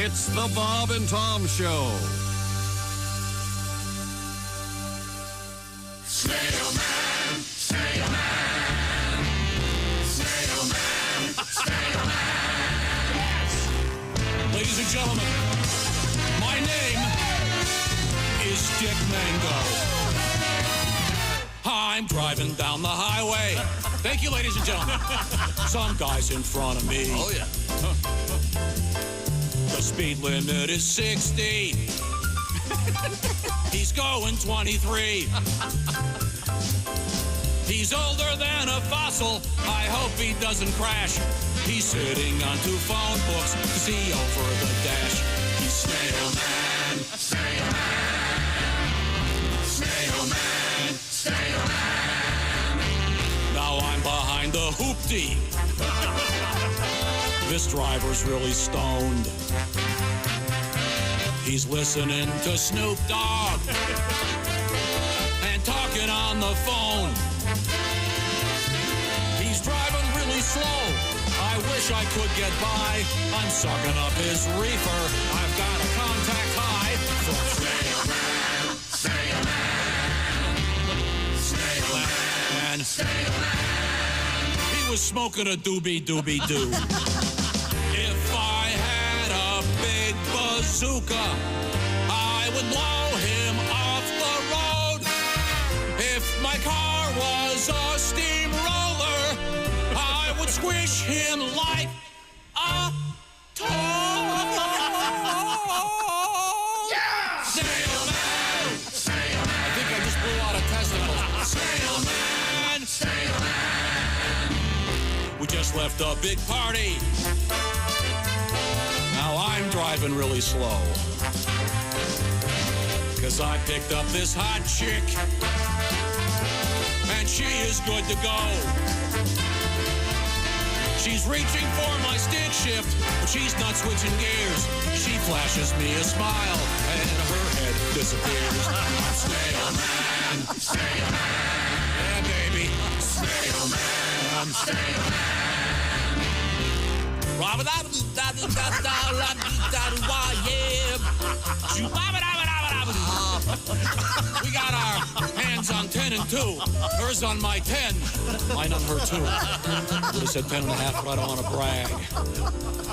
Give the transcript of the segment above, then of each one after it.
It's the Bob and Tom Show. Snail Man, Snail Man, Snail Man, Snail Man. Yes! Ladies and gentlemen, my name is Dick Mango. I'm driving down the highway. Thank you, ladies and gentlemen. Some guy's in front of me. Oh, yeah. The speed limit is 60. He's going 23. He's older than a fossil. I hope he doesn't crash. He's sitting on 2 phone books to see over the dash. He's Snail Man, Snail Man, Snail Man, Snail Man. Now I'm behind the hoopty. This driver's really stoned. He's listening to Snoop Dogg and talking on the phone. He's driving really slow. I wish I could get by. I'm sucking up his reefer. I've got a contact high from Snail Man, Snail Man, Snail Man, Snail Man. He was smoking a doobie-doobie-doo. If I had a big bazooka, I would blow him off the road. If my car was a steamroller, I would squish him like a toad. Yeah! Snail Man! Snail Man, I think I just blew out a testicle. Snail Man, Snail Man. We just left a big party. Now I'm driving really slow. 'Cause I picked up this hot chick. And she is good to go. She's reaching for my stick shift, but she's not switching gears. She flashes me a smile, and her head disappears. I'm Snail Man, Snail Man, yeah, baby. Snail Man, Snail Man. We got our hands on 10 and 2. Hers on my 10. Mine on her 2. Would have said 10 and a half, but I don't want to brag.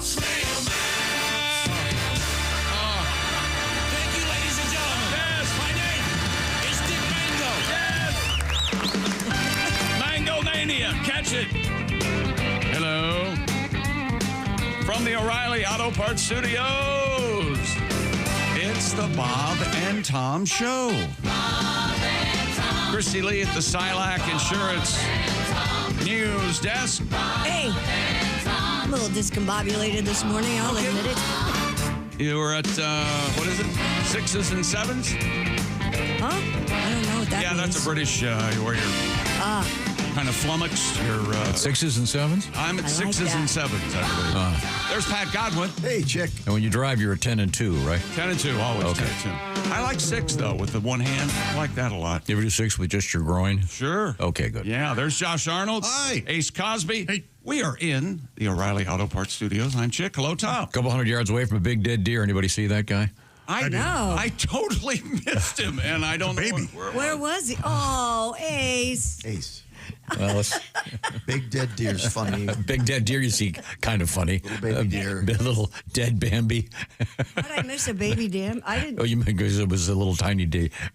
Snail Man. Thank you, ladies and gentlemen. Yes. My name is Dick Mango. Mango Mania. Catch it. Hello. From the O'Reilly Auto Parts Studios, it's the Bob and Tom Show. Bob and Tom. Christy Lee at the Silac Insurance News Desk. Hey, I'm a little discombobulated this morning, I'll admit it. You were at, what is it, 6s and 7s? Huh? I don't know what that Yeah, means. that's a British, where you're kind of flummoxed. You're, 6s and 7s? I'm at I like 6s and that. 7s, I believe. There's Pat Godwin. Hey, chick. And when you drive, you're a 10 and 2, right? 10 and 2, always Okay. 10 and 2. I like 6, though, with the one hand. I like that a lot. You ever do 6 with just your groin? Sure. Okay, good. Yeah, there's Josh Arnold. Hi. Ace Cosby. Hey. We are in the O'Reilly Auto Parts Studios. I'm Chick. Hello, Tom. A couple hundred yards away from a big dead deer. Anybody see that guy? I know. I totally missed him, and I don't know baby. Where was he? Oh, Ace. Ace. Well, it's Big dead deer's funny. big dead deer you see, kind of funny. Little baby deer. Little dead Bambi. How did I miss a baby damn? I didn't. Oh, you mean because it was a little tiny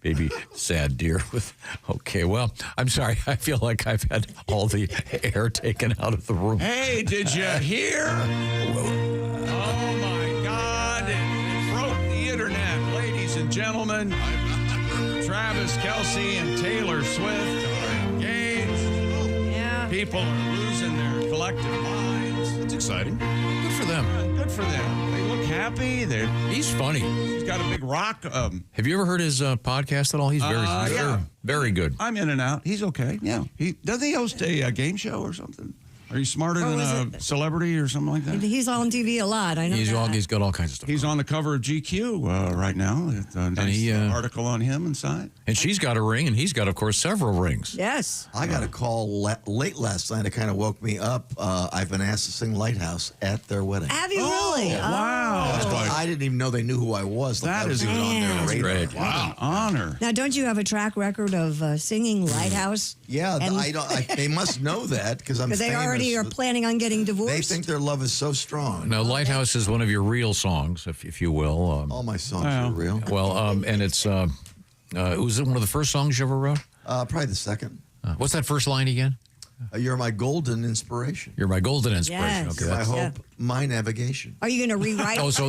baby sad deer with. Okay, well, I'm sorry. I feel like I've had all the air taken out of the room. Hey, did you hear? Oh, my God. It broke the internet, ladies and gentlemen. Travis Kelce and Taylor Swift are engaged. Yeah. People are losing their collective minds. That's exciting. Good for them. Good for them. They look happy. He's funny. He's got a big rock. Have you ever heard his podcast at all? He's yeah. very good. I'm in and out. He's okay. Yeah. Doesn't he host a game show or something? Are you smarter Or than was a it- celebrity or something like that? He's on TV a lot. I know He's that. got all kinds of stuff. He's on the cover of GQ right now. It's a nice article on him inside. And she's got a ring, and he's got, of course, several rings. Yes. I got a call late last night. It kind of woke me up. I've been asked to sing Lighthouse at their wedding. Have you really? Wow. I didn't even know they knew who I was. That is even on their That's radar. great. Wow. An honor. Now, don't you have a track record of singing Lighthouse? Yeah, And- they must know that because I'm Because famous. they already are planning on getting divorced. They think their love is so strong. Now, Lighthouse is one of your real songs, if you will. All my songs are real. Well, and it's, was it one of the first songs you ever wrote? Probably the second. What's that first line again? You're my golden inspiration. You're my golden inspiration. Yes. Okay, You're my that's, hope, my navigation. Are you going to rewrite? oh, so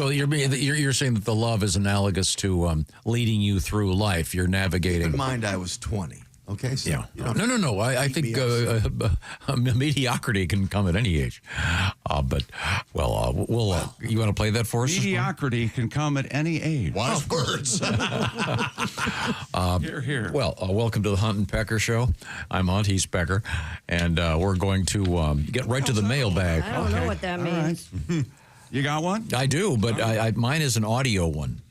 you're saying that the love is analogous to leading you through life. You're Keep navigating. in mind, I was 20. Okay, so Yeah. you don't No. I think mediocrity can come at any age. But you want to play that for us? Mediocrity can come at any age. Wise words. Here. Well, welcome to the Hunt and Pecker Show. I'm Hunt, he's Pecker, and we're going to get right to the mailbag. I don't know what that means. You got one? I do, but mine is an audio one.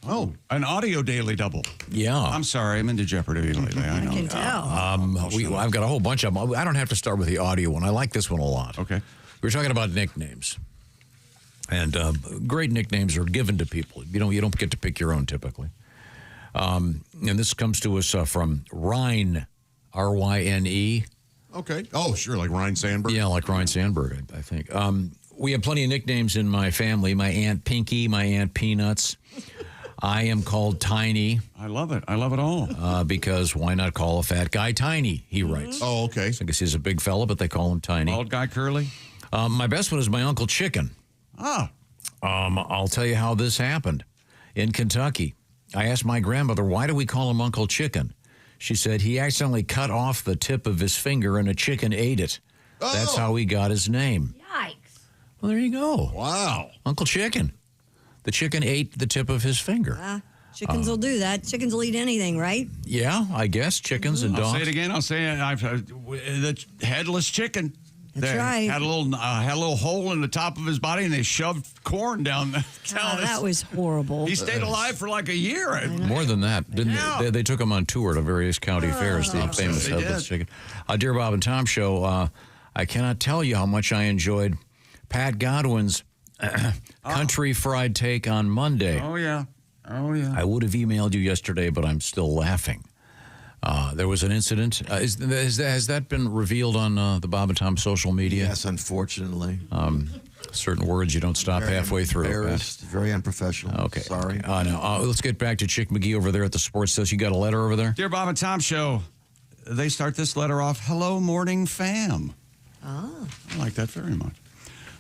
Oh, an audio daily double. Yeah. I'm sorry, I'm into Jeopardy lately. I know. I can tell. I've got a whole bunch of them. I don't have to start with the audio one. I like this one a lot. Okay. We're talking about nicknames. And great nicknames are given to people. You don't get to pick your own typically. And this comes to us from Ryan, R-Y-N-E. Okay. Oh, sure, like Ryan Sandberg. Yeah, like Ryan Sandberg, I think. We have plenty of nicknames in my family. My Aunt Pinky, my Aunt Peanuts. I am called Tiny. I love it. I love it all. Because why not call a fat guy Tiny, he writes. Oh, okay. I guess he's a big fella, but they call him Tiny. Bald guy curly. My best one is my Uncle Chicken. Ah. I'll tell you how this happened. In Kentucky, I asked my grandmother, why do we call him Uncle Chicken? She said he accidentally cut off the tip of his finger and a chicken ate it. Oh. That's how he got his name. Yikes. Well, there you go. Wow. Uncle Chicken. The chicken ate the tip of his finger. Chickens will do that. Chickens will eat anything, right? Yeah, I guess chickens and I'll dogs. say it again. I'll say it. The headless chicken. That's They right. Had a little hole in the top of his body, and they shoved corn down. That was horrible. He stayed alive for like a year. More than that, didn't Yeah. they? They took him on tour to various county fairs, the famous they headless did. chicken. Dear Bob and Tom Show, I cannot tell you how much I enjoyed Pat Godwin's country fried take on Monday. Oh, yeah. I would have emailed you yesterday, but I'm still laughing. There was an incident. Has that been revealed on the Bob and Tom social media? Yes, unfortunately. Certain words you don't stop halfway through. Pat. Embarrassed. Very unprofessional. Okay. Sorry. No. Let's get back to Chick McGee over there at the sports desk. You got a letter over there? Dear Bob and Tom Show, they start this letter off, hello, morning fam. Oh. I like that very much.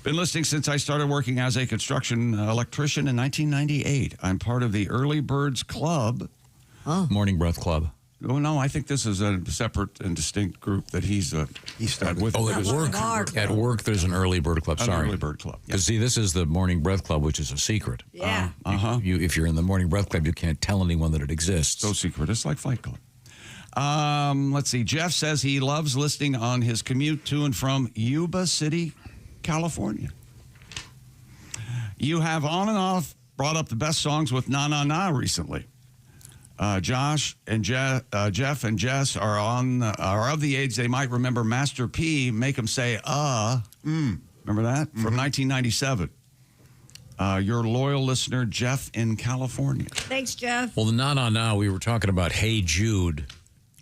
Been listening since I started working as a construction electrician in 1998. I'm part of the Early Birds Club. Morning Breath Club. Oh, no, I think this is a separate and distinct group that he started with. Oh, at work. At work, there's an Early Bird Club. An Sorry. Early Bird Club. Yeah. Because, see, this is the Morning Breath Club, which is a secret. Yeah. If you're in the Morning Breath Club, you can't tell anyone that it exists. So secret. It's like Fight Club. Let's see. Jeff says he loves listening on his commute to and from Yuba City, California. You have on and off brought up the best songs with Na Na Na recently. Josh and Jeff and Jess are of the age they might remember Master P, Make 'em Say, Remember that? From 1997. Your loyal listener, Jeff in California. Thanks, Jeff. Well, the Na Na Na, we were talking about Hey Jude,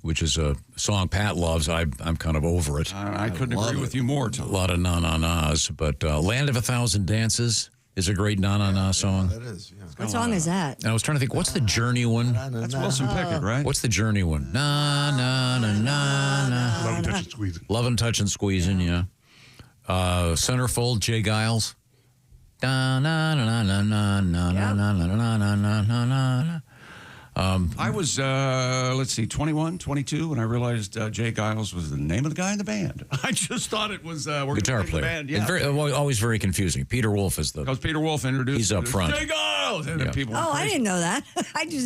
which is a song Pat loves. I'm kind of over it. I couldn't agree with you more, Tom. A lot of Na Na Nas, but Land of a Thousand Dances is a great Na Na Na song. That is, yeah. What song is that? And I was trying to think, what's the Journey one? That's Wilson Pickett, right? What's the Journey one? Na na na na na. Love and touch and squeeze it. Love and touch and squeezing, yeah. Centerfold, Jay Giles. Da na na na na na na na na na na na na na. I was, 21, 22 when I realized Jay Giles was the name of the guy in the band. I just thought it was Guitar player. Band. It's Yeah. always very confusing. Peter Wolf is the. Because Peter Wolf introduced He's up front. Jay Giles. Giles. And then people. Oh, I didn't know that.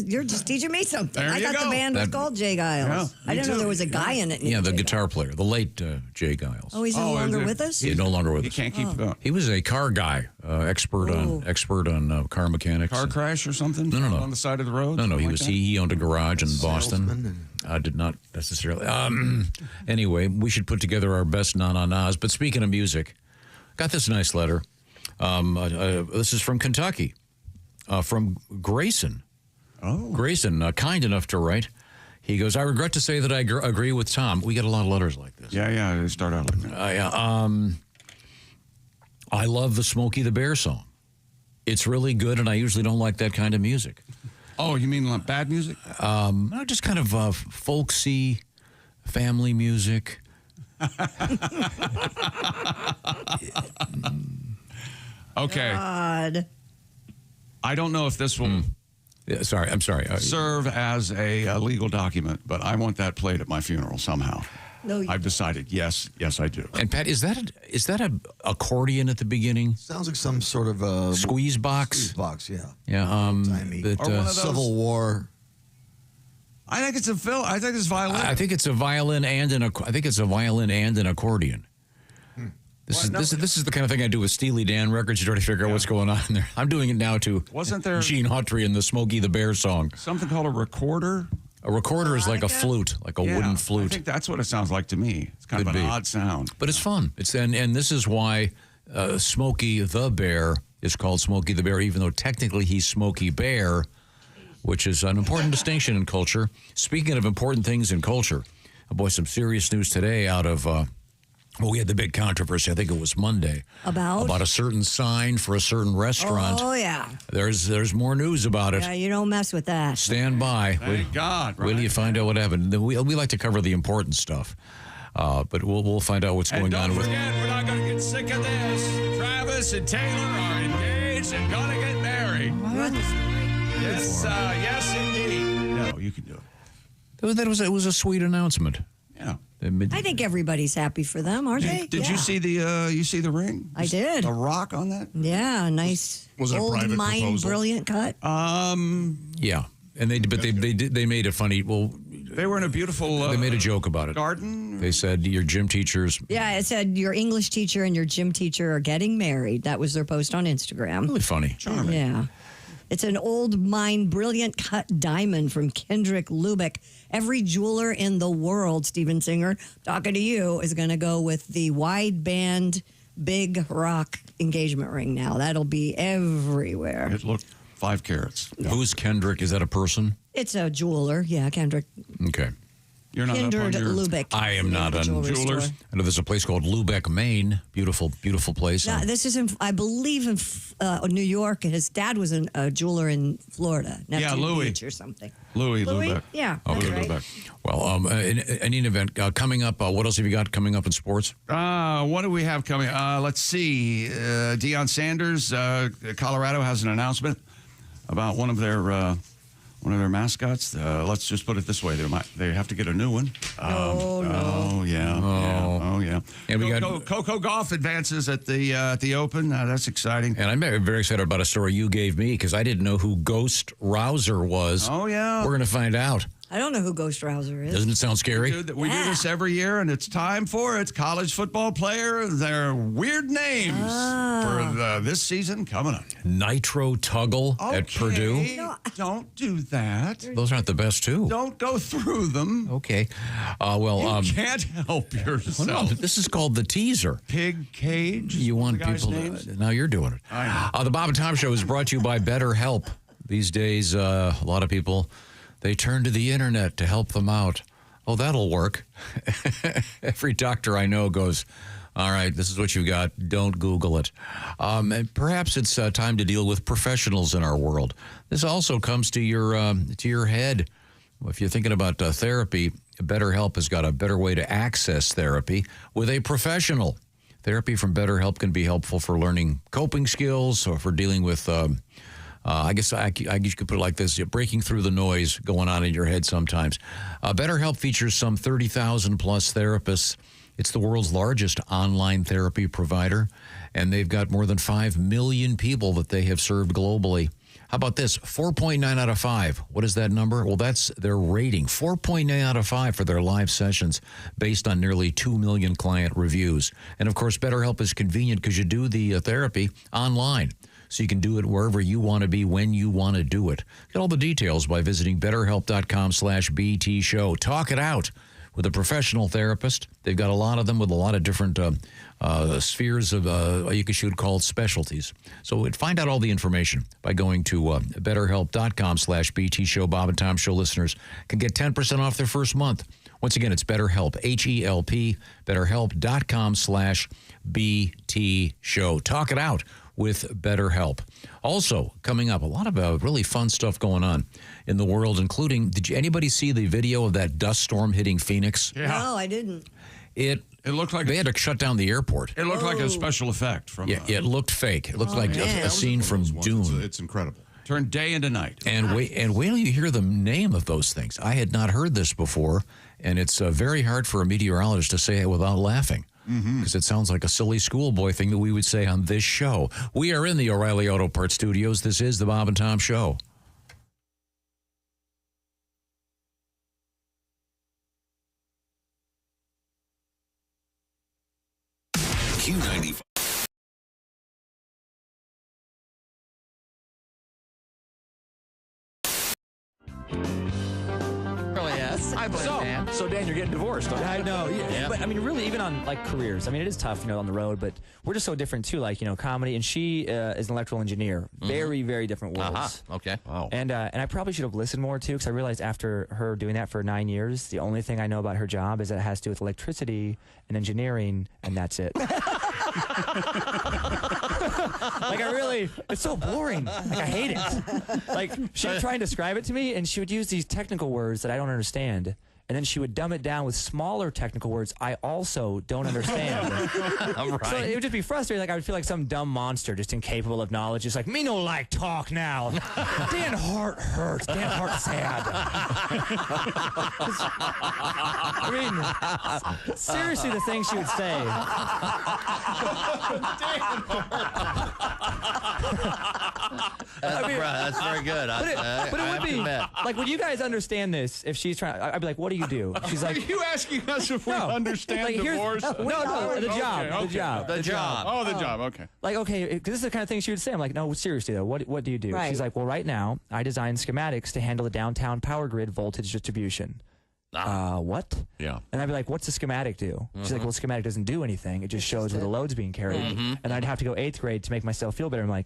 You're just teaching me something. There I you thought go. the band was called Jay Giles. Yeah, I didn't know too. there was a guy in it. Yeah, the named Jay guitar Giles. player, the late Jay Giles. Oh, he's no Oh, is longer it? with us? He's no longer with You us. can't keep going. He was a car guy, expert on car mechanics. Car crash or something? No. On the side of the road? No, Something like that? he owned a garage in Boston. Salesman I did not necessarily. Anyway, we should put together our best na-na-nas. But speaking of music, got this nice letter. This is from Kentucky, from Grayson. Oh. Grayson, kind enough to write. He goes, I regret to say that I agree with Tom. We get a lot of letters like this. Yeah, they start out like that. I love the Smokey the Bear song. It's really good, and I usually don't like that kind of music. Oh, you mean like bad music? No, just kind of folksy family music. Okay. God. I don't know if this will Yeah, I'm sorry. serve as a legal document, but I want that played at my funeral somehow. No, I've decided, yes, I do. And Pat, is that a accordion at the beginning? Sounds like some sort of Squeeze box? Squeeze box, yeah. Yeah. Timey. That, Or one of those- Civil War. I think it's I think it's violin. I think it's a violin and an accordion. This is the kind of thing I do with Steely Dan records. You try to figure out what's going on there. I'm doing it now to Wasn't there Gene Autry and the Smokey the Bear song. something called a recorder? A recorder is like a flute, like a wooden I flute. think that's what it sounds like to me. It's kind Could of an be. odd sound. But it's fun. And this is why Smokey the Bear is called Smokey the Bear, even though technically he's Smokey Bear, which is an important distinction in culture. Speaking of important things in culture, boy, some serious news today out of. We had the big controversy. I think it was Monday about a certain sign for a certain restaurant. Oh, yeah. There's more news about it. Yeah, you don't mess with that. Stand by. Thank God. Wait till you find out what happened. We like to cover the important stuff, but we'll find out what's And going don't on with. forget, we're not going to get sick of this. Travis and Taylor are engaged and going to get married. Yes, indeed. No, you can do it. It was a sweet announcement. Yeah. I think everybody's happy for them, aren't they? Did you Yeah. see the ring? I did. The rock on that? Yeah, nice. Was it a old private mine, proposal? brilliant cut. Yeah, and they made a funny. Well, They were in a beautiful. they made a joke about it. Garden. They said your gym teachers. Yeah, it said your English teacher and your gym teacher are getting married. That was their post on Instagram. Really funny. Charming. Yeah. It's an old mine, brilliant cut diamond from Kendrick Lubeck. Every jeweler in the world, Steven Singer, talking to you, is going to go with the wide band, big rock engagement ring now. That'll be everywhere. It looked 5 carats. Who's Kendrick? Is that a person? It's a jeweler. Yeah, Kendrick. Okay. You're not up Kindred on your. Lubeck. I am not on jewelry jewelers. store. I know there's a place called Lubeck, Maine. Beautiful, beautiful place. No, this is in, I believe, in New York. His dad was a jeweler in Florida, Neptune Louis. Beach or something. Louis Louis? Lubeck. Yeah, Okay. that's right. Lubeck. Well, in any event, coming up, what else have you got coming up in sports? What do we have coming? Let's see. Deion Sanders, Colorado has an announcement about one of their mascots. Let's just put it this way: they have to get a new one. Oh yeah. And we got Coco Gauff advances at the Open. That's exciting. And I'm very excited about a story you gave me because I didn't know who Ghost Rouser was. Oh yeah. We're going to find out. I don't know who Ghost Rouser is. Doesn't it sound scary? We do this every year, and it's time for it. College football player, their weird names for this season coming up. Nitro Tuggle at Purdue. Don't do that. Those aren't the best, too. Don't go through them. Okay. You can't help well, no, yourself. this is called the teaser. Pig Cage. You want the guys' people names? to. Now you're doing it. I know. The Bob and Tom Show is brought to you by BetterHelp. These days, a lot of people, they turn to the internet to help them out. Oh, that'll work. Every doctor I know goes, all right, this is what you've got. Don't Google it. And perhaps it's time to deal with professionals in our world. This also comes to your head. If you're thinking about therapy, BetterHelp has got a better way to access therapy with a professional. Therapy from BetterHelp can be helpful for learning coping skills or for dealing with, I guess you could put it like this, breaking through the noise going on in your head sometimes. BetterHelp features some 30,000 plus therapists It's the world's largest online therapy provider, and they've got more than 5 million people that they have served globally. How about this? 4.9 out of 5. What is that number? Well, that's their rating. 4.9 out of 5 for their live sessions based on nearly 2 million client reviews. And, of course, BetterHelp is convenient because you do the therapy online. So you can do it wherever you want to be, when you want to do it. Get all the details by visiting BetterHelp.com/BT show. Talk it out with a professional therapist. They've got a lot of them with a lot of different spheres of what you could called specialties. So find out all the information by going to BetterHelp.com/BT show. Bob and Tom Show listeners can get 10% off their first month. Once again, it's BetterHelp, H-E-L-P, BetterHelp.com/BT show. Talk it out with BetterHelp. Also, coming up, a lot of really fun stuff going on in the world, including, did anybody see the video of that dust storm hitting Phoenix? Yeah. No, I didn't. It looked like They had to shut down the airport. it looked like a special effect from Yeah, it looked fake. It looked like man. a scene from Dune. It's incredible. turned day into night. And wait till you hear the name of those things. I had not heard this before, and it's very hard for a meteorologist to say it without laughing. Because it sounds like a silly schoolboy thing that we would say on this show. We are in the O'Reilly Auto Parts Studios. This is the Bob and Tom Show. Q95. So Dan, you're getting divorced. Huh? I know, yeah. But I mean, really, even on like careers, I mean, it is tough, on the road. But we're just so different too. Like, comedy, and she is an electrical engineer. Very, very different worlds. Okay. Wow. And I probably should have listened more too, because I realized after her doing that for 9 years, the only thing I know about her job is that it has to do with electricity and engineering, and that's it. It's so boring. Like, I hate it. Like, she would try and describe it to me, and she would use these technical words that I don't understand. And then she would dumb it down with smaller technical words I also don't understand. So it would just be frustrating. Like, I would feel like some dumb monster just incapable of knowledge. Just like, me no like talk now. Dan Hart hurts. Dan Hart sad. I mean, seriously, the things she would say. That's very good. But it would be like, would you guys understand this if she's trying? I'd be like, what do you do? She's like, Are you asking us if we understand like, divorce? No, the job. The job. Oh, the job. Okay. Like, okay, because this is the kind of thing she would say. I'm like, no, seriously though, what do you do? Right. She's like, well, right now I design schematics to handle the downtown power grid voltage distribution. What? Yeah. And I'd be like, what's the schematic do? She's like, well, schematic doesn't do anything. It just shows where the load's being carried. And I'd have to go 8th grade to make myself feel better. I'm like,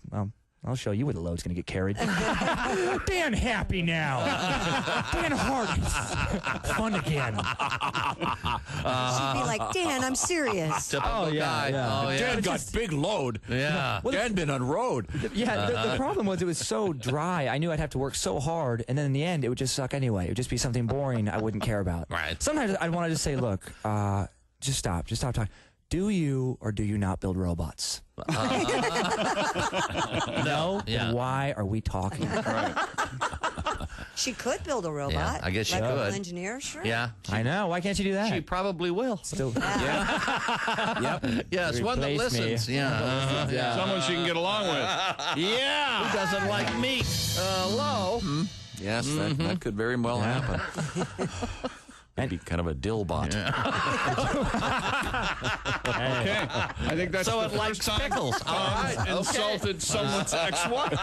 I'll show you where the load's going to get carried. Dan happy now. Dan Hart. Fun again. She'd be like, Dan, I'm serious. Typical guy. yeah. Oh, yeah. Dan got big load. Yeah. Dan been on road. Yeah, the problem was it was so dry. I knew I'd have to work so hard, and then in the end, it would just suck anyway. It would just be something boring I wouldn't care about. Right. Sometimes I'd want to just say, look, just stop talking. Do you or do you not build robots? No? Yeah. Why are we talking? She could build a robot. Yeah, I guess she Electrical could. engineer, sure. Yeah. I know. Why can't you do that? She probably will. Still, Yes, one that Replace me. listens. Yeah. Someone she can get along with. Yeah. Who doesn't like meat? Hello. Yes, that could very well happen. That'd be kind of a dillbot. Okay. I think that's So the it first likes time pickles. All right. Okay. insulted someone's ex-wife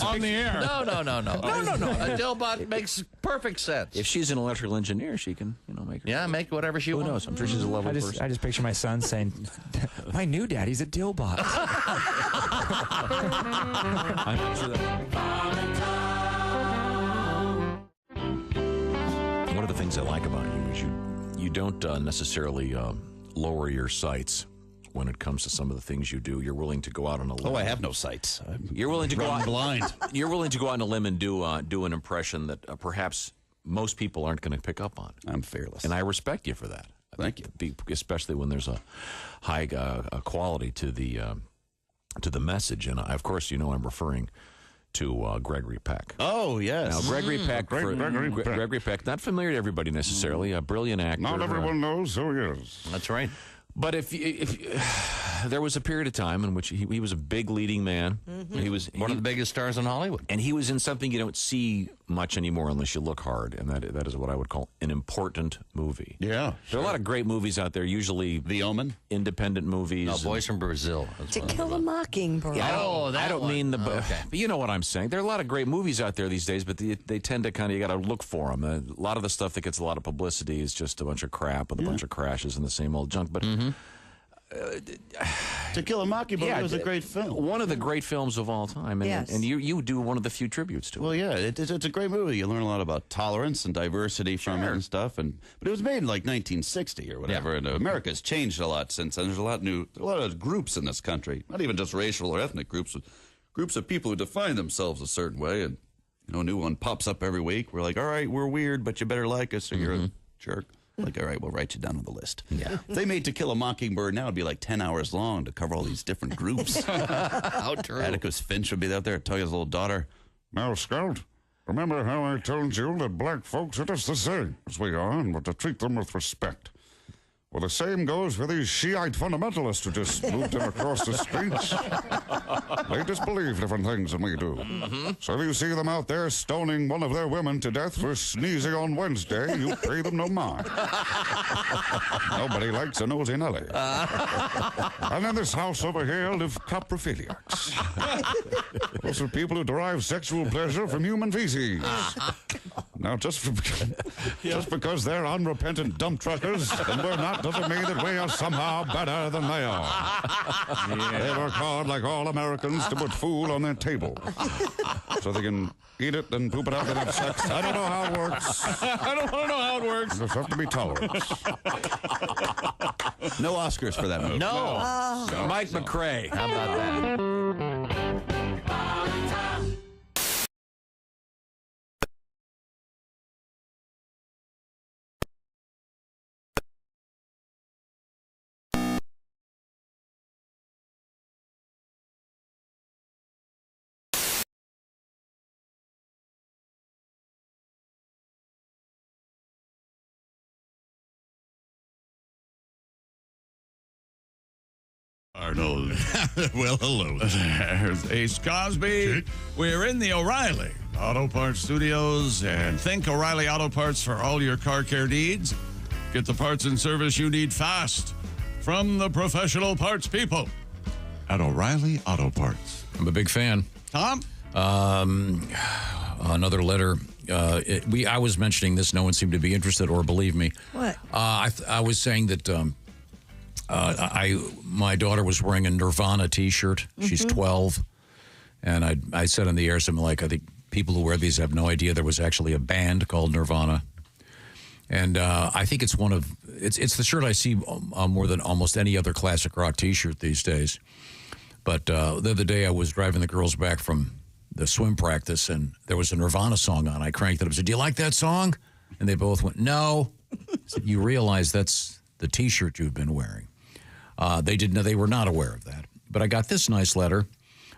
on the air. No. A dillbot makes perfect sense. If she's an electrical engineer, she can, make her. Yeah, make whatever she Who wants. knows? I'm sure she's a lovely person. I just picture my son saying, my new daddy's a dillbot. I'm not sure that. One of the things I like about you is you don't necessarily lower your sights when it comes to some of the things you do. You're willing to go out on a limb. Oh, I have no sights. You're willing to go out blind. You're willing to go out on a limb and do an impression that perhaps most people aren't going to pick up on. I'm fearless. And I respect you for that. Thank you. Especially when there's a high quality to the message. And of course, I'm referring to Gregory Peck. Oh, yes. Now, Gregory Peck, Gregory Peck. not familiar to everybody necessarily, a brilliant actor. Not everyone knows who he is. That's right. But if there was a period of time in which he was a big leading man. He was One of the biggest stars in Hollywood. and he was in something you don't see much anymore unless you look hard, and that is what I would call an important movie. Yeah. There are a lot of great movies out there, usually The Omen. independent movies. No, Boys from Brazil. To Kill a Mockingbird. I don't mean the. Okay. But you know what I'm saying. There are a lot of great movies out there these days, but they tend to kind of, you got to look for them. A lot of the stuff that gets a lot of publicity is just a bunch of crap with a bunch of crashes and the same old junk. But To Kill a Mockingbird was a great film. one of the great films of all time, and, Yes. and you do one of the few tributes to it. Well, yeah, it's a great movie. You learn a lot about tolerance and diversity from it and stuff. But it was made in like 1960 or whatever, and America's changed a lot since then. There's a lot of groups in this country, not even just racial or ethnic groups, but groups of people who define themselves a certain way. And a new one pops up every week. We're like, all right, we're weird, but you better like us, or you're a jerk. Like, all right, we'll write you down on the list. Yeah. If they made To Kill a Mockingbird now, it'd be like 10 hours long to cover all these different groups. How true. Atticus Finch would be out there telling his little daughter, Now, Scout, remember how I told you that black folks are just the same as we are, and we're to treat them with respect. Well, the same goes for these Shiite fundamentalists who just moved in across the streets. They just believe different things than we do. So if you see them out there stoning one of their women to death for sneezing on Wednesday, you pay them no mind. Nobody likes a nosy Nelly. And in this house over here live coprophiliacs. Those are people who derive sexual pleasure from human feces. Now, just because they're unrepentant dump truckers and we're not doesn't mean that we are somehow better than they are. They work hard like all Americans to put food on their table so they can eat it and poop it out and have sex. I don't know how it works. I don't want to know how it works. You just have to be tolerant. no Oscars for that movie. No. Mike McRae. How about that? Arnold. Well, hello. There's Ace Cosby. We're in the O'Reilly Auto Parts Studios, and think O'Reilly Auto Parts for all your car care needs. Get the parts and service you need fast from the professional parts people at O'Reilly Auto Parts. I'm a big fan. Tom? Another letter. I was mentioning this. No one seemed to be interested or believe me. What? I was saying that my daughter was wearing a Nirvana T-shirt. She's 12, and I said on the air something like, I think people who wear these have no idea there was actually a band called Nirvana. And I think it's it's the shirt I see more than almost any other classic rock T-shirt these days. But the other day I was driving the girls back from the swim practice, and there was a Nirvana song on. I cranked it up and said, "Do you like that song?" And they both went, "No." I said, "You realize that's the T-shirt you've been wearing." They were not aware of that. But I got this nice letter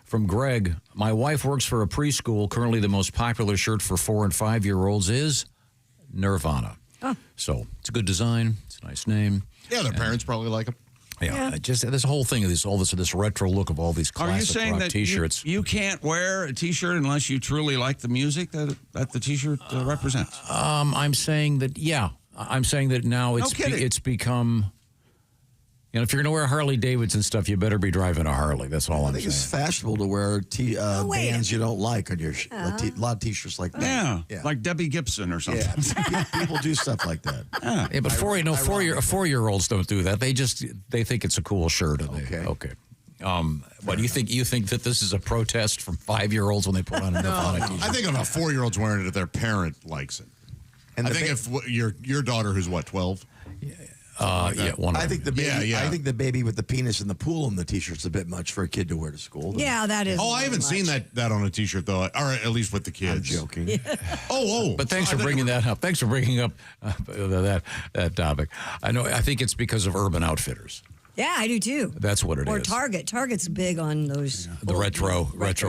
from Greg. My wife works for a preschool. Currently the most popular shirt for 4- and 5-year-olds is Nirvana. Oh. So it's a good design. It's a nice name. Yeah, their parents probably like them. Yeah. Just this whole thing of this retro look of all these classic Are you saying rock that T-shirts. You can't wear a T-shirt unless you truly like the music that the T-shirt represents? I'm saying that, yeah. I'm saying that now it's become... You know, if you're going to wear Harley Davidson stuff, you better be driving a Harley. That's all I'm saying. I think it's fashionable to wear bands you don't like on your a lot of T-shirts like that. Yeah, like Debbie Gibson or something. Yeah, people do stuff like that. Yeah, but 4-year-olds don't do that. They think it's a cool shirt. Okay. What do you think? You think that this is a protest from 5-year-olds when they put on a Nirvana T-shirt? I think if a 4-year-old's wearing it, if their parent likes it. And I think if your daughter, who's what, 12? One. I think the baby. I think the baby with the penis in the pool in the T-shirt's a bit much for a kid to wear to school. Yeah, that is. Oh, I haven't seen that on a T-shirt though. Or at least with the kids. I'm joking. Yeah. But thanks for bringing that up. Thanks for bringing up that topic. I know. I think it's because of Urban Outfitters. Yeah, I do too. That's what it is. Or Target. Target's big on those. The retro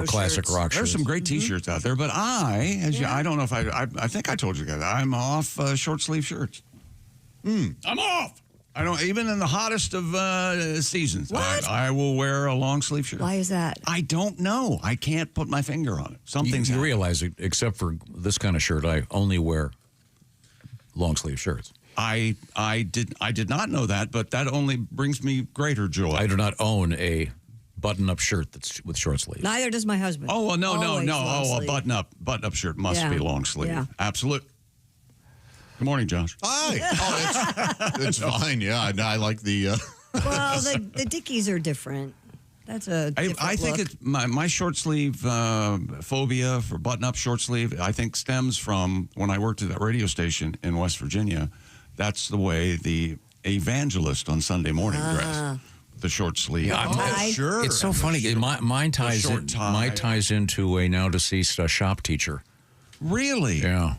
classic shirts. rock There's shoes. some great T-shirts out there, but I don't know if I think I told you guys, I'm off short sleeve shirts. I'm off. I don't even in the hottest of seasons. What? I will wear a long sleeve shirt. Why is that? I don't know. I can't put my finger on it. Something's You happening. realize, except for this kind of shirt, I only wear long sleeve shirts. I did not know that, but that only brings me greater joy. I do not own a button-up shirt that's with short sleeves. Neither does my husband. Oh, well, no. Always Oh, long a sleeve. button-up shirt must Yeah. be long sleeve. Yeah. Absolute. Good morning, Josh. Hi. Oh, it's fine. Yeah, I like the. Well, the Dickies are different. That's a different I think look. it's my short sleeve phobia for button-up short sleeve, I think stems from when I worked at that radio station in West Virginia. That's the way the evangelist on Sunday morning dressed. The short sleeve. Tie. Sure. It's so funny. Mine ties short tie. into a now deceased shop teacher. Really? Yeah.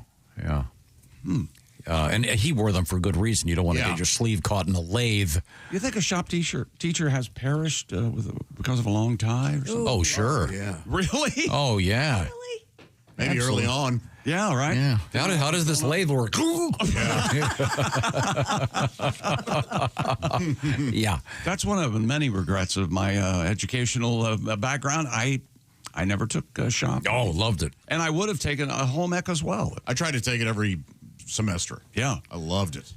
And he wore them for good reason. You don't want to Yeah. get your sleeve caught in a lathe. You think a shop teacher has perished because of a long tie or something? Oh, sure. Yeah. Really? Oh, yeah. Really? Maybe early on. Yeah, right? Yeah. How does this lathe work? Yeah. That's one of the many regrets of my educational background. I never took shop. Oh, loved it. And I would have taken a home ec as well. I tried to take it every semester. Yeah. I loved it.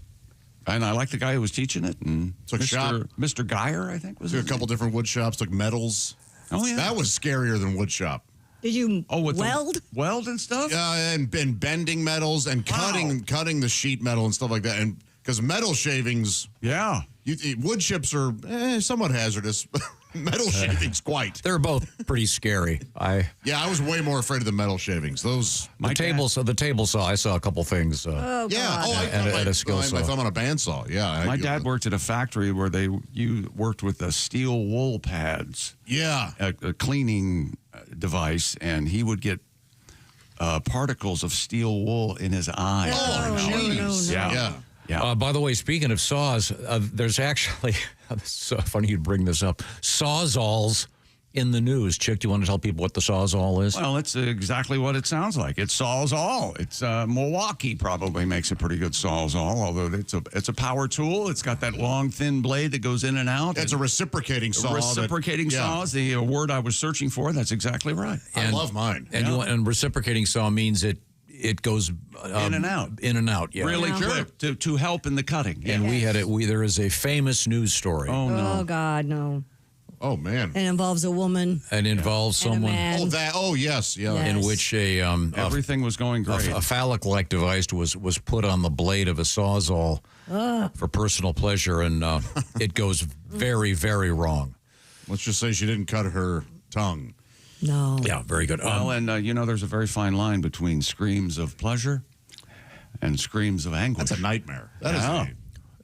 And I liked the guy who was teaching it. And Took shop. Mr. Geyer, I think, was Took his a couple different wood shops, took metals. Oh, yeah. That was scarier than wood shop. Did you with the weld? weld and stuff? And bending metals and cutting the sheet metal and stuff like that. And because metal shavings, Yeah. wood chips are somewhat hazardous. Metal shavings, quite. They're both pretty scary. I was way more afraid of the metal shavings. Those The table saw. I saw a couple things. Oh, yeah. God. Oh, I At a skill my saw. thumb on a bandsaw. Yeah. My dad worked at a factory where you worked with the steel wool pads, Yeah. a cleaning device, and he would get particles of steel wool in his eyes. Oh, jeez. Yeah. Yeah. By the way, speaking of saws, there's actually, it's so funny you'd bring this up, sawzalls in the news. Chick, do you want to tell people what the sawzall is? Well, it's exactly what it sounds like. It saws all. It's Milwaukee probably makes a pretty good sawzall, although it's a power tool. It's got that long, thin blade that goes in and out. It's a reciprocating saw. Reciprocating saw is the word I was searching for. That's exactly right. I love mine. And reciprocating saw means it goes In and out. In and out, yeah. Really Yeah. quick to help in the cutting. And there is a famous news story. Oh, no. Oh, God, no. Oh, man. It involves a woman And involves and a someone man. Yes. Yeah. Yeah. in which Everything was going great. a phallic-like device was put on the blade of a sawzall for personal pleasure, and it goes very, very wrong. Let's just say she didn't cut her tongue. No. Yeah, very good. Well, and there's a very fine line between screams of pleasure and screams of anguish. That's a nightmare. That Yeah. is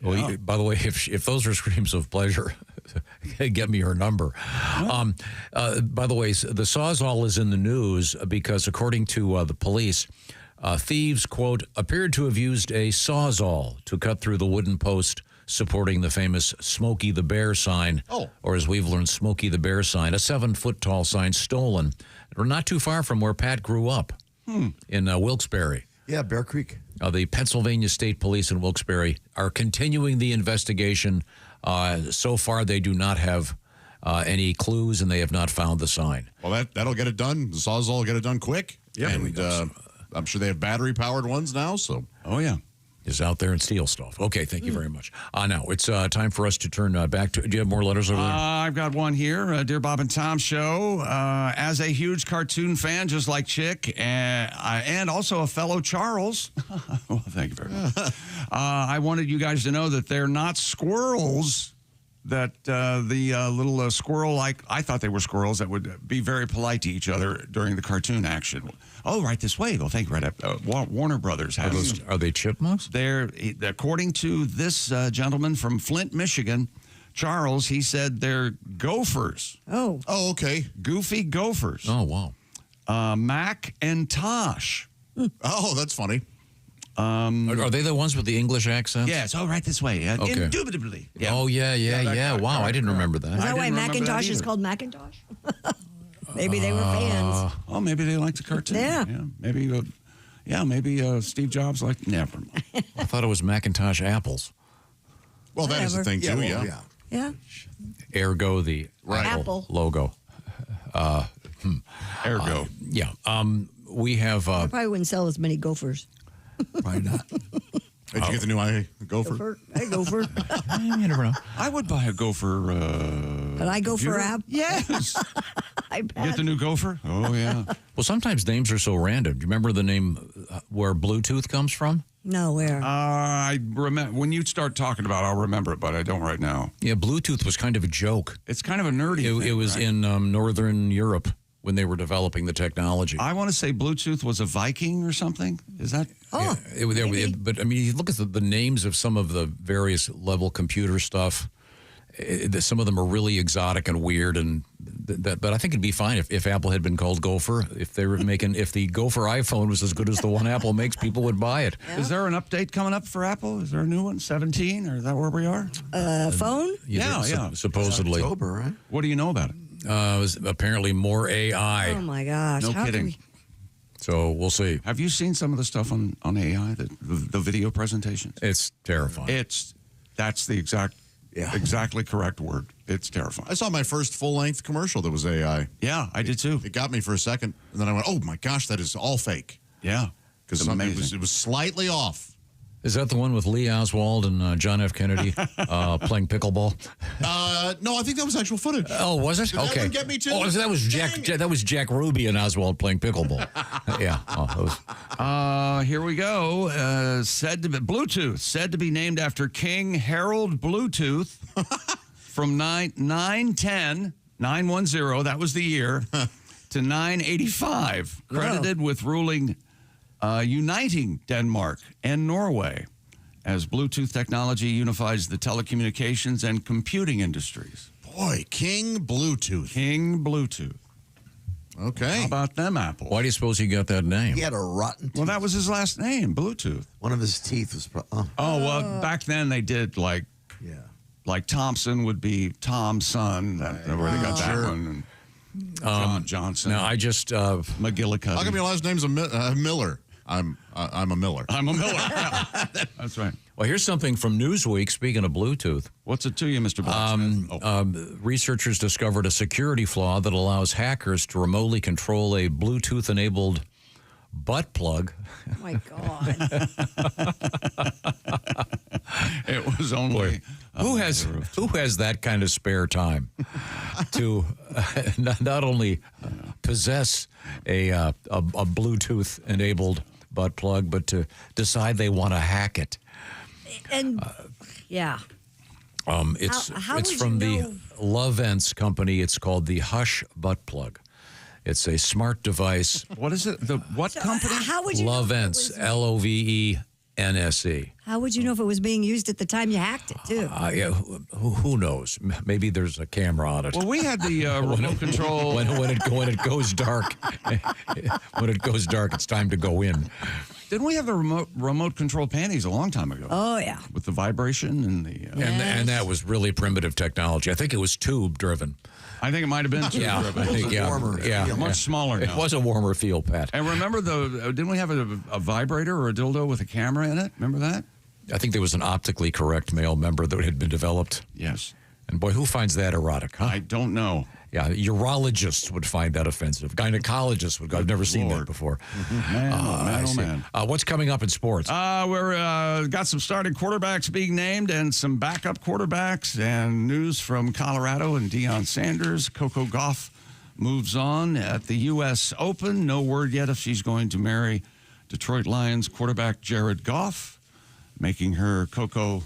Well, by the way, if those are screams of pleasure, get me her number. By the way, the sawzall is in the news because, according to the police, thieves, quote, appeared to have used a sawzall to cut through the wooden post supporting the famous Smokey the Bear sign, or as we've learned, Smokey the Bear sign, a 7-foot-tall sign stolen. We're not too far from where Pat grew up in Wilkes-Barre. Yeah, Bear Creek. The Pennsylvania State Police in Wilkes-Barre are continuing the investigation. So far, they do not have any clues, and they have not found the sign. Well, that'll get it done. The Sawzall will get it done quick. Yeah, And I'm sure they have battery-powered ones now, so. Oh, yeah. Is out there and steal stuff. Okay, thank you very much. Now it's time for us to turn back to. Do you have more letters over there? I've got one here. Dear Bob and Tom Show, as a huge cartoon fan, just like Chick, and also a fellow Charles, well, thank you very much. I wanted you guys to know that they're not squirrels. That the little squirrel, I thought they were squirrels that would be very polite to each other during the cartoon action. Oh, right this way. Well, thank you. Right up. Warner Brothers has. Are they chipmunks? They're, according to this gentleman from Flint, Michigan, Charles, he said they're gophers. Oh. Oh, okay. Goofy gophers. Oh, wow. Mac and Tosh. Oh, that's funny. Are they the ones with the English accents? Yes. Oh, right this way. Okay. Indubitably. Yeah. Oh, yeah. Wow, I didn't remember that. Is that why didn't remember Macintosh that is either. called Macintosh? Maybe they were fans. Oh, maybe they liked the cartoon. Yeah. Maybe Steve Jobs liked. Never mind. I thought it was Macintosh apples. Well, that is the thing, too, yeah. Yeah. Ergo, the Apple. logo. Ergo. Yeah. We have. I probably wouldn't sell as many Gophers. Why not? Did you get the new Gopher? Hey, Gopher. You never know. I would buy a Gopher. But I go for app. Yes. I bet. Get the new Gopher? Oh, yeah. Well, sometimes names are so random. Do you remember the name where Bluetooth comes from? No, where? I remember when you start talking about it, I'll remember it, but I don't right now. Yeah, Bluetooth was kind of a joke. It's kind of a nerdy thing, It was right? in Northern Europe when they were developing the technology. I want to say Bluetooth was a Viking or something. Is that? Oh, but I mean, you look at the names of some of the various level computer stuff. Some of them are really exotic and weird, and but I think it'd be fine if Apple had been called Gopher. If they were if the Gopher iPhone was as good as the one Apple makes, people would buy it. Yeah. Is there an update coming up for Apple? Is there a new one, 17, or is that where we are? phone? Yeah. Supposedly. October, right? What do you know about it? It was apparently more AI. Oh, my gosh. No How can kidding. we- So we'll see. Have you seen some of the stuff on AI, the video presentations? It's terrifying. That's the exactly correct word. It's terrifying. I saw my first full-length commercial that was AI. Yeah, I did too. It got me for a second, and then I went, oh, my gosh, that is all fake. Yeah. Because it was slightly off. Is that the one with Lee Oswald and John F. Kennedy playing pickleball? No, I think that was actual footage. Oh, was it? Did that Okay. one get me too? Oh, so that was Jack Ruby and Oswald playing pickleball. Yeah. Oh, that was... Here we go. Bluetooth said to be named after King Harold Bluetooth from 910, that was the year, to 985, credited with ruling uniting Denmark and Norway as Bluetooth technology unifies the telecommunications and computing industries. Boy, King Bluetooth. King Bluetooth. Okay. How about them, Apple? Why do you suppose he got that name? He had a rotten tooth. Well, that was his last name, Bluetooth. One of his teeth was... Well, back then they did like Thompson would be Tom's son. Where they got that one. And Johnson. No, I just... McGillicuddy. How come your last name's Miller? I'm a Miller. I'm a Miller. Yeah. That's right. Well, here's something from Newsweek, speaking of Bluetooth. What's it to you, Mr. Blacksmith? Researchers discovered a security flaw that allows hackers to remotely control a Bluetooth-enabled butt plug. Oh, my God. It was only... Who has that kind of spare time to not only possess a Bluetooth-enabled butt plug, but to decide they want to hack it? And, yeah. It's How it's would from you the know? Lovence company. It's called the Hush butt plug. It's a smart device. What is it? The what company? How would you know if it Lovence, was- Lovense. How would you know if it was being used at the time you hacked it, too? Yeah, who knows? Maybe there's a camera on it. Well, we had the remote control. When it goes dark, it's time to go in. Didn't we have the remote control panties a long time ago? Oh, yeah. With the vibration and the... And that was really primitive technology. I think it was tube driven. I think it might have been too. Yeah, I think, warmer. Much smaller It now. was a warmer feel, Pat. And remember, didn't we have a vibrator or a dildo with a camera in it? Remember that? I think there was an optically correct male member that had been developed. Yes. And boy, who finds that erotic, huh? I don't know. Yeah, urologists would find that offensive. Gynecologists would go, I've never seen that before. Man, I see. man. What's coming up in sports? We're got some starting quarterbacks being named and some backup quarterbacks and news from Colorado and Deion Sanders. Coco Gauff moves on at the U.S. Open. No word yet if she's going to marry Detroit Lions quarterback Jared Goff, making her Coco...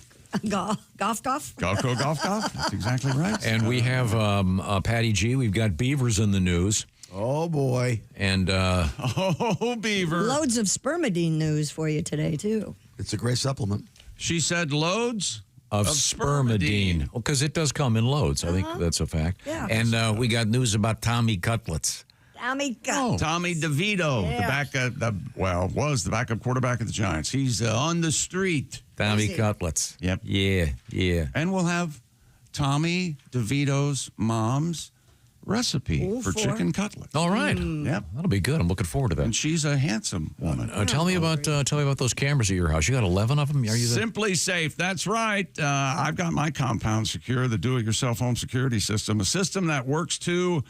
Golf. Coco Gauff. That's exactly right. And we have Patty G. We've got beavers in the news. Oh, boy. And oh, beaver. Loads of spermidine news for you today, too. It's a great supplement. She said loads of spermidine. Because it does come in loads. I think that's a fact. Yeah. And we got news about Tommy Cutlets. Tommy Tommy DeVito, was the backup quarterback of the Giants. He's on the street. Tommy Cutlets. Yep. Yeah. And we'll have Tommy DeVito's mom's recipe for chicken cutlets. All right. Yep. That'll be good. I'm looking forward to that. And she's a handsome woman. Tell me about those cameras at your house. You got 11 of them? Are you Simply Safe. That's right. I've got my compound secure, the do-it-yourself home security system, a system that works to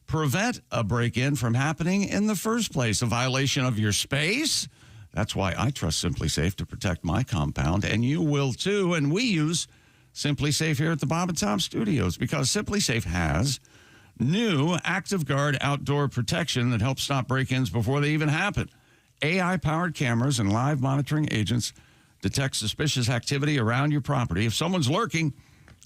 prevent a break-in from happening in the first place, a violation of your space. That's why I trust Simply Safe to protect my compound, and you will too. And we use Simply Safe here at the Bob and Tom Studios because Simply Safe has new Active Guard outdoor protection that helps stop break-ins before they even happen. AI-powered cameras and live monitoring agents detect suspicious activity around your property. If someone's lurking,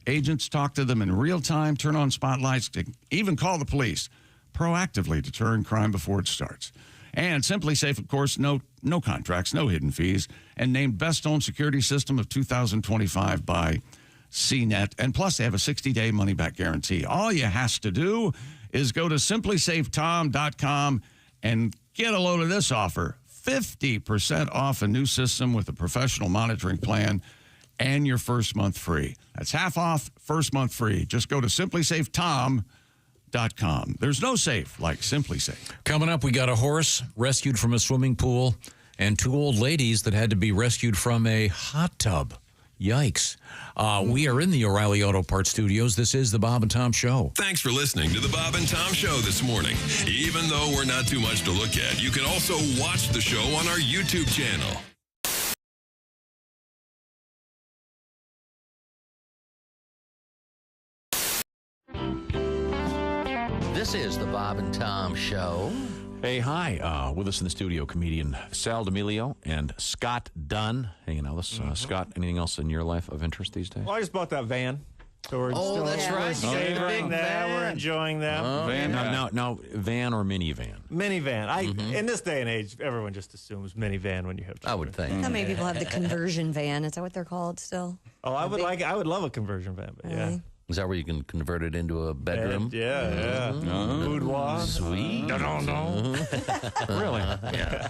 agents talk to them in real time, turn on spotlights, even call the police, proactively deterring crime before it starts. And Simply Safe, of course, no contracts, no hidden fees, and named Best Home Security System of 2025 by CNET. And plus, they have a 60-day money-back guarantee. All you has to do is go to simplysafetom.com and get a load of this offer. 50% off a new system with a professional monitoring plan and your first month free. That's half off, first month free. Just go to simplysafetom.com. There's no safe like Simply Safe. Coming up, we got a horse rescued from a swimming pool and two old ladies that had to be rescued from a hot tub. Yikes. We are in the O'Reilly Auto Parts Studios. This is the Bob and Tom Show. Thanks for listening to the Bob and Tom Show this morning. Even though we're not too much to look at, you can also watch the show on our YouTube channel. This is the Bob and Tom Show. Hey, hi. With us in the studio, comedian Sal D'Amelio and Scott Dunn hanging out with us. Scott, anything else in your life of interest these days? Well, I just bought that van. So we're that's right. Savoring that. We're enjoying that. Van? Now, van or minivan? Minivan. In this day and age, everyone just assumes minivan when you have children. I would think. How many people have the conversion van? Is that what they're called still? Oh, I would love a conversion van, but yeah. Is that where you can convert it into a bedroom? Yeah. Boudoir. Sweet. No. Really? Yeah.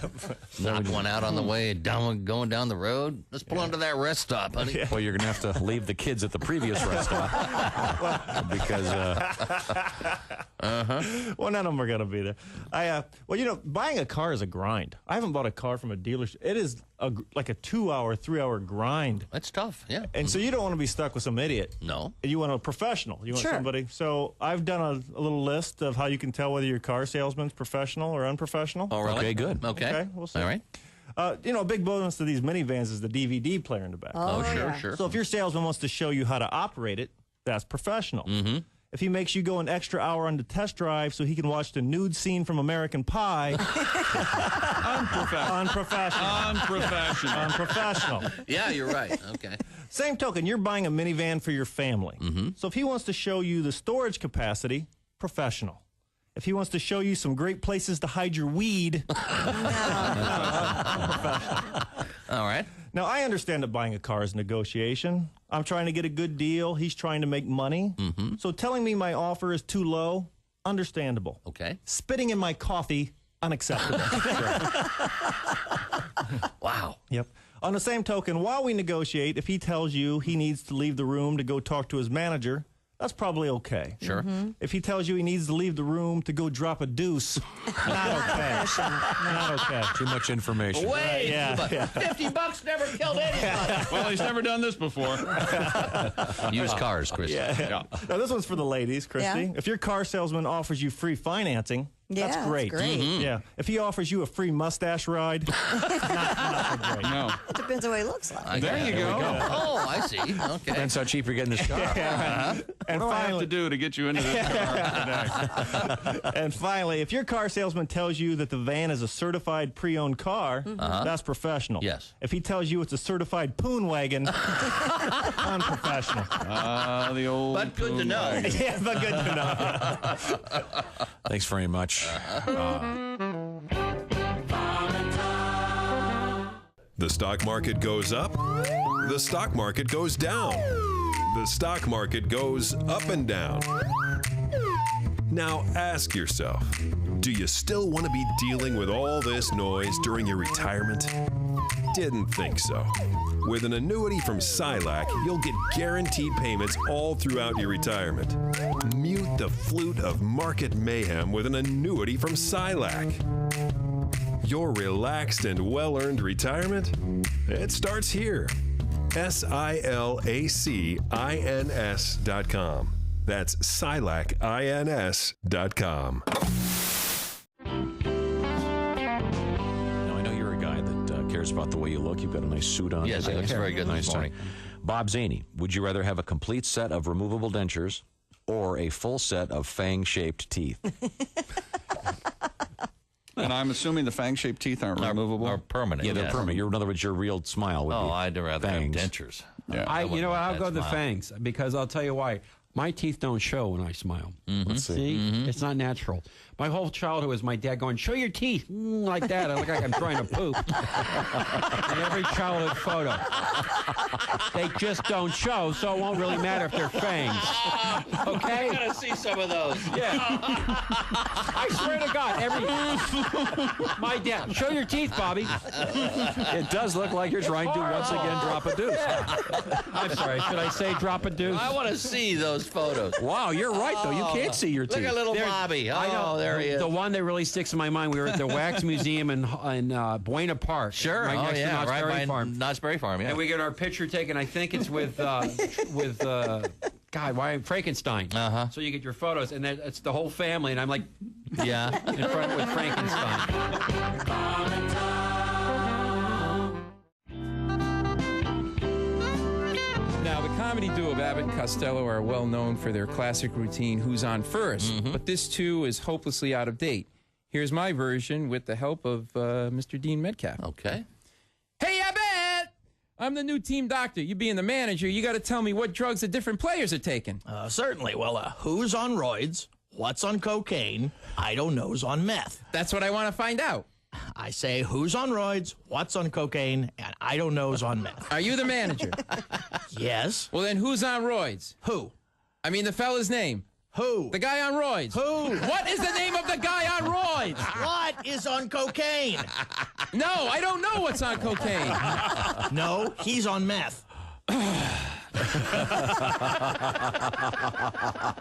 Knock one out on the way going down the road. Let's pull onto that rest stop, honey. Well, you're going to have to leave the kids at the previous rest stop because. Well, none of them are going to be there. Buying a car is a grind. I haven't bought a car from a dealership. It is like a 2-hour, 3-hour grind. That's tough, yeah. And so you don't want to be stuck with some idiot. No. You want a professional. You want somebody. So I've done a little list of how you can tell whether your car salesman's professional or unprofessional. Oh, really? Okay, good. Okay, we'll see. All right. A big bonus to these minivans is the DVD player in the back. Oh, sure. So if your salesman wants to show you how to operate it, that's professional. Mm-hmm. If he makes you go an extra hour on the test drive so he can watch the nude scene from American Pie, unprofessional. Yeah, you're right. Okay. Same token, you're buying a minivan for your family. Mm-hmm. So if he wants to show you the storage capacity, professional. If he wants to show you some great places to hide your weed, unprofessional. All right. Now, I understand that buying a car is negotiation. I'm trying to get a good deal. He's trying to make money. Mm-hmm. So telling me my offer is too low, understandable. Okay. Spitting in my coffee, unacceptable. Wow. Yep. On the same token, while we negotiate, if he tells you he needs to leave the room to go talk to his manager, that's probably okay. Sure. Mm-hmm. If he tells you he needs to leave the room to go drop a deuce, not okay. Not okay. Too much information. Wait, $50 never killed anybody. Well, he's never done this before. Used cars, Christy. Yeah. Now, this one's for the ladies, Christy. Yeah. If your car salesman offers you free financing, that's great. Mm-hmm. Yeah. If he offers you a free mustache ride, not great. No. It depends on what he looks like. There you go. Oh, I see. Okay. Depends how cheap you're getting this car. And What do I have to do to get you into this car today? And finally, if your car salesman tells you that the van is a certified pre-owned car, that's professional. Yes. If he tells you it's a certified poon wagon, unprofessional. The old. But good to know. Yeah, but good to know. Thanks very much. The stock market goes up, the stock market goes down, the stock market goes up and down. Now ask yourself, do you still want to be dealing with all this noise during your retirement? Didn't think so. With an annuity from Silac, you'll get guaranteed payments all throughout your retirement. Mute the flute of market mayhem with an annuity from Silac. Your relaxed and well-earned retirement? It starts here. SILACINS.com. That's SILACINS.com. Now, I know you're a guy that cares about the way you look. You've got a nice suit on. Yes, it looks very good this morning. Bob Zaney, would you rather have a complete set of removable dentures or a full set of fang-shaped teeth? And I'm assuming the fang-shaped teeth aren't removable? Are permanent. Yeah, they're yes. permanent. In other words, your real smile would be I'd rather fangs. have dentures. Yeah. I'll go the fangs because I'll tell you why. My teeth don't show when I smile. Let's see. It's not natural. My whole childhood was my dad going, show your teeth, like that. I look like I'm trying to poop. In every childhood photo. They just don't show, so it won't really matter if they're fangs. Okay? I gotta see some of those. Yeah. I swear to God, my dad, show your teeth, Bobby. It does look like you're trying to once again drop a deuce. I'm sorry, should I say drop a deuce? I want to see those photos. Wow, you're right, though. You can't see your teeth. Look at little Bobby. I know. Oh, there he is. The one that really sticks in my mind, we were at the Wax Museum in Buena Park. Sure. Right next to Knott's Berry Farm. Knott's Berry Farm, yeah. And we get our picture taken, I think it's with Frankenstein. Uh-huh. So you get your photos, and it's the whole family, and I'm like, yeah, in front with Frankenstein. Now, the comedy duo of Abbott and Costello are well known for their classic routine, Who's On First? But this, too, is hopelessly out of date. Here's my version with the help of Mr. Dean Metcalf. Okay. Hey, Abbott! I'm the new team doctor. You being the manager, you got to tell me what drugs the different players are taking. Certainly. Well, who's on roids? What's on cocaine? I don't know's on meth. That's what I want to find out. I say who's on roids, what's on cocaine, and I don't know's on meth. Are you the manager? Yes. Well, then who's on roids? Who? I mean the fella's name. Who? The guy on roids. Who? What is the name of the guy on roids? What is on cocaine? No, I don't know what's on cocaine. No, he's on meth.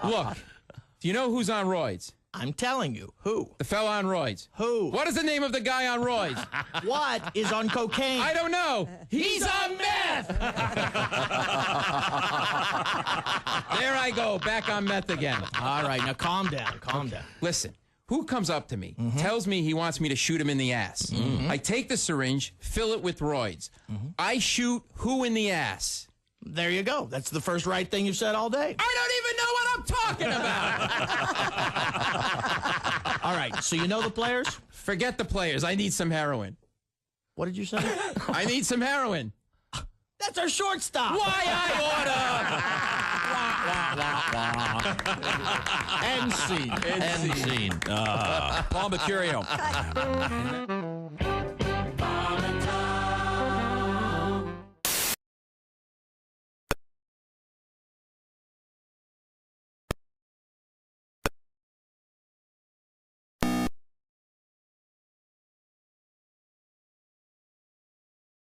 Look, do you know who's on roids? I'm telling you. Who? The fella on roids. Who? What is the name of the guy on roids? What is on cocaine? I don't know. He's on meth! There I go, back on meth again. All right, now calm down, calm down. Listen, who comes up to me, tells me he wants me to shoot him in the ass? I take the syringe, fill it with roids. I shoot who in the ass? There you go. That's the first right thing you've said all day. I don't even know what I'm talking about. All right, so you know the players? Forget the players. I need some heroin. What did you say? I need some heroin. That's our shortstop. Why I End scene. End scene. Paul Mercurio.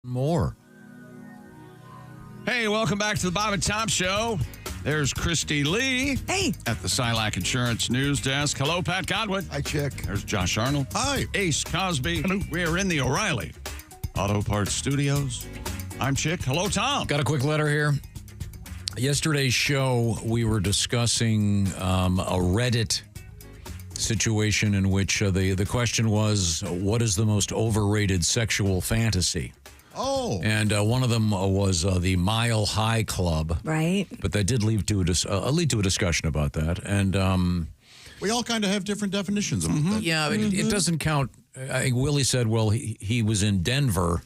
More. Hey, welcome back to the Bob and Tom Show. There's Christy Lee. Hey. At the Silac Insurance News Desk. Hello, Pat Godwin. Hi, Chick. There's Josh Arnold. Hi. Ace Cosby. Hello. We are in the O'Reilly Auto Parts Studios. I'm Chick. Hello, Tom. Got a quick letter here. Yesterday's show, we were discussing a Reddit situation in which the question was, what is the most overrated sexual fantasy? Oh. And one of them was the Mile High Club. Right. But that did lead to a discussion about that. And we all kind of have different definitions of that. yeah, it doesn't count. I think Willie said, well, he was in Denver,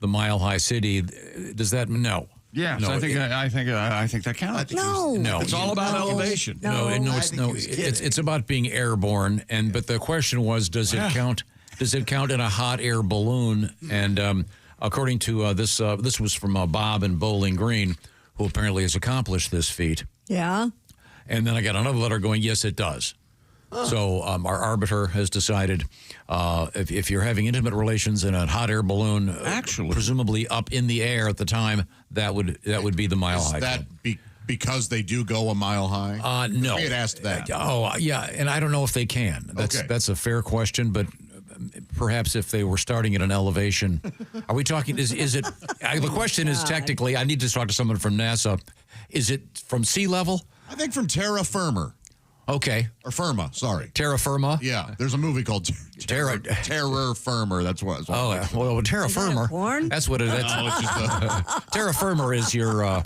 the Mile High City. Does that no? Yes, no, I think that counts. No, it's all about elevation. It's about being airborne. But the question was, does it count? Does it count in a hot air balloon? And according to this was from Bob in Bowling Green, who apparently has accomplished this feat. Yeah. And then I got another letter going, yes, it does. So our arbiter has decided if you're having intimate relations in a hot air balloon, actually, presumably up in the air at the time, that would be the Mile High Club. Because they do go a mile high? No. We had asked that. Yeah, and I don't know if they can. That's a fair question, but perhaps if they were starting at an elevation. Are we talking, is it, the question is technically, I need to talk to someone from NASA. Is it from sea level? I think from terra firma. Okay. Or firma, sorry. Terra firma? Yeah, there's a movie called Terror Firma. That's what. Well, terra firma. That's what it is. Terra firma is your.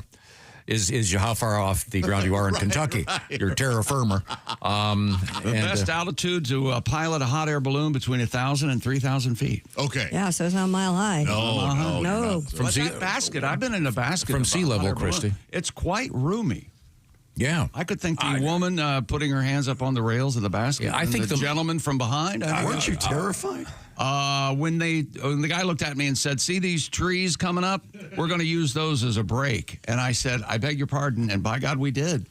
Is how far off the ground you are in Kentucky. Your terra firma. The best altitude to pilot a hot air balloon between 1,000 and 3,000 feet. Okay. Yeah, so it's not Mile High. No. From that basket, I've been in a basket. From of sea a hot level, air balloon. Christy. It's quite roomy. Yeah. I could think the woman putting her hands up on the rails of the basket. Yeah, I think the gentleman from behind. Weren't you terrified? When the guy looked at me and said, "See these trees coming up? We're going to use those as a break." And I said, "I beg your pardon." And by God, we did.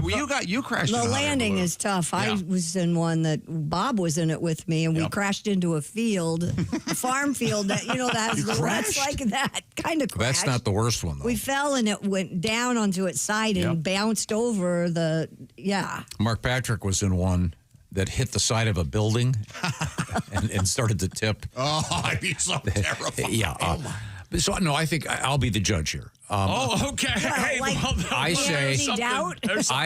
You crashed. The in a hot air landing balloon. is tough. Yeah. I was in one that Bob was in it with me, and we crashed into a field, a farm field that that has the ruts like that kind of crash. That's not the worst one, though. We fell and it went down onto its side and bounced over the Mark Patrick was in one that hit the side of a building and started to tip. Oh, I'd be so terrified. Yeah. So, no, I think I'll be the judge here. Okay. I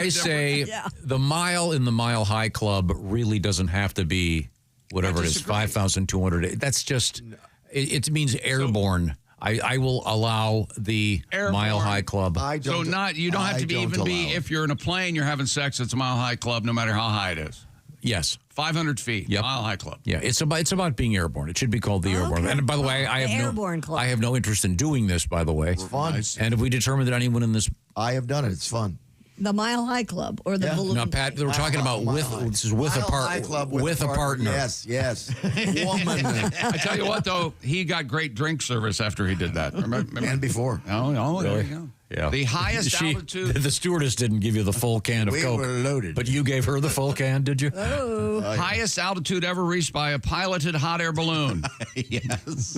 say Yeah. the mile in the Mile High Club really doesn't have to be whatever it is, 5,200. That's just, it means airborne. I will allow the Mile High Club. You don't have to be if you're in a plane, you're having sex. It's a Mile High Club, no matter how high it is. Yes. 500 feet. Yep. Mile High Club. Yeah, it's about being airborne. It should be called the Airborne. And by the way, I have no interest in doing this. By the way, It's fun. And if we determine that anyone in this, I have done it. It's fun. The Mile High Club or the balloon. No, Pat, they were talking about with a partner. Yes. Woman. I tell you what, though, he got great drink service after he did that. Remember? And before. Oh, there Really? you go. Yeah. The highest altitude. The stewardess didn't give you the full can of We Coke. were loaded. But you gave her the full can, did you? Highest altitude ever reached by a piloted hot air balloon. Yes.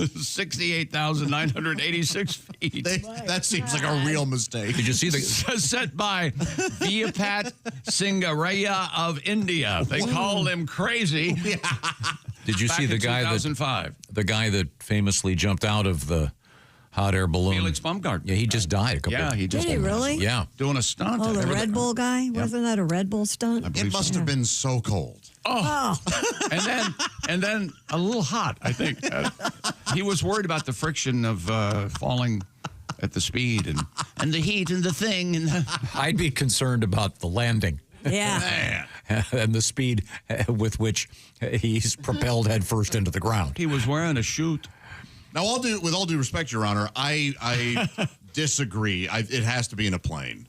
68,986 feet. That seems like a real mistake. Did you see the set by Viapat Singaraya of India? They called him crazy. Did you see the guy 2005. that famously jumped out of the hot air balloon? Felix Baumgartner. Yeah, he just died a couple. Yeah, he just Did he really? Yeah, doing a stunt. Oh, the Red Bull guy? Wasn't that a Red Bull stunt? It must have been so cold. and then a little hot, I think. He was worried about the friction of falling at the speed and the heat and the thing. And I'd be concerned about the landing. Yeah. And the speed with which he's propelled headfirst into the ground. He was wearing a chute. Now, with all due respect, Your Honor, I disagree. It has to be in a plane.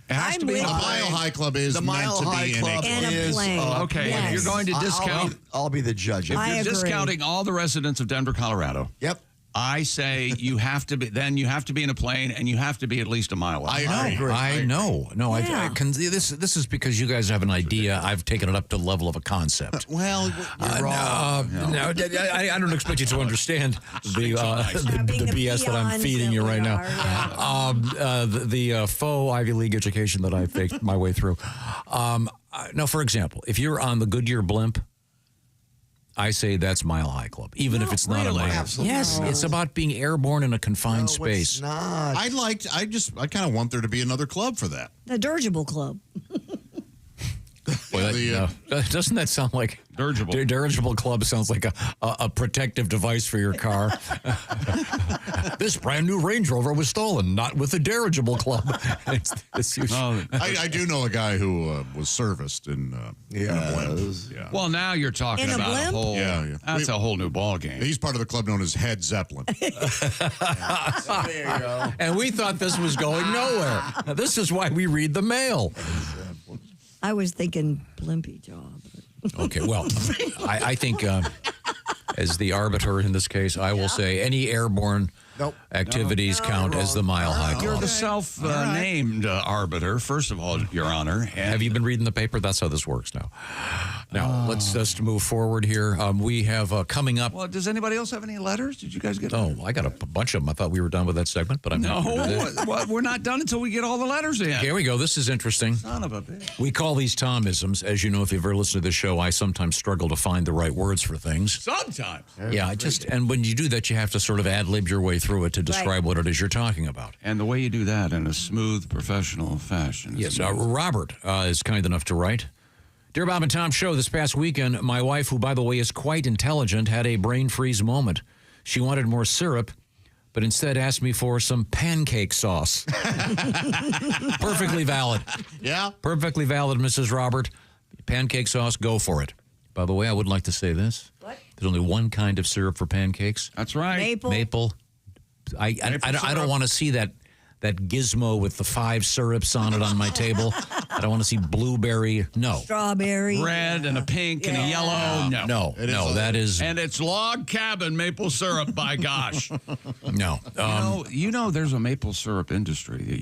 It has to be in a The plane. Mile High Club is meant to be in a plane. In a plane. Okay, Yes. if you're going to discount, I'll be the judge. if I you're agree. discounting all the residents of Denver, Colorado, Yep. I say you have to be in a plane and you have to be at least a mile away. I know. No, Yeah. this is because you guys have an idea. I've taken it up to the level of a concept. Well, No, I don't expect you to understand the BS that I'm feeding you right now. The faux Ivy League education that I faked my way through. Now, for example, if you're on the Goodyear blimp, I say that's Mile High Club, even if it's not a mile. Absolutely. Yes, it's about being airborne in a confined space. It's not. I kind of want there to be another club for that. The Dirigible Club. Well, doesn't that sound like Dirigible? Dirigible club sounds like a protective device for your car. This brand new Range Rover was stolen, not with the dirigible club. I do know a guy who was serviced in a blimp. Yeah. Well, now you're talking In a about blimp? a whole. Yeah. That's a whole new ball game. He's part of the club known as Head Zeppelin. There you go. And we thought this was going nowhere. Now, this is why we read the mail. I was thinking blimpy job. Okay, well, I think as the arbiter in this case, I will say any airborne activities count as the Mile High Club. You're the self-named arbiter, first of all, Your Honor. Have you been reading the paper? That's how this works now. Now, let's just move forward here. We have coming up. Well, does anybody else have any letters? Did you guys get Oh, I got a bunch of them. I thought we were done with that segment, but I'm not. No, we're not done until we get all the letters in. Here we go. This is interesting. Son of a bitch. We call these Tom-isms. As you know, if you've ever listened to this show, I sometimes struggle to find the right words for things. Sometimes. Yeah, and when you do that, you have to sort of ad-lib your way through it to describe what it is you're talking about. And the way you do that in a smooth, professional fashion. Yes, Robert is kind enough to write. Dear Bob and Tom Show, this past weekend, my wife, who, by the way, is quite intelligent, had a brain freeze moment. She wanted more syrup, but instead asked me for some pancake sauce. Perfectly valid. Yeah? Perfectly valid, Mrs. Robert. Pancake sauce, go for it. By the way, I would like to say this. What? There's only one kind of syrup for pancakes. That's right. Maple. I don't want to see that gizmo with the 5 syrups on it on my table. I don't want to see blueberry. No. Strawberry. Red and a pink and a yellow. No. No, that is. And it's log cabin maple syrup, by gosh. No. You know there's a maple syrup industry that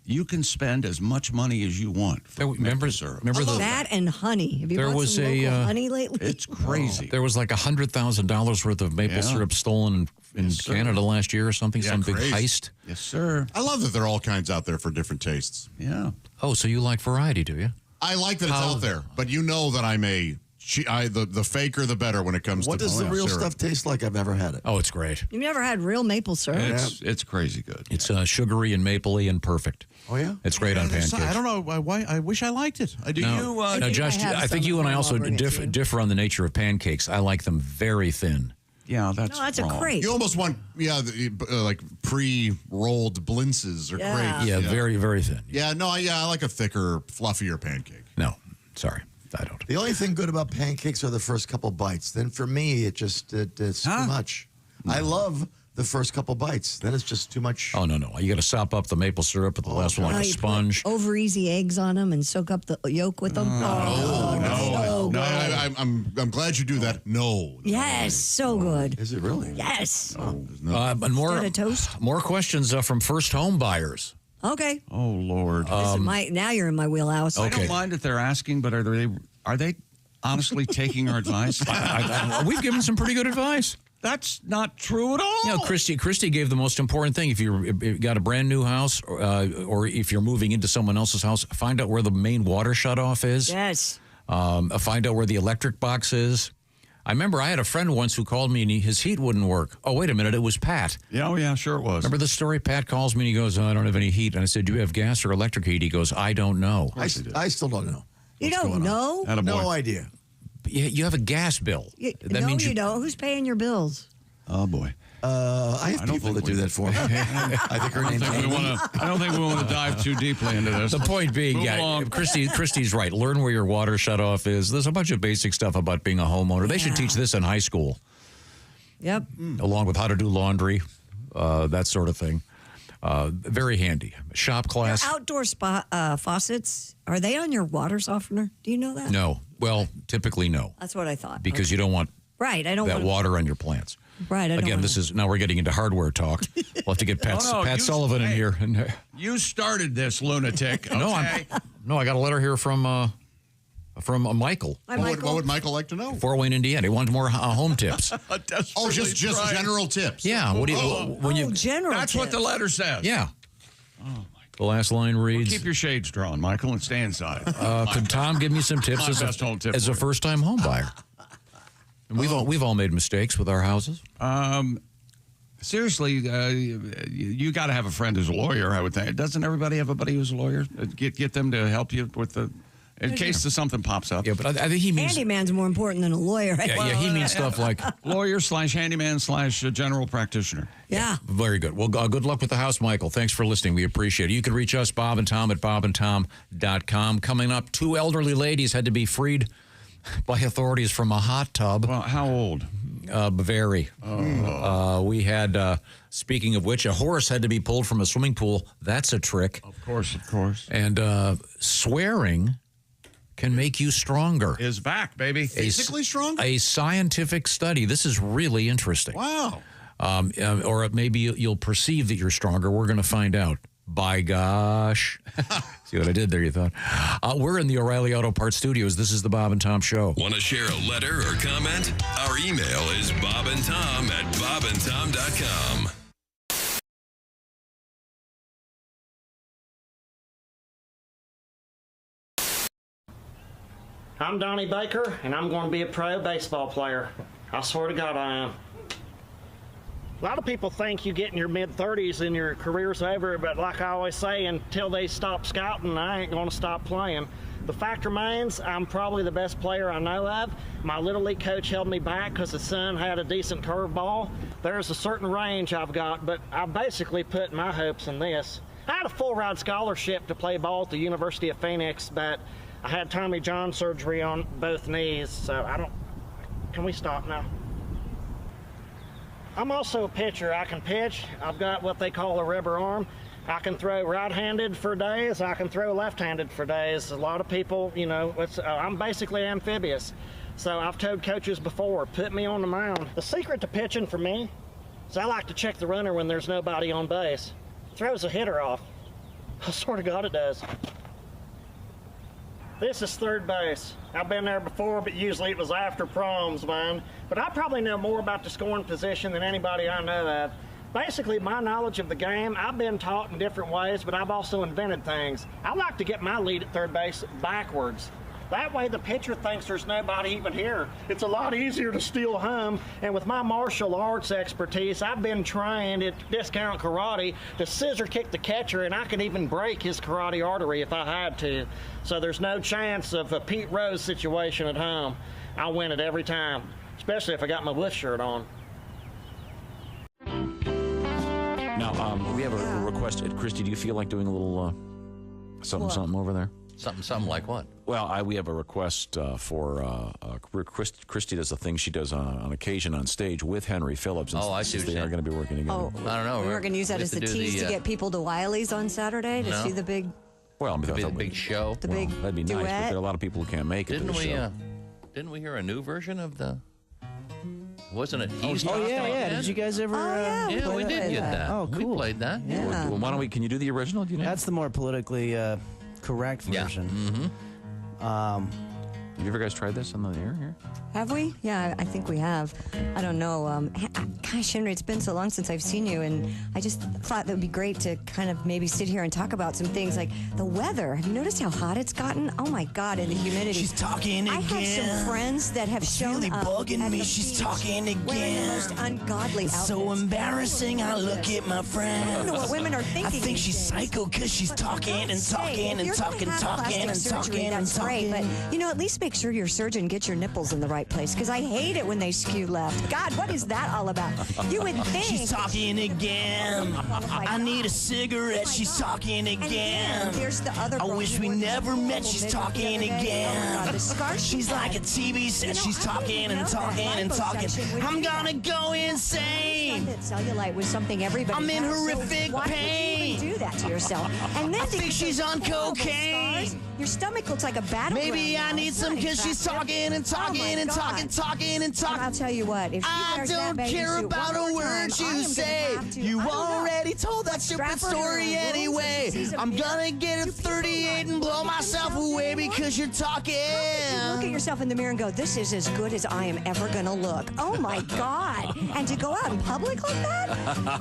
you can spend as much money as you want for maple syrup. Remember that and honey. Have you there bought was some local honey lately? It's crazy. There was like $100,000 worth of maple syrup stolen in Canada last year or something. Yeah, some big crazy. heist. Yes, sir. I love that there are all kinds out there for different tastes. Yeah. Oh, so you like variety, do you? I like that it's out there, but you know that I'm the faker the better when it comes What to does the real syrup. stuff taste like? I've never had it. Oh, it's great. You've never had real maple syrup? It's crazy good. It's sugary and mapley and perfect. Oh, yeah? It's great on pancakes. I don't know why. I wish I liked it. No, Josh, I think you and I also differ on the nature of pancakes. I like them very thin. Yeah, that's a crepe. You almost want, like pre-rolled blintzes or crepes. Yeah, very, very thin. Yeah, I like a thicker, fluffier pancake. No, sorry, I don't. The only thing good about pancakes are the first couple bites. Then for me, it's too much. I love the first couple bites. Then it's just too much. Oh, no. You got to sop up the maple syrup with the last one like a sponge. Over easy eggs on them and soak up the yolk with them. No. I'm glad you do that. No. Yes, so good. Is it really? Yes. And more toast? More questions from first home buyers. Okay. Oh, Lord. Now you're in my wheelhouse. I don't mind if they're asking, but are they honestly taking our advice? We've given some pretty good advice. That's not true at all. Christy gave the most important thing. If you've got a brand new house or if you're moving into someone else's house, find out where the main water shutoff is. Yes. Find out where the electric box is. I remember I had a friend once who called me and his heat wouldn't work. Oh, wait a minute. It was Pat. Yeah, sure it was. Remember the story? Pat calls me and he goes, I don't have any heat. And I said, do you have gas or electric heat? He goes, I don't know. I still don't know. You don't know? No idea. You have a gas bill. That means you don't. Who's paying your bills? Oh, boy. I have people that do that for me. I think her name's Amy. I don't think we want to dive too deeply into this. The point being, Christy's right. Learn where your water shutoff is. There's a bunch of basic stuff about being a homeowner. They should teach this in high school. Yep. Along with how to do laundry, that sort of thing. Very handy. Shop class. Your outdoor faucets, are they on your water softener? Do you know that? No. Well, typically no. That's what I thought. Because you don't want I don't that want water on your plants. Right. Again, now we're getting into hardware talk. We'll have to get Pat Sullivan in here. You started this, lunatic. Okay. No, I got a letter here from Michael. Hi, Michael. What would Michael like to know? Fort Wayne, Indiana. He wants more home tips. Just general tips. Yeah. General That's tips. what the letter says. Yeah. Oh, my God. The last line reads... Keep your shades drawn, Michael, and stay inside. Could Tom give me some tips as a first-time home buyer? And we've all made mistakes with our houses. Seriously, you got to have a friend who's a lawyer, I would think. Doesn't everybody have a buddy who's a lawyer? Get them to help you with in case something pops up. Yeah, but I think he means... Handyman's more important than a lawyer. He means stuff like... Lawyer/handyman/general practitioner. Yeah. Very good. Well, good luck with the house, Michael. Thanks for listening. We appreciate it. You can reach us, Bob and Tom, at bobandtom.com. Coming up, 2 elderly ladies had to be freed by authorities from a hot tub. Well, how old? Very. We had, speaking of which, a horse had to be pulled from a swimming pool. That's a trick. Of course. And swearing can make you stronger. Is back, baby. Physically stronger? A scientific study. This is really interesting. Wow. or maybe you'll perceive that you're stronger. We're going to find out. By gosh. See what I did there, you thought? We're in the O'Reilly Auto Parts Studios. This is the Bob and Tom Show. Want to share a letter or comment? Our email is bobandtom@bobandtom.com. I'm Donnie Baker, and I'm going to be a pro baseball player. I swear to God I am. A lot of people think you get in your mid-30s and your career's over, but like I always say, until they stop scouting, I ain't going to stop playing. The fact remains, I'm probably the best player I know of. My Little League coach held me back because his son had a decent curveball. There's a certain range I've got, but I basically put my hopes in this. I had a full-ride scholarship to play ball at the University of Phoenix, but I had Tommy John surgery on both knees, so can we stop now? I'm also a pitcher. I can pitch. I've got what they call a rubber arm. I can throw right-handed for days. I can throw left-handed for days. A lot of people, I'm basically amphibious. So I've told coaches before, put me on the mound. The secret to pitching for me is I like to check the runner when there's nobody on base. It throws a hitter off. I swear to God it does. This is third base. I've been there before, but usually it was after proms, man. But I probably know more about the scoring position than anybody I know of. Basically, my knowledge of the game, I've been taught in different ways, but I've also invented things. I like to get my lead at third base backwards. That way the pitcher thinks there's nobody even here. It's a lot easier to steal home, and with my martial arts expertise, I've been trained at Discount Karate to scissor kick the catcher, and I could even break his karate artery if I had to. So there's no chance of a Pete Rose situation at home. I'll win it every time, especially if I got my Wolf shirt on. Now, we have a request. Christy, do you feel like doing a little something over there? Something like what? Well, we have a request for Christy does a thing she does on occasion on stage with Henry Phillips. Oh, I see. They are going to be working together. Oh, I don't know. We were going to use that as the tease to get people to Wiley's on Saturday to see the big. Well, the big show. The big that'd be duet. nice, but there are a lot of people who can't make it. Didn't we hear a new version of the? Wasn't it? Yeah. Did you guys ever? Yeah, we did get that. Oh, cool. We played that. Yeah. Well, why don't we? Can you do the original? Do you know? That's the more politically correct version. Mm-hmm. Have you ever guys tried this on the air here? Have we? Yeah, I think we have. I don't know. Gosh, Henry, it's been so long since I've seen you, and I just thought that would be great to kind of maybe sit here and talk about some things like the weather. Have you noticed how hot it's gotten? Oh my God, and the humidity. She's talking again. I have some friends that have shown really up bugging at me. the She's beach talking wearing the again. most ungodly outfits. So embarrassing. I look at my friend. I don't know what women are thinking. I think these she's days. psycho because she's talking and talking and talking and talking and talking and that's great, talking. but at least make sure your surgeon gets your nipples in the right place, because I hate it when they skew left. God, what is that all about? You would think. She's talking again. I need a cigarette. She's talking again. There's the other. I wish we never met. She's talking again. She's like a TV set. She's talking and talking and talking. I'm gonna go insane. Cellulite was something everybody. I'm in has, horrific so why pain. would you even do that to yourself? And then I think she's on cocaine. Scars, your stomach looks like a battleground. Maybe I now. need It's some not because she's attractive. talking and talking Oh my and God. talking and talking. And I'll tell you what. If she I wears don't that care bathing about suit a one more word time, I you am say. gonna have to, You I don't know. already told that stupid Strap her to story her rules anyway. and she's a I'm mirror. gonna get a 38 and blow myself away because you're talking. You look at yourself in the mirror and go, this is as good as I am ever going to look. Oh, my God. And to go out in public like that?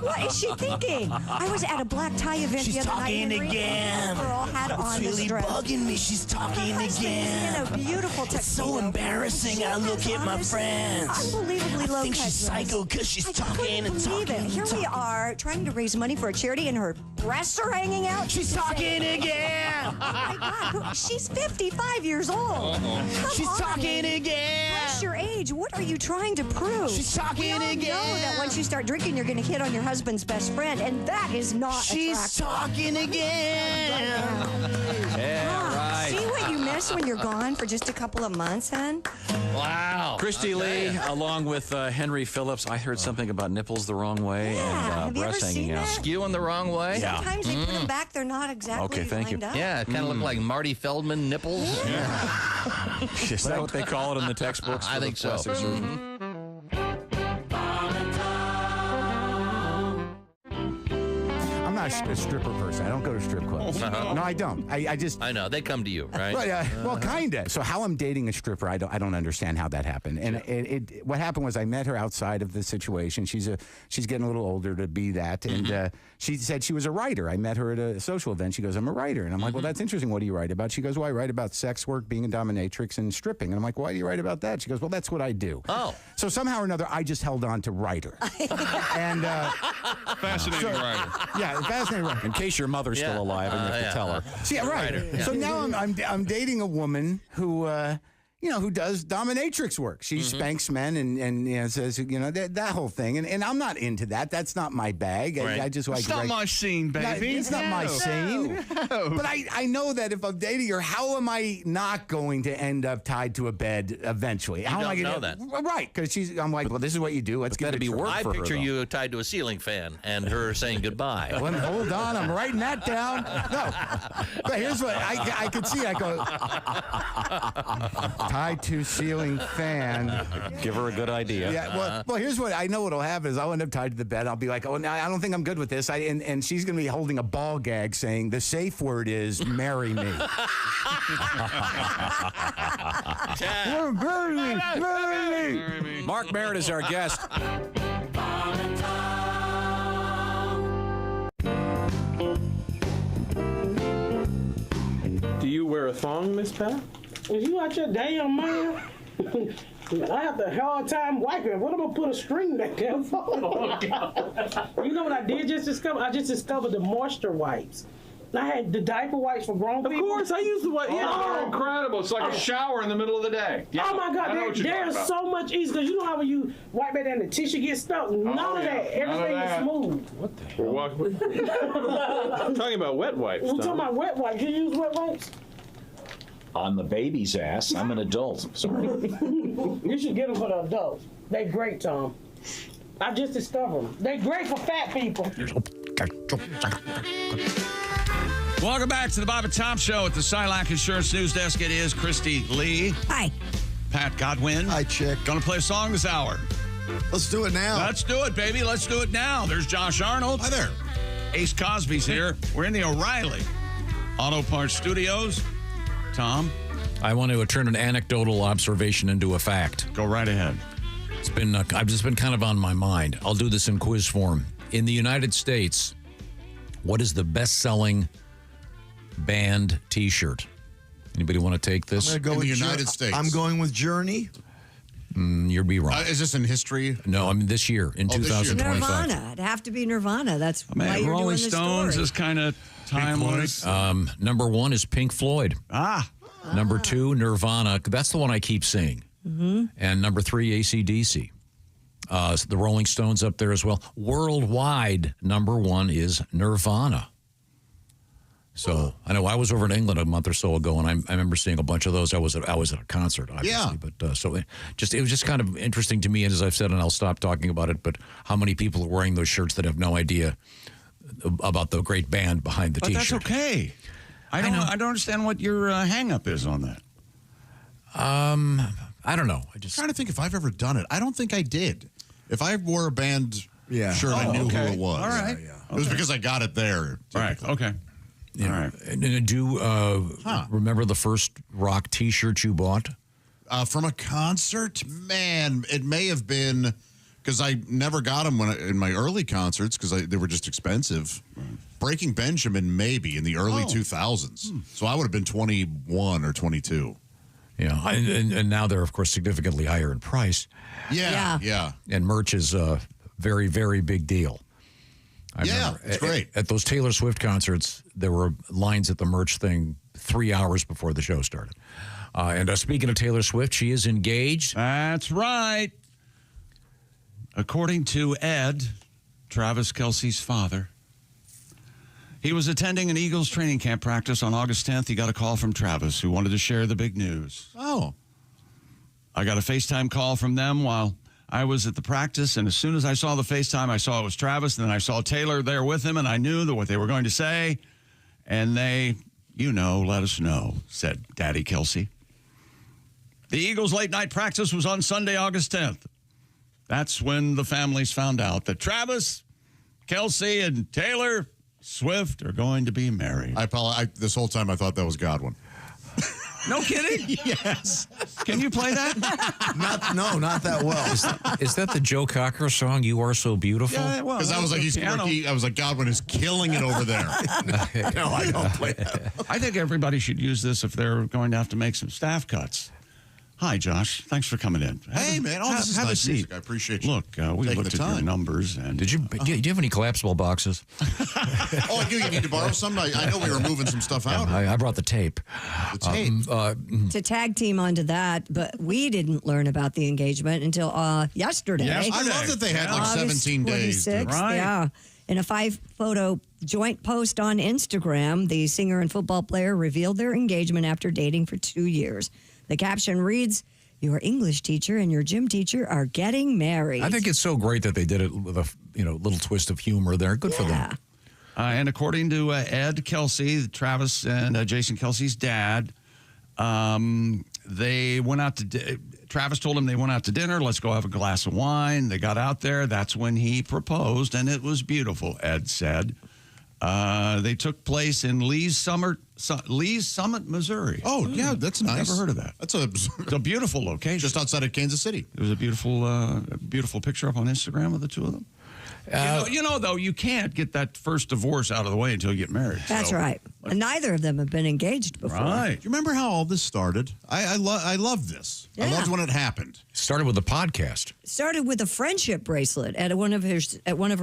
What is she thinking? I was at a black tie event She's the other night. talking Henry. again. The girl had It's on really this dress. bugging me. She's talking again. In a beautiful It's tuxedo. so embarrassing. She I look has at on my this friends. Unbelievably low I think cut she's dress. psycho because she's talking and Believe talking it. and Here we talking. are trying to raise money for a charity and her breasts are hanging out. She's talking again. Oh my God. She's 55 years old. Come She's on. talking again. Press your age. What are you trying to prove? She's talking we all again. know that once you start drinking, you're going to hit on your husband's best friend, and that is not She's attractive. talking again. Yeah, right. See what you miss when you're gone for just a couple of months, hon? Wow. Christy Lee, along with Henry Phillips. I heard something about nipples the wrong way Have and you ever breasts seen hanging out. that? Skewing the wrong way. Yeah. Sometimes they put them back, they're not exactly Okay, thank you. lined up. Yeah, it kind of looked like Marty Feldman nipples. Is that what they call it in the textbooks? I think so. Plastic surgery? Bob and Tom. a stripper person. I don't go to strip clubs. Uh-huh. No, I don't. I know. They come to you, right? Well, kind of. So how I'm dating a stripper, I don't understand how that happened. And what happened was I met her outside of the situation. She's getting a little older to be that, and she said she was a writer. I met her at a social event. She goes, "I'm a writer," and I'm like, "Well, that's interesting. What do you write about?" She goes, "Well, I write about sex work, being a dominatrix, and stripping." And I'm like, "Why do you write about that?" She goes, "Well, that's what I do." Oh. So somehow or another, I just held on to writer. And Fascinating writer. Yeah, fascinating writer. In case your mother's still alive and you have to tell her. See, right. Writer, So now I'm dating a woman who who does dominatrix work. She spanks men and says that whole thing. And I'm not into that. That's not my bag. Right. I just like. It's not my scene, baby. It's not my scene. No. But I know that if I'm dating her, how am I not going to end up tied to a bed eventually? How am I don't gonna know that. Right? Because I'm like, well, this is what you do. Let's get it to work I for her. picture you tied to a ceiling fan and her saying goodbye. Well, hold on, I'm writing that down. No, but here's what I could see. I go tied to ceiling fan. Give her a good idea. Yeah. Well, here's what I know. What'll happen is I'll end up tied to the bed. I'll be like, oh, no, I don't think I'm good with this. And she's gonna be holding a ball gag, saying the safe word is "marry me." Marry me. Mark Merritt is our guest. Do you wear a thong, Miss Pat? Is you out your damn mind? I have a hard time wiping. What am I gonna put a string back there for? You know what I did just discover? I just discovered the moisture wipes. I had the diaper wipes for grown people. Of course, I use the wipe. Yeah, Oh. they're incredible. It's like a shower in the middle of the day. Yeah, Oh my I know God, what you're they're talking about. so much easier. Because you know how when you wipe it and the tissue gets stuck? None of yeah. that. None of Everything that. is smooth. What the hell? I'm talking about wet wipes. We're talking Tom. about wet wipes. You use wet wipes? On the baby's ass. I'm an adult. Sorry. You should get them for the adults. They're great, Tom. I just discovered them. They're great for fat people. Welcome back to the Bob and Tom Show at the Silac Insurance News Desk. It is Christy Lee. Hi. Pat Godwin. Hi, Chick. Gonna play a song this hour. Let's do it now. Let's do it, baby. Let's do it now. There's Josh Arnold. Hi there. Ace Cosby's here. We're in the O'Reilly Auto Parts Studios. Tom? I want to turn an anecdotal observation into a fact. Go right ahead. It's been, I've just been kind of on my mind. I'll do this in quiz form. In the United States, what is the best-selling band T-shirt? Anybody want to take this? I'm gonna go with United States. I'm going with Journey. You'd be wrong. Is this in history? No, I mean this year, in 2025. Nirvana. It'd have to be Nirvana. That's why Man, you're Rolling doing the Stones story. is kind of timeless. Number one is Pink Floyd. Ah. Number two, Nirvana. That's the one I keep seeing. Mm-hmm. And number three, AC/DC. So the Rolling Stones up there as well. Worldwide, number one is Nirvana. So I know I was over in England a month or so ago, and I remember seeing a bunch of those. I was at a concert, obviously. Yeah. But so it was just kind of interesting to me, and as I've said, and I'll stop talking about it. But how many people are wearing those shirts that have no idea about the great band behind the But T-shirt? that's okay. I don't understand what your hang-up is on that. I don't know. I'm trying to think if I've ever done it. I don't think I did. If I wore a band shirt, I knew who it was. All right. It was because I got it there. Right. Okay. All right. And do you remember the first rock T-shirt you bought? From a concert? Man, it may have been because I never got them in my early concerts because they were just expensive. Breaking Benjamin, maybe in the early 2000s. So I would have been 21 or 22. Yeah, and now they're, of course, significantly higher in price. Yeah. And merch is a very, very big deal. I remember it's great. At those Taylor Swift concerts, there were lines at the merch thing 3 hours before the show started. And speaking of Taylor Swift, she is engaged. That's right. According to Ed, Travis Kelce's father, he was attending an Eagles training camp practice on August 10th. He got a call from Travis, who wanted to share the big news. Oh. I got a FaceTime call from them while I was at the practice, and as soon as I saw the FaceTime, I saw it was Travis, and then I saw Taylor there with him, and I knew what they were going to say, and they, let us know, said Daddy Kelce. The Eagles' late-night practice was on Sunday, August 10th. That's when the families found out that Travis, Kelce, and Taylor Swift are going to be married. I apologize. This whole time I thought that was Godwin. No kidding? Yes. Can you play that? Not that well. Is that the Joe Cocker song, You Are So Beautiful? Yeah, well, Because I was like, I was like, Godwin is killing it over there. No, I don't play that. I think everybody should use this if they're going to have to make some staff cuts. Hi, Josh. Thanks for coming in. Hey, man. Oh, this is have nice a seat. music. I appreciate you. Look, we taking looked the at your time. numbers. And do you have any collapsible boxes? Oh, I do. You need to borrow some? I know we were moving some stuff out. I brought the tape. The tape. To tag team onto that, but we didn't learn about the engagement until yesterday. I love that they had like August 17 days. 26th, Right. Yeah. In a 5-photo joint post on Instagram, the singer and football player revealed their engagement after dating for 2 years. The caption reads, "Your English teacher and your gym teacher are getting married." I think it's so great that they did it with a little twist of humor there. Good for them. and according to Ed Kelsey, Travis and Jason Kelsey's dad, they went out to Travis told him they went out to dinner. Let's go have a glass of wine. They got out there. That's when he proposed, and it was beautiful, Ed said. They took place in Lee's Summit, Missouri. Oh, yeah, that's nice. Never heard of that. That's a beautiful location. Just outside of Kansas City. There was a beautiful picture up on Instagram of the two of them. You know, though, you can't get that first divorce out of the way until you get married. That's right. And neither of them have been engaged before. Right. Do you remember how all this started? I love this. Yeah. I loved when it happened. Started with a podcast. Started with a friendship bracelet at one of her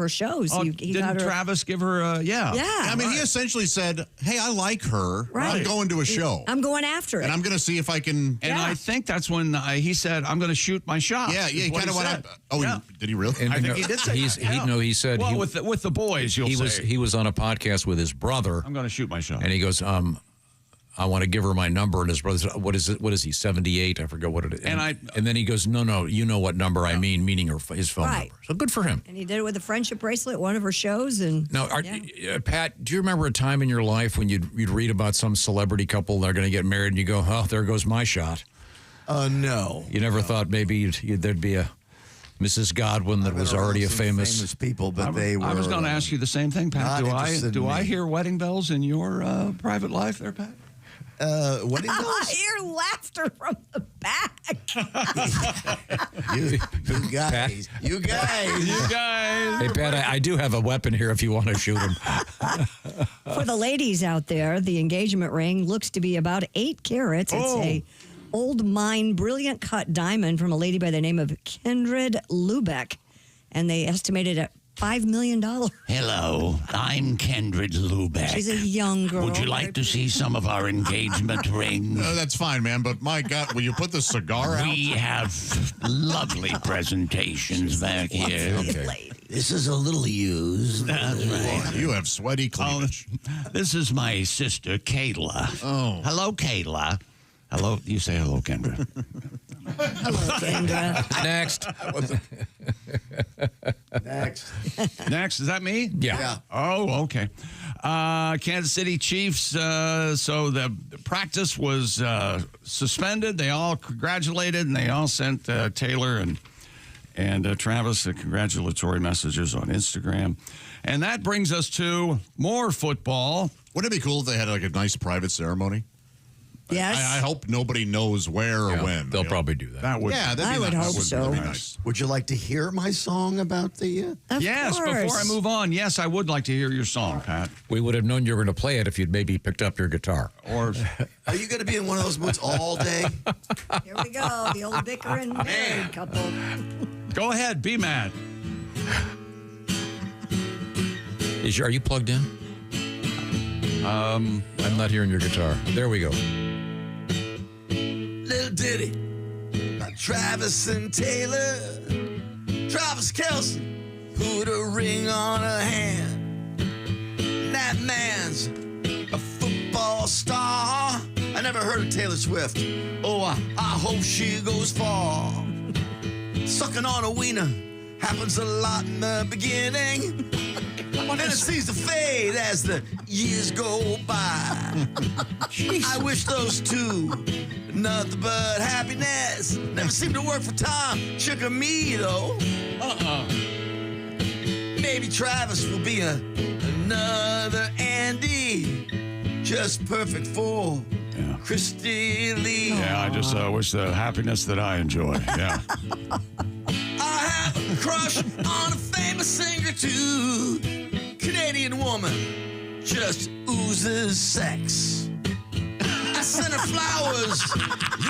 shows. Oh, He didn't got her, Travis give her a, yeah. Yeah. I mean, he essentially said, hey, I like her. Right. I'm going to a show. I'm going after it. And I'm going to see if I can. And I think that's when he said, I'm going to shoot my shot. Yeah, he kind of went up. Oh, yeah. Did he really? I think he did say that. He said well, with the boys, he was on a podcast with his brother. I'm going to shoot my shot. And he goes, I want to give her my number. And his brother said, what is it? What is he, 78? I forget what it is. And then he goes, no, you know what number I mean, meaning his phone Right. number. So good for him. And he did it with a friendship bracelet at one of her shows. And Now, Pat, do you remember a time in your life when you'd read about some celebrity couple that are going to get married and you go, oh, there goes my shot? No. You never thought maybe there'd be a Mrs. Godwin that was already a famous people, but I was going to ask you the same thing, Pat. Do I hear wedding bells in your private life there, Pat? Wedding bells? I hear laughter from the back. You guys. Hey, Pat, I do have a weapon here if you want to shoot him. For the ladies out there, the engagement ring looks to be about 8 carats. It's a old mine, brilliant cut diamond from a lady by the name of Kindred Lubeck, and they estimated at $5 million. Hello, I'm Kindred Lubeck. She's a young girl. Would you like to see some of our engagement rings? No, that's fine, man. But my God, will you put the cigar out? We have lovely presentations back here. Okay. This is a little used. That's right. You have sweaty cleavage. This is my sister, Kayla. Oh. Hello, Kayla. Hello. You say hello, Kendra. Hello, Kendra. Next. Is that me? Yeah. Oh, okay. Kansas City Chiefs. So the practice was suspended. They all congratulated, and they all sent Taylor and Travis congratulatory messages on Instagram. And that brings us to more football. Wouldn't it be cool if they had like a nice private ceremony? Yes. I hope nobody knows where or when. They'll probably do that. That would. Yeah, that'd be I would nice. hope so. That'd be nice. Would you like to hear my song about the... Yes, course. before I move on, yes, I would like to hear your song, Pat. We would have known you were going to play it if you'd maybe picked up your guitar. Or Are you going to be in one of those moods all day? Here we go, the old bickering married couple. go ahead, be mad. Are you plugged in? I'm not hearing your guitar. There we go. Little ditty by Travis and Taylor. Travis Kelce put a ring on her hand. That man's a football star. I never heard of Taylor Swift. Oh, I hope she goes far. Sucking on a wiener happens a lot in the beginning. Then it seems to fade as the years go by. I wish those two nothing but happiness. Never seemed to work for Tom, Chick, or me, though. Maybe Travis will be a Another Andy, just perfect for Christy Lee. Yeah, I just wish the happiness that I enjoy. Yeah. I have a crush on a famous singer too. Canadian woman, just oozes sex. I sent her flowers,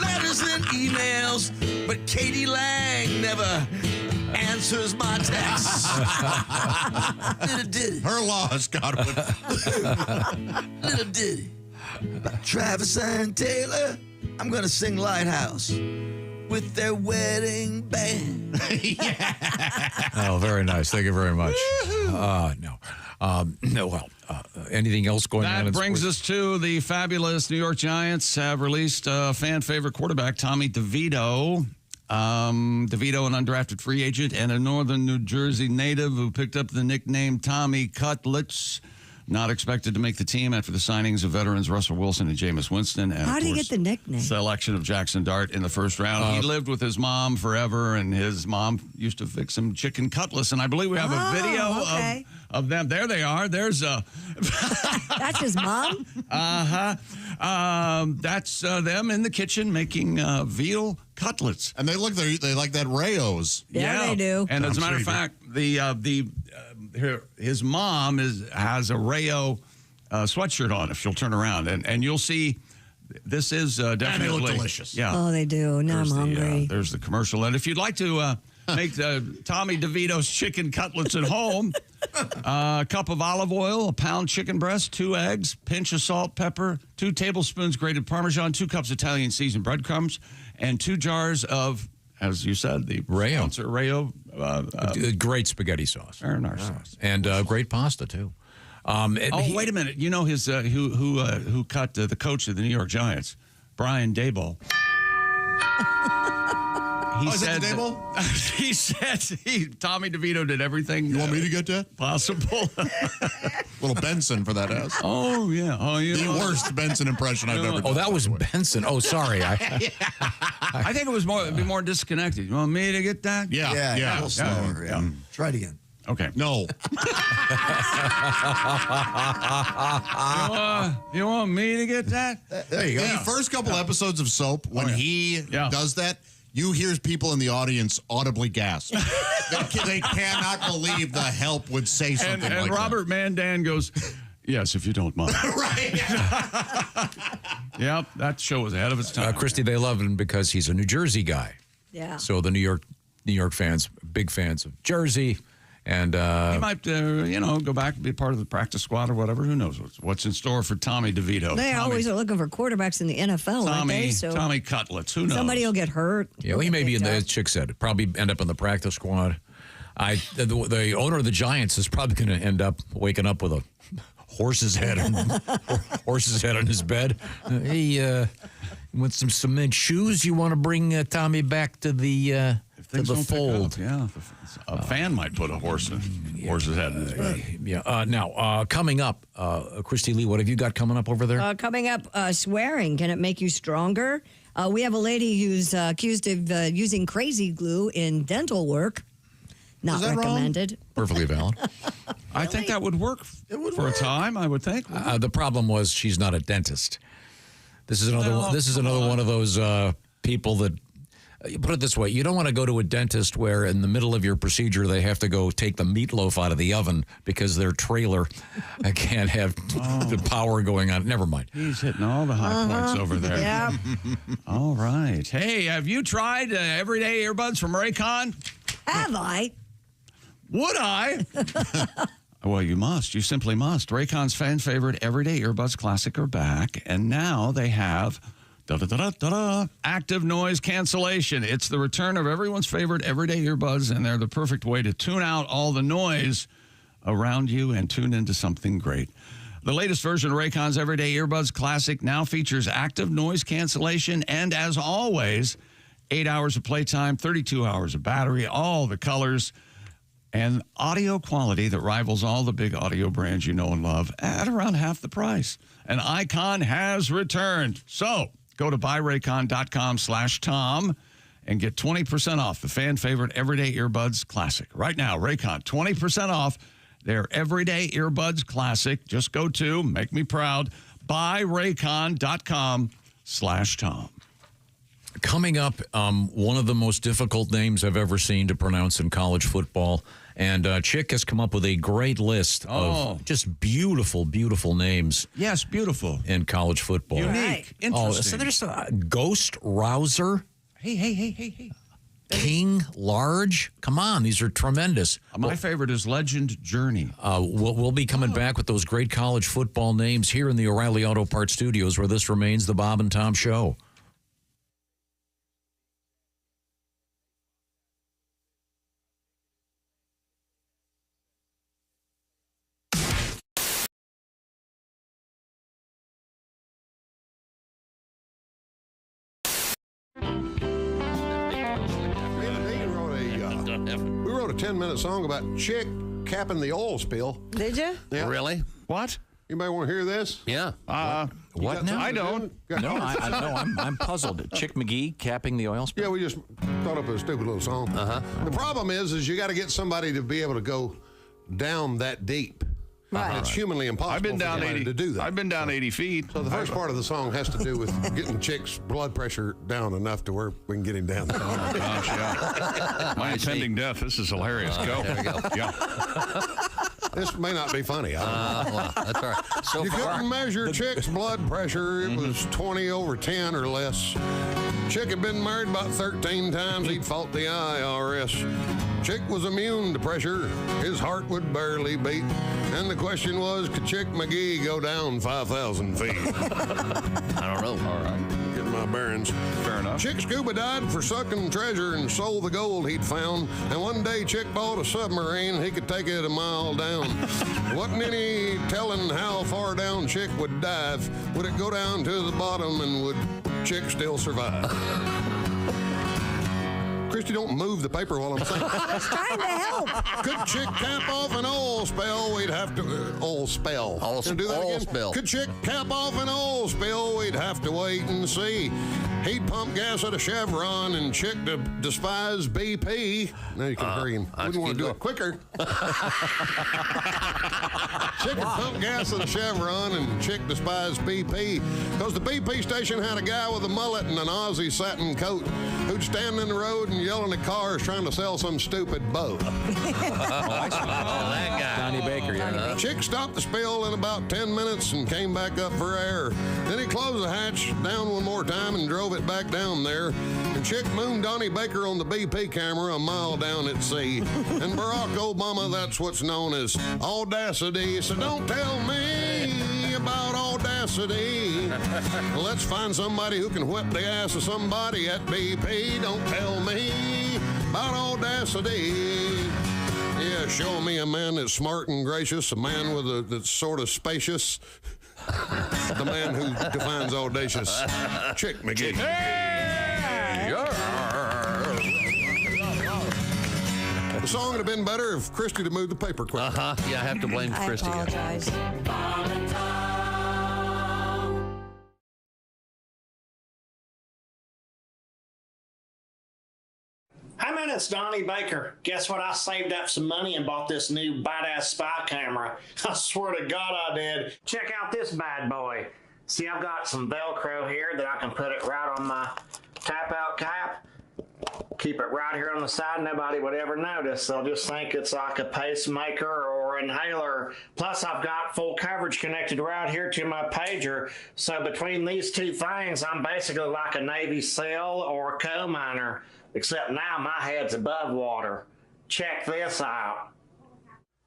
letters, and emails, but Katie Lang never answers my texts. Little ditty. Her loss, Godwin. Little ditty. Travis and Taylor, I'm going to sing Lighthouse with their wedding band. Oh, very nice. Thank you very much. Anything else going on? That brings us to the fabulous New York Giants have released fan favorite quarterback Tommy DeVito. DeVito, an undrafted free agent and a northern New Jersey native who picked up the nickname Tommy Cutlets. Not expected to make the team after the signings of veterans Russell Wilson and Jameis Winston. And how did he get the nickname? Selection of Jackson Dart in the first round. He lived with his mom forever, and his mom used to fix him chicken cutlets. And I believe we have a video of them. There they are. There's that's his mom? That's them in the kitchen making veal cutlets. And they like that Rayos. Yeah, they do. And as a matter of fact, his mom has a Rayo sweatshirt on. If you'll turn around, and you'll see, this is definitely and they look delicious. Yeah. Oh, they do. Now I'm hungry. There's the commercial, and if you'd like to make Tommy DeVito's chicken cutlets at home, a cup of olive oil, a pound chicken breast, 2 eggs, pinch of salt, pepper, 2 tablespoons grated Parmesan, 2 cups Italian seasoned breadcrumbs, and 2 jars of, as you said, the Rayo. Rayo. Great spaghetti sauce. Marinara sauce. And great pasta, too. Wait a minute. You know his who cut the coach of the New York Giants, Brian Daboll. He said Tommy DeVito did everything. You want me to get that? Possible. Little Benson for that ass. Oh, yeah. The worst Benson impression I've ever done. Oh, that was Benson. Oh, sorry. I think it was more disconnected. You want me to get that? Yeah. A little slower. Yeah. Try it again. Okay. No. You want me to get that? There you go. The first couple episodes of Soap, when he does that, you hear people in the audience audibly gasp. they cannot believe the help would say something and like Robert Mandan goes, yes, if you don't mind. Right. Yep, that show was ahead of its time. Christy, they love him because he's a New Jersey guy. Yeah. So the New York fans, big fans of Jersey. And he might, go back and be part of the practice squad or whatever. Who knows what's in store for Tommy DeVito? They always are looking for quarterbacks in the NFL, aren't they? So Tommy Cutlets. Who knows? somebody will get hurt. Yeah, well, he may be in the chick said probably end up in the practice squad. The owner of the Giants is probably going to end up waking up with a horse's head on his bed. Hey, want some cement shoes? You want to bring Tommy back to the fold? Yeah, a fan might put a horse's head in his bed. Yeah. Now, coming up, Christy Lee, what have you got coming up over there? Coming up, swearing. Can it make you stronger? We have a lady who's accused of using crazy glue in dental work. Not recommended. Perfectly valid. I think that would work for a time, I would think. The problem was she's not a dentist. This is another one of those people that, put it this way, you don't want to go to a dentist where in the middle of your procedure they have to go take the meatloaf out of the oven because their trailer can't have the power going on. Never mind. He's hitting all the high points over there. Yeah. All right. Hey, have you tried everyday earbuds from Raycon? Have I? Would I? Well, you must. You simply must. Raycon's fan favorite everyday earbuds classic are back, and now they have active noise cancellation. It's the return of everyone's favorite everyday earbuds, and they're the perfect way to tune out all the noise around you and tune into something great. The latest version of Raycon's everyday earbuds classic now features active noise cancellation, and as always, 8 hours of playtime, 32 hours of battery, all the colors, and audio quality that rivals all the big audio brands you know and love at around half the price. An icon has returned. So go to buyraycon.com/Tom and get 20% off the fan favorite everyday earbuds classic. Right now, Raycon, 20% off They're everyday earbuds classic. Just go to, make me proud, buyraycon.com/Tom. Coming up, one of the most difficult names I've ever seen to pronounce in college football. And Chick has come up with a great list of just beautiful, beautiful names. Yes, beautiful. In college football. Unique. Interesting. Oh, so there's Ghost Rouser. Hey. King Large. Come on, these are tremendous. My favorite is Legend Journey. We'll be coming back with those great college football names here in the O'Reilly Auto Parts Studios, where this remains the Bob and Tom Show. We wrote a 10-minute song about Chick capping the oil spill. Did you? Yeah. Really? What? Anybody want to hear this? Yeah. What now? I don't. No, I'm puzzled. Chick McGee capping the oil spill? Yeah, we just thought up a stupid little song. The problem is you got to get somebody to be able to go down that deep. Right. It's humanly impossible I've been down for somebody 80 to do that. I've been down 80 feet. So the first part of the song has to do with getting Chick's blood pressure down enough to where we can get him down there. Oh, gosh, yeah. My impending death. This is hilarious. Go. There we go. Yeah. This may not be funny. I don't know. Well, that's all right. So You far, couldn't measure Chick's blood pressure. It was 20/10 or less. Chick had been married about 13 times. He'd fought the IRS. Chick was immune to pressure. His heart would barely beat. And the question was, could Chick McGee go down 5,000 feet? I don't know. All right. Getting my bearings. Fair enough. Chick Scuba died for sucking treasure and sold the gold he'd found. And one day Chick bought a submarine. He could take it a mile down. Wasn't any telling how far down Chick would dive. Would it go down to the bottom and would Chick still survive? Christy, don't move the paper while I'm saying. I was trying to help. Could Chick cap off an oil spell? We'd have to oil spell. Gonna do that again? Spill. Could Chick cap off an oil spill? We'd have to wait and see. He'd pump gas at a Chevron and Chick to despise BP. Now you can hurry him. Wouldn't want to do it quicker. Chick would pump gas at a Chevron and Chick despised BP because the BP station had a guy with a mullet and an Aussie satin coat who'd stand in the road and yelling at cars trying to sell some stupid boat. that guy. Donnie Baker, yeah. Chick stopped the spill in about 10 minutes and came back up for air. Then he closed the hatch down one more time and drove it back down there. And Chick mooned Donnie Baker on the BP camera a mile down at sea. And Barack Obama, that's what's known as audacity. So don't tell me about audacity. Let's find somebody who can whip the ass of somebody at BP. Don't tell me about audacity. Yeah, show me a man that's smart and gracious, a man that's sort of spacious. The man who defines audacious. Chick McGee. The song would have been better if Christy had moved the paper quick. Yeah, I have to blame Christy. I apologize. Hey man, it's Donnie Baker. Guess what? I saved up some money and bought this new badass spy camera. I swear to God I did. Check out this bad boy. See, I've got some Velcro here that I can put it right on my tap-out cap. Keep it right here on the side. Nobody would ever notice. They'll just think it's like a pacemaker or inhaler. Plus, I've got full coverage connected right here to my pager. So between these two things, I'm basically like a Navy SEAL or a coal miner. Except now my head's above water. Check this out.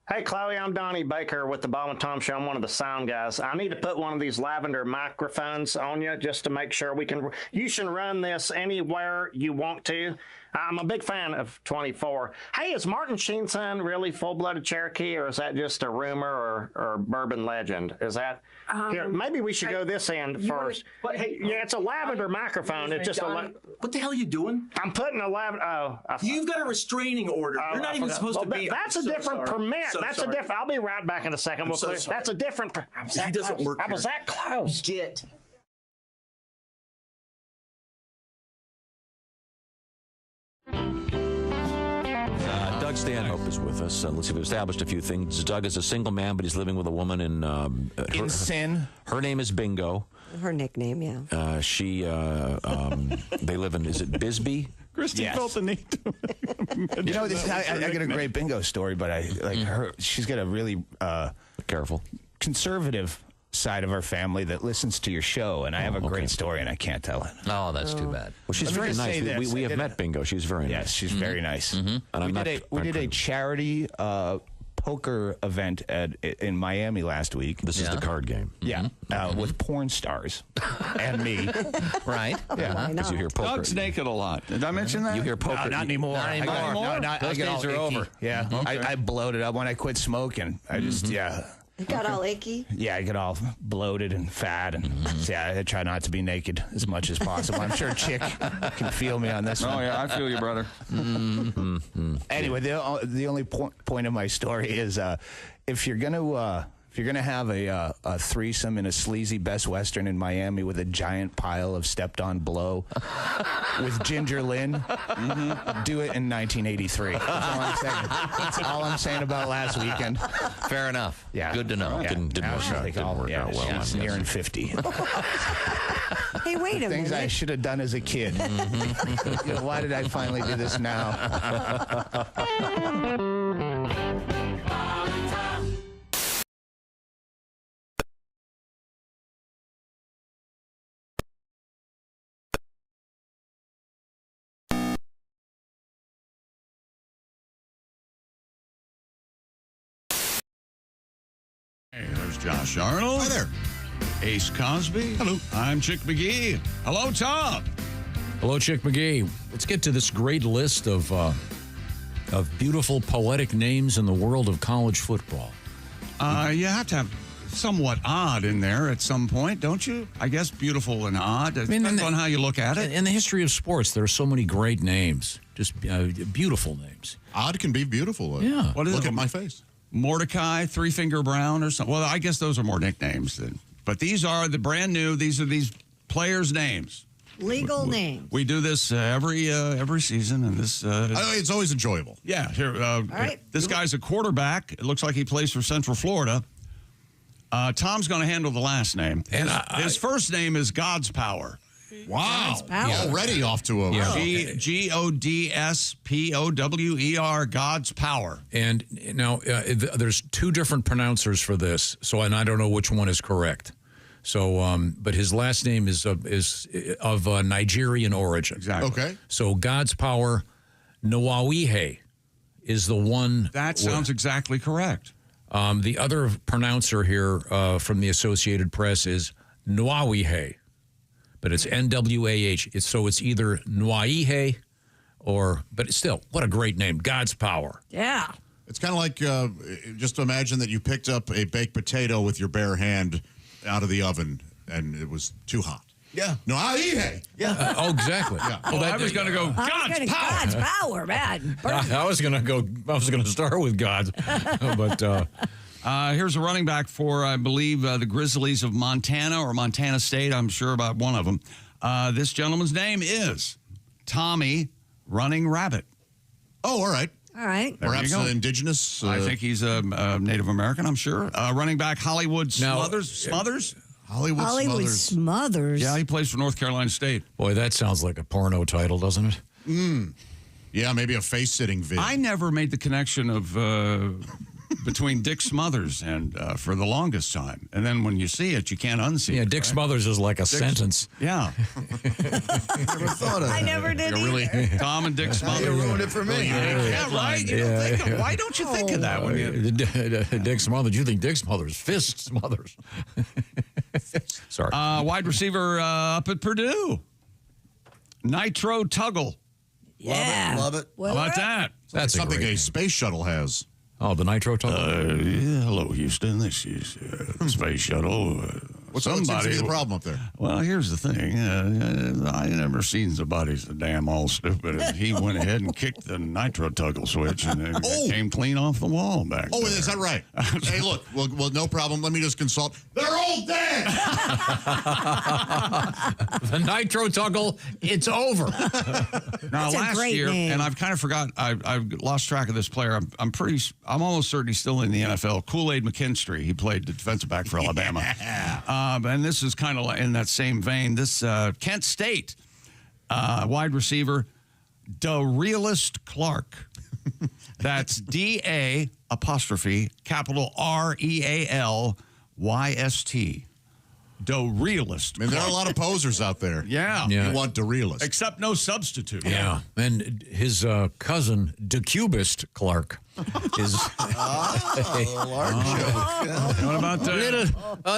Hey, Chloe, I'm Donnie Baker with the Bob and Tom Show. I'm one of the sound guys. I need to put one of these lavender microphones on you just to make sure we can... You should run this anywhere you want to. I'm a big fan of 24. Hey, is Martin Sheen's son really full-blooded Cherokee, or is that just a rumor or bourbon legend? Is that... Here, maybe we should go this end first. Yeah, it's a lavender microphone. It's just what the hell are you doing? I'm putting a lavender... You've got a restraining order. You're not even supposed to be... That's a different permit. That's a different... I'll be right back in a second. That's a different... He doesn't work here. I was that close. Get... Doug Stanhope is with us. Let's see, we've established a few things. Doug is a single man, but he's living with a woman in sin. Her name is Bingo. Her nickname, yeah. They live in, is it Bisbee? Christy felt the need to. You know, I got a great bingo story, but I like her. She's got a really careful, conservative side of our family that listens to your show, and I have a great story, and I can't tell it. Oh, that's too bad. Well, she's very nice. We have met Bingo. She's very nice. Yes, she's very nice. And we did a charity poker event in Miami last week. This is the card game. Yeah, with porn stars and me. Right. Yeah. Because you hear poker. Doug's naked a lot. Did I mention that? You hear poker. No, not anymore. Not anymore. No, Those I get days all are icky. over. Yeah. Okay. I bloated up when I quit smoking. I just, It got all achy. Yeah, I get all bloated and fat, and yeah, I try not to be naked as much as possible. I'm sure Chick can feel me on this one. Oh yeah, I feel you, brother. Anyway, the only point of my story is if you're gonna have a threesome in a sleazy Best Western in Miami with a giant pile of stepped-on blow with Ginger Lynn, do it in 1983. That's all I'm saying. That's all I'm saying about last weekend. Fair enough. Yeah. Good to know. Yeah. Didn't work out well. She's nearing 50. Hey, wait a Things minute. I should have done as a kid. You know, why did I finally do this now? Hey, there's Josh Arnold. Hi there. Ace Cosby. Hello. I'm Chick McGee. Hello, Tom. Hello, Chick McGee. Let's get to this great list of beautiful poetic names in the world of college football. You have to have somewhat odd in there at some point, don't you? I guess beautiful and odd. It depends on how you look at it. In the history of sports, there are so many great names, just beautiful names. Odd can be beautiful. Yeah. What is Look it? at my face. Mordecai, Three Finger Brown, or something. Well, I guess those are more nicknames. But these are the brand new. These are these players' names. Legal names. We do this every season, and this It's always enjoyable. Yeah. Here, right. This guy's a quarterback. It looks like he plays for Central Florida. Tom's going to handle the last name. And his first name is God's Power. Wow. Power. Already off to a Godpower. God's Power. And now there's two different pronouncers for this, and I don't know which one is correct. So, but his last name is of Nigerian origin. Exactly. Okay. So God's Power, Nwawihe, is the one. That sounds exactly correct. The other pronouncer here from the Associated Press is Nwawihe, but it's N-W-A-H. It's either Nwaihe but it's still, what a great name, God's Power. Yeah. It's kind of like just imagine that you picked up a baked potato with your bare hand out of the oven and it was too hot. Yeah. No, Yeah. Oh, exactly. Yeah. Well, I was going to go God's Power. God's Power, man. I was going to start with God's, but here's a running back for, I believe, the Grizzlies of Montana or Montana State. I'm sure about one of them. This gentleman's name is Tommy Running Rabbit. Oh, all right. All right. Perhaps indigenous. I think he's a Native American, I'm sure. Running back Hollywood Smothers. Hollywood Smothers. Yeah, he plays for North Carolina State. Boy, that sounds like a porno title, doesn't it? Yeah, maybe a face-sitting vid. I never made the connection of between Dick Smothers and for the longest time. And then when you see it, you can't unsee it. Yeah, Dick Smothers is like a sentence. Yeah. Never thought of that. I never did either. Tom and Dick Smothers. You ruined it for me. Yeah, right. Why don't you think of that when you... Dick Smothers. You think Dick Smothers. Fist Smothers. Sorry. Wide receiver up at Purdue. Nitro Tuggle. Yeah. Love it. How about that? That's something a a space shuttle has. Oh, the Nitro Tuggle? Yeah, hello, Houston. This is the Space Shuttle. What seems to be the problem up there? Well, here's the thing. I never seen somebody so damn all stupid as he went ahead and kicked the nitro toggle switch and it came clean off the wall back there. Is that right? Hey, look, well, no problem. Let me just consult. They're all dead! The nitro toggle, it's over. Now, That's a last great year, name. and I've kind of forgot, I've lost track of this player. I'm almost certain he's still in the NFL. Kool-Aid McKinstry. He played the defensive back for Alabama. And this is kind of in that same vein. This Kent State wide receiver, DeRealist Clark. That's D-A apostrophe capital R-E-A-L-Y-S-T. DeRealist. I mean, there are a lot of posers out there. Yeah. You want DeRealist. Except no substitute. Yeah. And his cousin, DeCubist Clark, is Art joke. What about a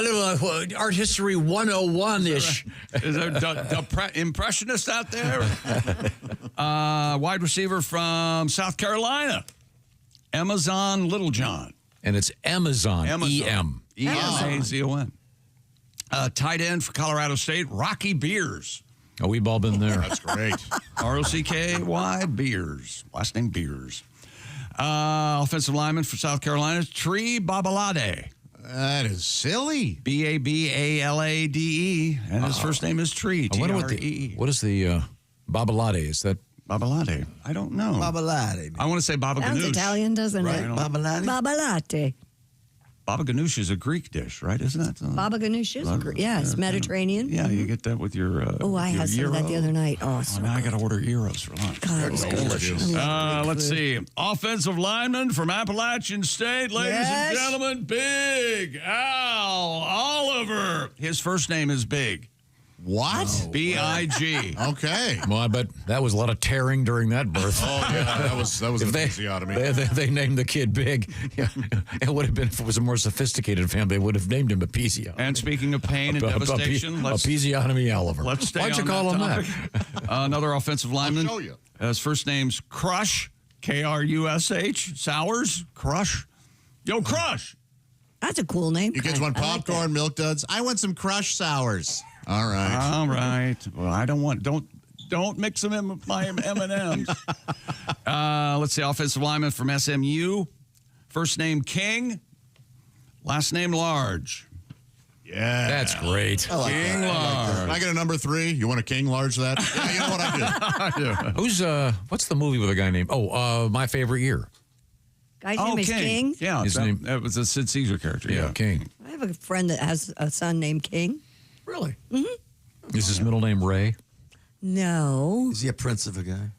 little art history 101-ish. Is there impressionists out there? Wide receiver from South Carolina, Amazon Littlejohn. And it's Amazon. E-M. E-M-A-Z-O-N. Tight end for Colorado State, Rocky Beers. Oh, we've all been there. That's great. R-O-C-K-Y Beers. Last name Beers. Offensive lineman for South Carolina, Tree Babalade. That is silly. B-A-B-A-L-A-D-E. And his first name is Tree. I wonder what is the Babalade? Is that Babalade? I don't know. Babalade. I want to say Baba Sounds Ganoush. Italian, doesn't it? Babalade? Babalate. Baba Ganoush is a Greek dish, right? Isn't that? Baba ganoush is yes, Mediterranean. Yeah, you get that with your. I had some of that the other night. Oh, now I got to order gyros for lunch. God, it was delicious. Let's see. Offensive lineman from Appalachian State, ladies and gentlemen, Big Al Oliver. His first name is Big. What? B-I-G. Okay. Well, I bet that was a lot of tearing during that birth. Oh, yeah, that was an episiotomy. They named the kid Big. Yeah. It would have been, if it was a more sophisticated family, they would have named him episiotomy. And speaking of pain and devastation, episiotomy Oliver. Let's stay Why'd you on call him topic. that? Another offensive lineman. I'll show you. His first name's Crush, K-R-U-S-H, Sours, Crush. Yo, Crush. That's a cool name. You kids want popcorn, milk duds? I want some Crush Sours. All right. Well, I don't want. Don't mix them in with my M&Ms. Let's see. Offensive lineman from SMU. First name King. Last name Large. Yeah. That's great. I like King Large. Can I get a number 3? You want a King Large that? Yeah, you know what I do. Who's what's the movie with a guy named My Favorite Year? Guy's name is King. Yeah, His name. That was a Sid Caesar character. Yeah, King. I have a friend that has a son named King. Really? Mm-hmm. Is his middle name Ray? No. Is he a prince of a guy?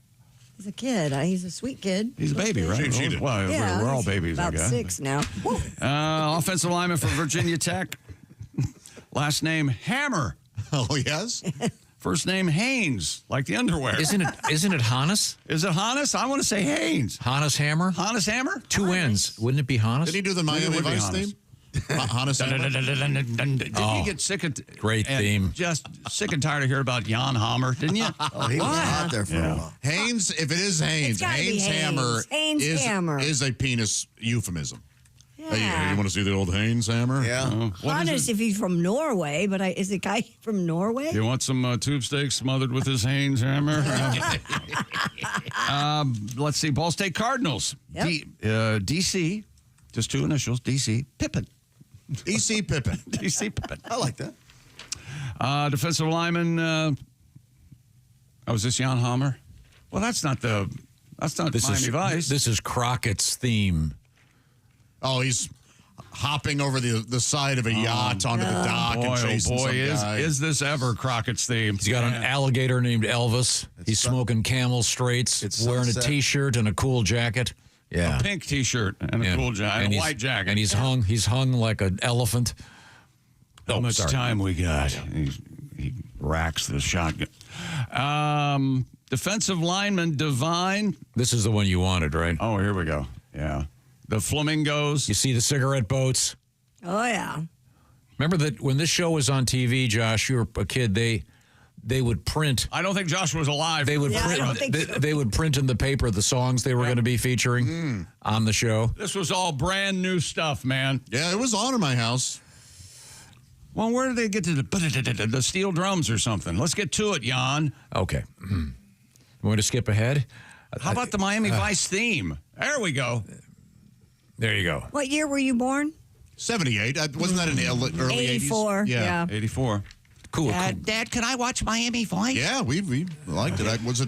He's a kid. He's a sweet kid. He's a baby, right? Well, Yeah, we're all he's babies, about I guess. 6 now. Offensive lineman from Virginia Tech. Last name Hammer. Oh, yes? First name Haynes, like the underwear. Isn't it Hannes? Is it Hannes? I want to say Haynes. Hannes Hammer? Hannes Hammer? 2 N's. Wouldn't it be Hannes? Did he do the Miami Vice theme? Hannes Hammer? Did you get sick of great theme? Just sick and tired of hearing about Jan Hammer, didn't you? Oh, he was out there for a while. Haynes, if it is Haynes, It's gotta be Haynes Hammer Haynes Hammer. is a penis euphemism. Yeah. Hey, you want to see the old Haynes Hammer? Yeah. Honest if he's from Norway, but is the guy from Norway? You want some tube steaks smothered with his Haynes Hammer? Let's see. Ball State Cardinals. Yep. DC, just 2 initials, DC Pippin. E.C. Pippin. DC Pippin. I like that. Defensive lineman. Is this Jan Hammer? Well, that's not Miami Vice. This is Crockett's theme. Oh, he's hopping over the side of a yacht onto the dock and chasing some guy. Is this ever Crockett's theme? He's got an alligator named Elvis. He's smoking Camel Straights. Wearing sunset. a T-shirt and a cool jacket. Yeah, A pink T-shirt and a cool jacket, and a white jacket. And he's hung like an elephant. How much time we got? He racks the shotgun. Defensive lineman Divine. This is the one you wanted, right? Oh, here we go. Yeah. The Flamingos. You see the cigarette boats? Oh, yeah. Remember that when this show was on TV, Josh, you were a kid, they would print. I don't think Josh was alive. They would they would print in the paper the songs they were going to be featuring on the show. This was all brand new stuff, man. Yeah, it was on in my house. Well, where do they get to the steel drums or something? Let's get to it, Jan. Okay. You want to skip ahead? How about the Miami Vice theme? There we go. There you go. What year were you born? 78. Wasn't that in the early 84. 80s? Yeah. 84. Cool. Dad, can I watch Miami Vice? Yeah, we liked it. Was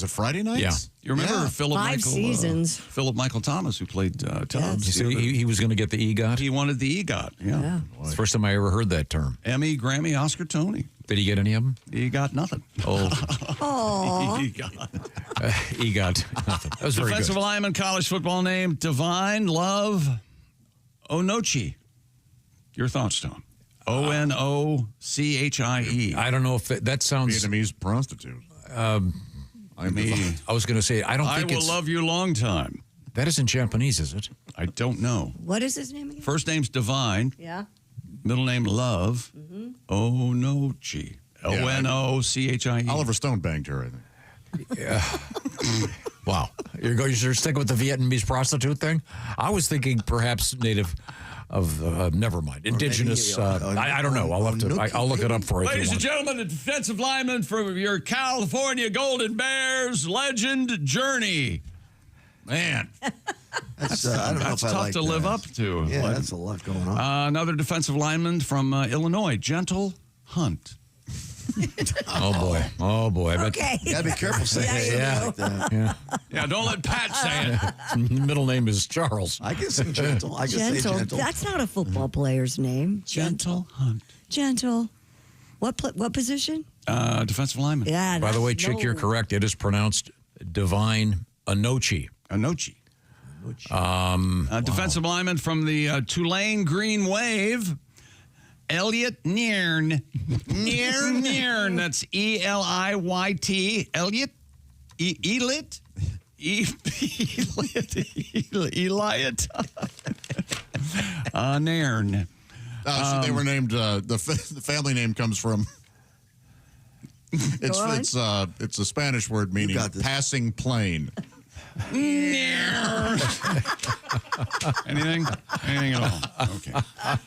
it Friday nights? Yeah. You remember Philip Five Michael? seasons. Philip Michael Thomas, who played Tubbs. You see, he was going to get the EGOT. He wanted the EGOT. Yeah. It's the first time I ever heard that term. Emmy, Grammy, Oscar, Tony. Did he get any of them? He got nothing. Oh. Aww. EGOT. Nothing. That was very Defensive good. lineman, college football name, Divine Love Onochie. Your thoughts, Tom? Onochie. I don't know if that sounds Vietnamese prostitute. I was going to say, I don't think I will love you long time. That isn't Japanese, is it? I don't know. What is his name again? First name's Divine. Yeah. Middle name Love. Onochie. Onochie. Oliver Stone banged her, I think. Yeah. Wow. You're sticking with the Vietnamese prostitute thing? I was thinking perhaps native of, never mind, indigenous. I don't know. I'll look it up for you. Ladies and gentlemen, the defensive lineman from your California Golden Bears legend journey. Man. That's I don't know if I tough like to live up to. Yeah, that's a lot going on. Another defensive lineman from Illinois, Gentle Hunt. Oh boy. Okay. You gotta be careful saying it like that. Yeah, don't let Pat say it. Middle name is Charles. I can say gentle. I can say gentle. That's not a football player's name. Gentle Hunt. Gentle. What position? Defensive lineman. Yeah. By the way, Chick, you're correct. It is pronounced Divine Onochie. Onochie. Defensive lineman from the Tulane Green Wave, Elliot Nearn. Nearn. That's Eliyt. Elliot? Eliot? Eliot. Nairn. So they were named. The family name comes from. It's a Spanish word meaning passing plane. Anything at all? Okay.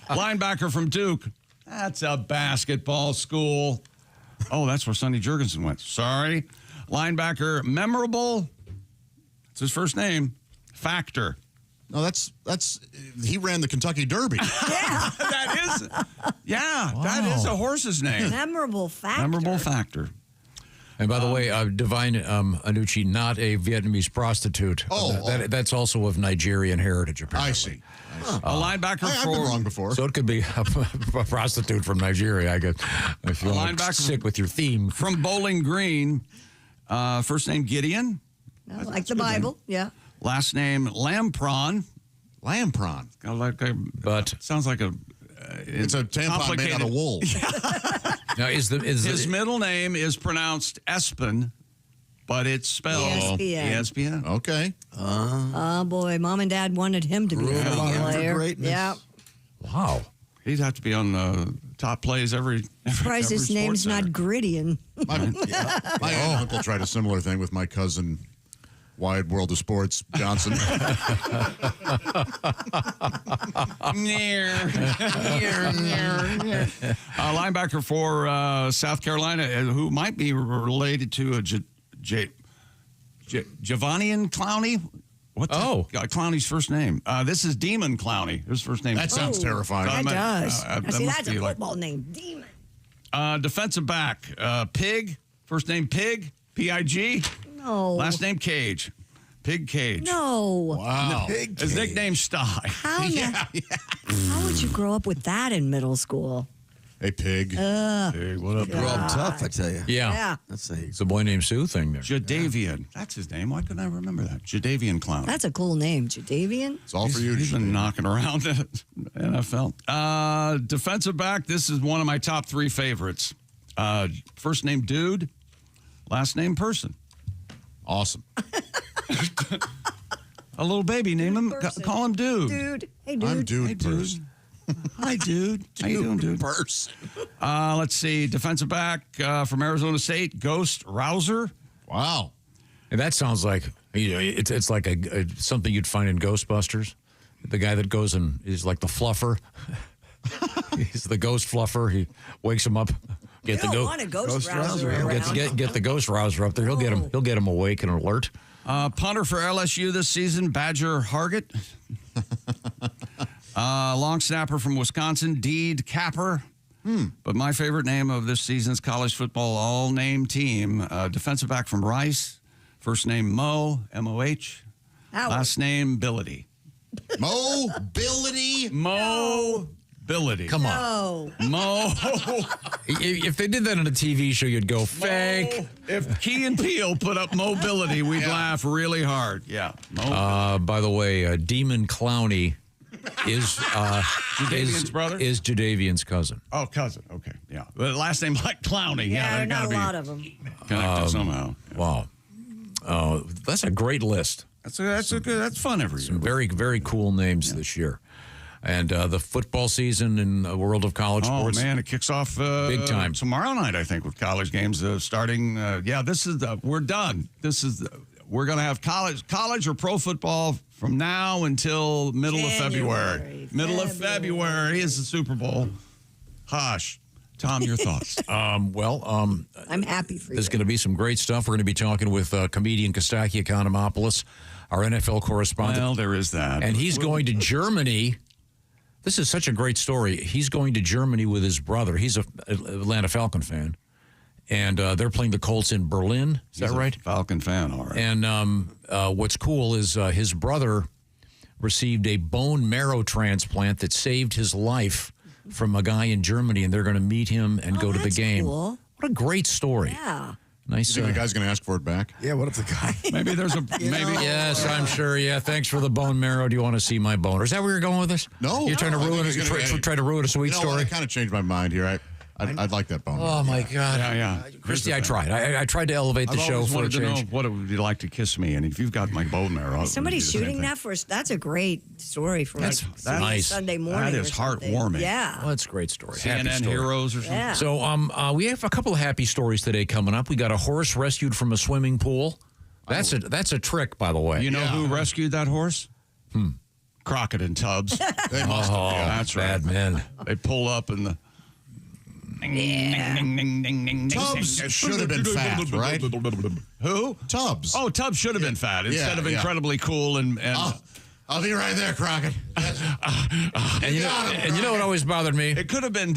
Linebacker from Duke. That's a basketball school. Oh, that's where Sonny Jurgensen went. Sorry. Linebacker, memorable. It's his first name. Factor. No, that's he ran the Kentucky Derby. Yeah. That is a horse's name. Memorable Factor. Memorable Factor. And by the way, Divine Onochie, not a Vietnamese prostitute. That's also of Nigerian heritage, apparently. I see. A linebacker I've been wrong before. So it could be a prostitute from Nigeria, I guess. If you want to stick with your theme. From Bowling Green, first name Gideon. Like the Bible, yeah. Last name Lampron. Lampron. Sounds like it's a tampon made out of wool. Now, his middle name is pronounced Espen, but it's spelled ESPN. Okay. Oh boy, Mom and Dad wanted him to be a football player. Yeah. Wow. He'd have to be on the top plays every Surprised his name's not Gridian. My uncle tried a similar thing with my cousin. Wide World of Sports, Johnson. Linebacker for South Carolina, who might be related to Javonian Clowney. What Clowney's first name? This is Demon Clowney. His first name. That sounds terrifying. That does. See, that's a like football name. Demon. Defensive back, Pig. First name Pig. P-I-G. No. Last name Cage. Pig Cage. No. Wow. His nickname's Sty. How would you grow up with that in middle school? Hey, Pig. Pig, what up? Grew up tough, I tell you. Yeah. It's a boy named Sue thing there. Jadavian. That's his name. Why couldn't I remember that? Jadavian Clown. That's a cool name, Jadavian. It's all for you. He's been knocking around the NFL. Defensive back. This is one of my top 3 favorites. First name Dude. Last name Person. Awesome. A little baby. Name him. Call him Dude. Dude. Hey, Dude. I'm Dude. Hey, Dude. Hi, Dude. How you doing, Dude? Person. Let's see. Defensive back from Arizona State, Ghost Rouser. Wow. And that sounds like it's like something you'd find in Ghostbusters. The guy that goes and is like the fluffer. He's the ghost fluffer. He wakes him up. Get You don't want a ghost rouser around. Get the ghost rouser up there. He'll get him awake and alert. Punter for LSU this season, Badger Hargett. Long snapper from Wisconsin, Deed Capper. But my favorite name of this season's college football all-name team, defensive back from Rice. First name Mo, M-O-H. Last name Billity. Mobility? Mobility. Come on. Mo. If they did that on a TV show, you'd go fake. If Key and Peele put up mobility, we'd laugh really hard. Yeah. By the way, Demon Clowney is Jadavian's brother? Is Jadavian's cousin. Oh, cousin. Okay. Yeah. The last name like Clowney. Yeah, Yeah, there are not a lot of them. Connected somehow. Wow. That's a great list. That's fun every year. Some very, very cool names this year. And the football season in the world of college sports. Oh, man, it kicks off big time tomorrow night, I think, with college games starting. We're done. We're going to have college or pro football from now until middle of February. Middle of February is the Super Bowl. Hush. Tom, your thoughts? I'm happy for you. There's going to be some great stuff. We're going to be talking with comedian Kostaki Economopoulos, our NFL correspondent. Well, there is that. And he's going to Germany. This is such a great story. He's going to Germany with his brother. He's an Atlanta Falcon fan. And they're playing the Colts in Berlin. Is that right? Falcon fan, all right. And what's cool is his brother received a bone marrow transplant that saved his life from a guy in Germany, and they're going to meet him and go to the game. Cool. What a great story. Yeah. Nice. You think the guy's going to ask for it back? Yeah, what if the guy... Maybe there's a... Yes, I'm sure. Yeah, thanks for the bone marrow. Do you want to see my boner? Is that where you're going with this? No. You're trying to ruin try to ruin a sweet story? I kind of changed my mind here. I'd like that bone. Oh, my God. Yeah. Christy, I tried. I tried to elevate the show for a change. I've always wanted to know what would you like to kiss me, and if you've got my bone marrow... Is somebody shooting that for us? That's a great story for that's nice. Sunday morning. That is heartwarming. Yeah. Well, that's a great story. CNN heroes or something. Yeah. So we have a couple of happy stories today coming up. We got a horse rescued from a swimming pool. That's a trick, by the way. You know who rescued that horse? Crockett and Tubbs. They must have. That's right. Bad men. They pull up and the... Tubbs should have been fat, right? Who? Tubbs. Oh, Tubbs should have been fat instead of incredibly cool and I'll be right there, Crockett. And you know what always bothered me? It could have been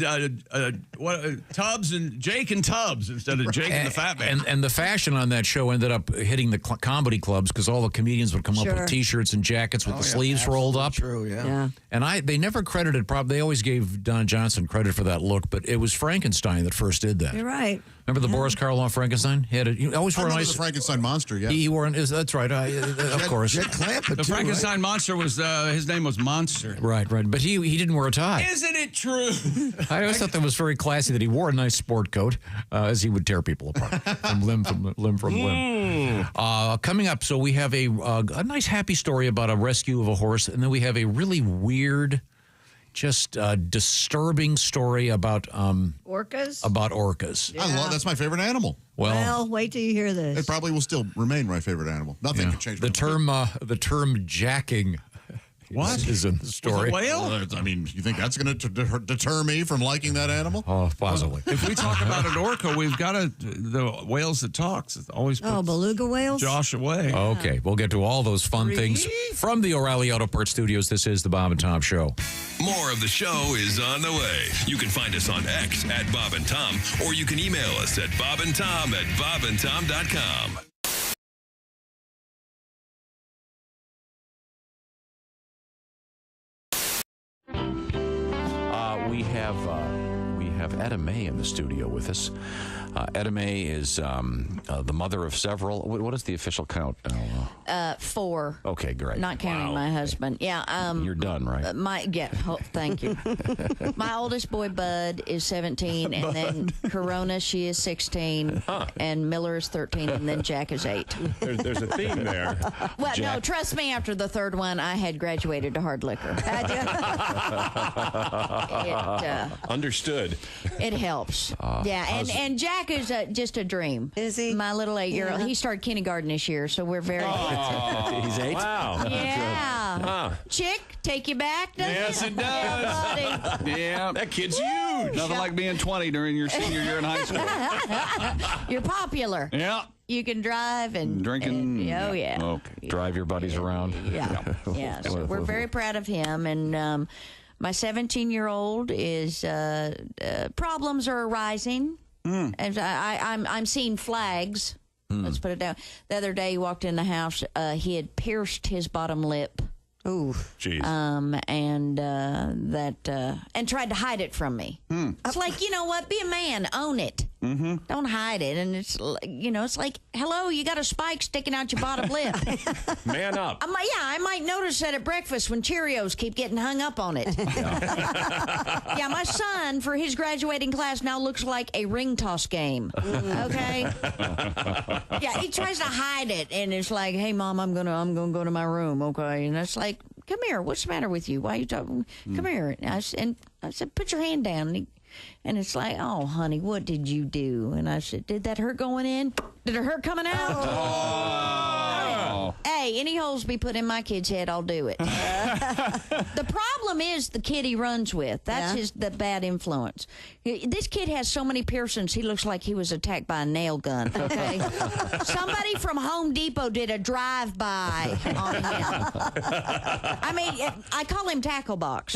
Tubbs and Jake and Tubbs instead of Jake and the Fat Man. And the fashion on that show ended up hitting the comedy clubs because all the comedians would come up with T-shirts and jackets with the sleeves rolled up. True, yeah. And they never credited. They always gave Don Johnson credit for that look, but it was Frankenstein that first did that. You're right. Remember the Boris Karloff Frankenstein? He always wore a nice. The Frankenstein monster. Yeah, he wore. That's right. Of course. The Frankenstein monster was his name was Monster. Right. But he didn't wear a tie. Isn't it true? I always thought that was very classy that he wore a nice sport coat as he would tear people apart from limb from limb. Coming up, so we have a nice happy story about a rescue of a horse, and then we have a really weird, just disturbing story about orcas. About orcas. Yeah. That's my favorite animal. Well, wait till you hear this. It probably will still remain my favorite animal. Nothing can change. The term jacking. What is in the story? Whale? I mean, you think that's going to deter me from liking that animal? Oh, possibly. If we talk about an orca, we've got the whales that talks. It always puts beluga whales? Josh away. Okay, we'll get to all those fun things from the O'Reilly Auto Parts Studios. This is the Bob and Tom Show. More of the show is on the way. You can find us on X at Bob and Tom, or you can email us at bobandtom@bobandtom.com. We have Etta May in the studio with us. Etta May is the mother of several. What is the official count now? 4. Okay, great. Not counting my husband. Yeah. You're done, right? Thank you. My oldest boy, Bud, is 17, and then Corona, she is 16, and Miller is 13, and then Jack is 8. There's a theme there. Well, no, trust me, after the third one, I had graduated to hard liquor. Understood. It helps. And Jack is just a dream. Is he? My little 8-year-old. He started kindergarten this year, so we're very He's 8? Wow. Yeah. Chick, take you back, doesn't Yes, it does. Yeah. That kid's huge. Nothing like being 20 during your senior year in high school. You're popular. Yeah. You can drive and Drinking. Oh, yeah. Okay. Drive your buddies around. Yeah. So we're very proud of him. And my 17-year-old is problems are arising. And I'm seeing flags. Let's put it down. The other day, he walked in the house. He had pierced his bottom lip. Ooh. Jeez. And tried to hide it from me. It's like, you know what? Be a man. Own it. Don't hide it. And it's, it's like, hello, you got a spike sticking out your bottom lip. Man up. I might notice that at breakfast when Cheerios keep getting hung up on it. My son, for his graduating class, now looks like a ring toss game. Okay? He tries to hide it, and it's like, hey, Mom, I'm gonna go to my room, okay? And it's like, come here. What's the matter with you? Why are you talking? Come here. And I said, put your hand down. And it's like, oh, honey, what did you do? And I said, did that hurt going in? Did it hurt coming out? Oh. Hey, any holes be put in my kid's head, I'll do it. The problem is the kid he runs with. That's the bad influence. This kid has so many piercings, he looks like he was attacked by a nail gun, okay? Somebody from Home Depot did a drive-by on him. I mean, I call him Tackle Box.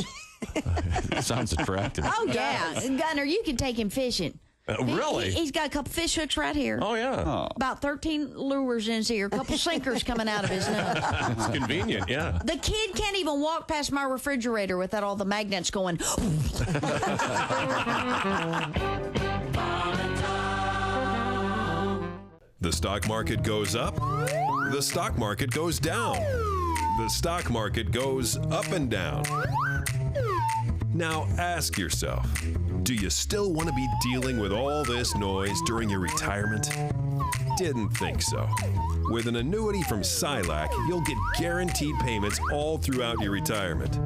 Sounds attractive. Oh, yeah. Gunner, you can take him fishing. Really? He's got a couple fish hooks right here. Oh, yeah. About 13 lures in his ear, a couple sinkers coming out of his nose. It's convenient, yeah. The kid can't even walk past my refrigerator without all the magnets going. The stock market goes up, the stock market goes down, the stock market goes up and down. Now ask yourself, do you still want to be dealing with all this noise during your retirement? Didn't think so. With an annuity from Silac, you'll get guaranteed payments all throughout your retirement.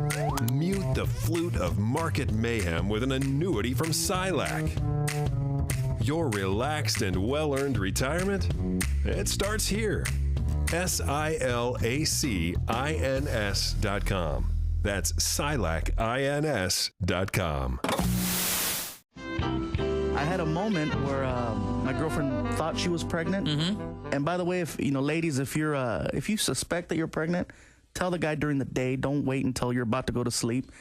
Mute the flute of market mayhem with an annuity from Silac. Your relaxed and well-earned retirement? It starts here. SILACINS.com. That's SILACINS.com. I had a moment where my girlfriend thought she was pregnant. And by the way, if ladies, if you suspect that you're pregnant, tell the guy during the day. Don't wait until you're about to go to sleep.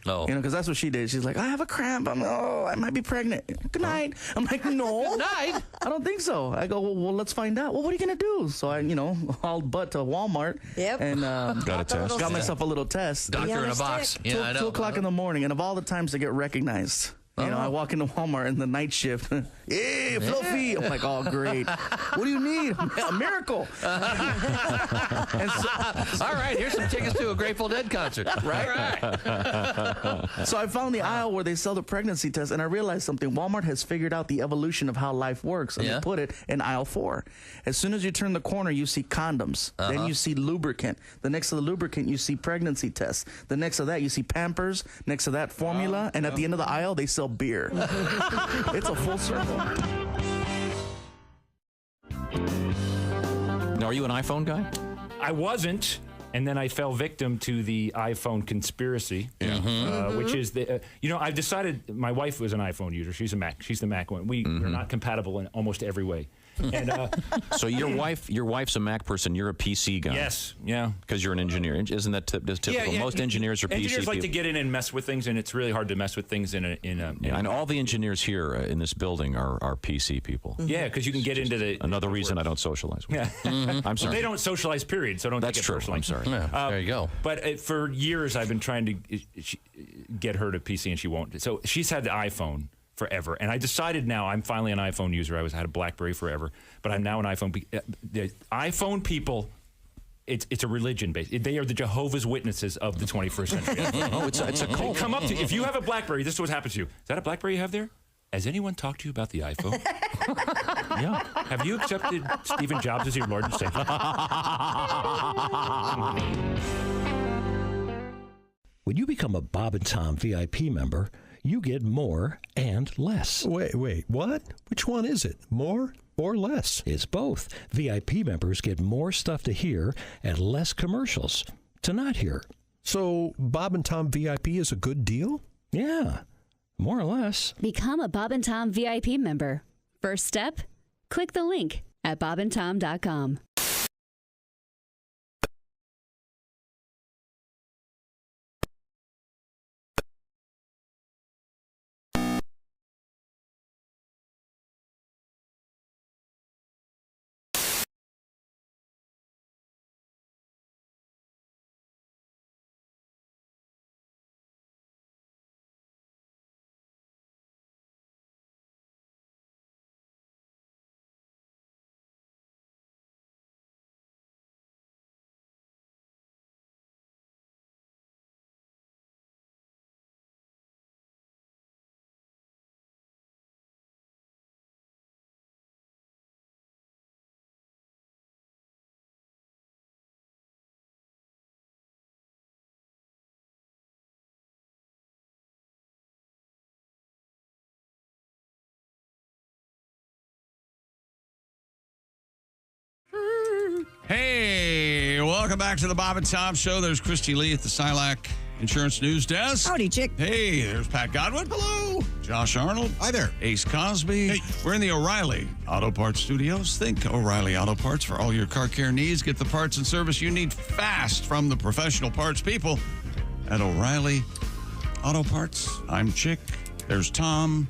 Oh. Because that's what she did. She's like, I have a cramp. I might be pregnant. Good night. I'm like, no. Good night. I don't think so. I go, well, let's find out. Well, what are you going to do? So I, hauled butt to Walmart. Yep. And got a test. got myself a little test. Doctor in a box. Yeah, I know. 2 o'clock in the morning. And of all the times to get recognized. I walk into Walmart in the night shift. Hey, Fluffy. I'm like, oh, great. What do you need? A miracle. All right, here's some tickets to a Grateful Dead concert. Right? So I found the aisle where they sell the pregnancy test, and I realized something. Walmart has figured out the evolution of how life works, and they put it in aisle 4. As soon as you turn the corner, you see condoms. Then you see lubricant. The next to the lubricant, you see pregnancy tests. The next to that, you see Pampers. Next to that, formula. And at the end of the aisle, they sell beer. It's a full circle. Now, are you an iPhone guy? I wasn't, and then I fell victim to the iPhone conspiracy, which is I've decided. My wife was an iPhone user. She's a Mac. She's the Mac one. We're not compatible in almost every way. And so your wife's a Mac person. You're a PC guy. Yes, yeah. Because you're an engineer. Isn't that typical? Yeah. Most engineers are PC people. Engineers like to get in and mess with things, and it's really hard to mess with things in a. And all the engineers here in this building are PC people. Yeah, because you can get into the. Another reason I don't socialize with them. I'm sorry. Well, they don't socialize, period. So don't That's take it true. personally. I'm sorry. There you go. But for years, I've been trying to get her to PC, and she won't. So she's had the iPhone forever, and I decided now I'm finally an iPhone user. I had a BlackBerry forever, but I'm now an iPhone. The iPhone people, it's a religion based. They are the Jehovah's Witnesses of the 21st century. Oh, it's a cult. They come up to you. If you have a BlackBerry, this is what happens to you. Is that a BlackBerry you have there? Has anyone talked to you about the iPhone? Yeah. Have you accepted Stephen Jobs as your Lord and Savior? When you become a Bob and Tom VIP member, you get more and less. Wait, what? Which one is it? More or less? It's both. VIP members get more stuff to hear and less commercials to not hear. So Bob and Tom VIP is a good deal? Yeah, more or less. Become a Bob and Tom VIP member. First step, click the link at bobandtom.com. Hey, welcome back to the Bob and Tom Show. There's Christy Lee at the Silac Insurance News Desk. Howdy, chick. Hey, there's Pat Godwin. Hello. Josh Arnold. Hi there. Ace Cosby. Hey. We're in the O'Reilly Auto Parts Studios. Think O'Reilly Auto Parts for all your car care needs. Get the parts and service you need fast from the professional parts people at O'Reilly Auto Parts. I'm Chick. There's Tom.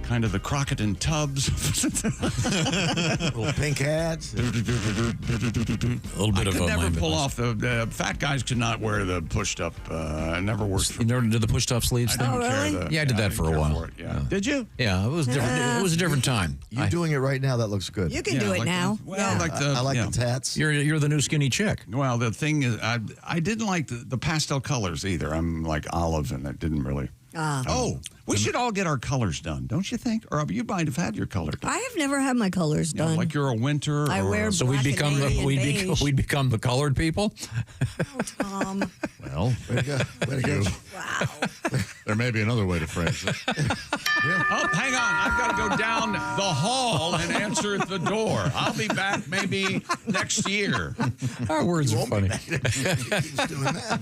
Kind of the Crockett and Tubbs. Little pink hats. A little bit I of could a never mind pull business. off the fat guys could not wear the pushed up. Never worked. You never did the pushed up sleeves I thing? didn't care. Yeah, I did that for a while. Yeah. Did you? Yeah, it was different. It was a different time. You doing it right now? That looks good. You can do it now. Well, like the I like the tats. You're the new skinny chick. Well, the thing is, I didn't like the pastel colors either. I'm like olive, and it didn't really. We should all get our colors done, don't you think? Or you might have had your color done. I have never had my colors You know, done. like you're a winter. I wear So we black become and the navy and beige. we become the colored people. Tom. Well, Way to go. Way to go. Wow. there may be another way to phrase it. Oh, hang on. I've got to go down the hall and answer at the door. I'll be back maybe next year. Our words are funny. Keeps doing that.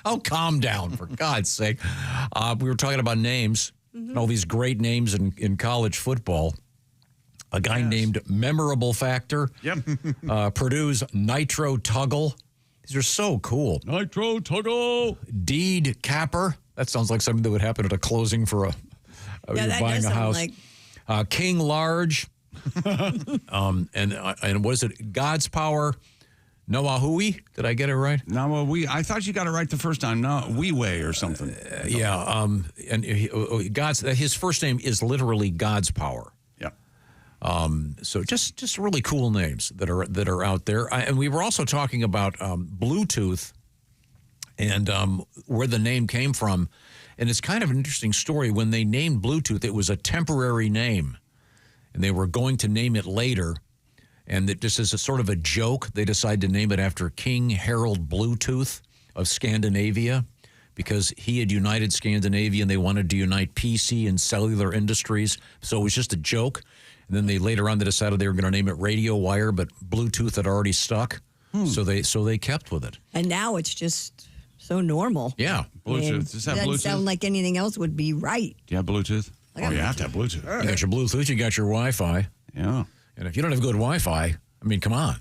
Oh, calm down, for God's sake. We were talking about names, and all these great names in college football. A guy named Memorable Factor. Yep. Purdue's Nitro Tuggle. These are so cool. Nitro Tuggle. Deed Capper. That sounds like something that would happen at a closing for Yeah, you're that buying does a sound house. like- King Large. And was it God's Power? Noahui? Did I get it right? I thought you got it right the first time. No, Wee-Way or something. Yeah. And his first name is literally God's Power. Yeah. So just really cool names that are out there. And we were also talking about Bluetooth and where the name came from. And it's kind of an interesting story. When they named Bluetooth, it was a temporary name, and they were going to name it later. And that just as a sort of a joke, they decided to name it after King Harold Bluetooth of Scandinavia, because he had united Scandinavia and they wanted to unite PC and cellular industries. So it was just a joke. And then they later on they decided they were going to name it Radio Wire, but Bluetooth had already stuck. So they kept with it. And now it's just so normal. Yeah. Bluetooth. Does that Doesn't Bluetooth? sound like anything else would be right. Do you have Bluetooth? I got You have to have Bluetooth. You got your Bluetooth, you got your Wi-Fi. Yeah. And if you don't have good Wi-Fi, I mean, come on.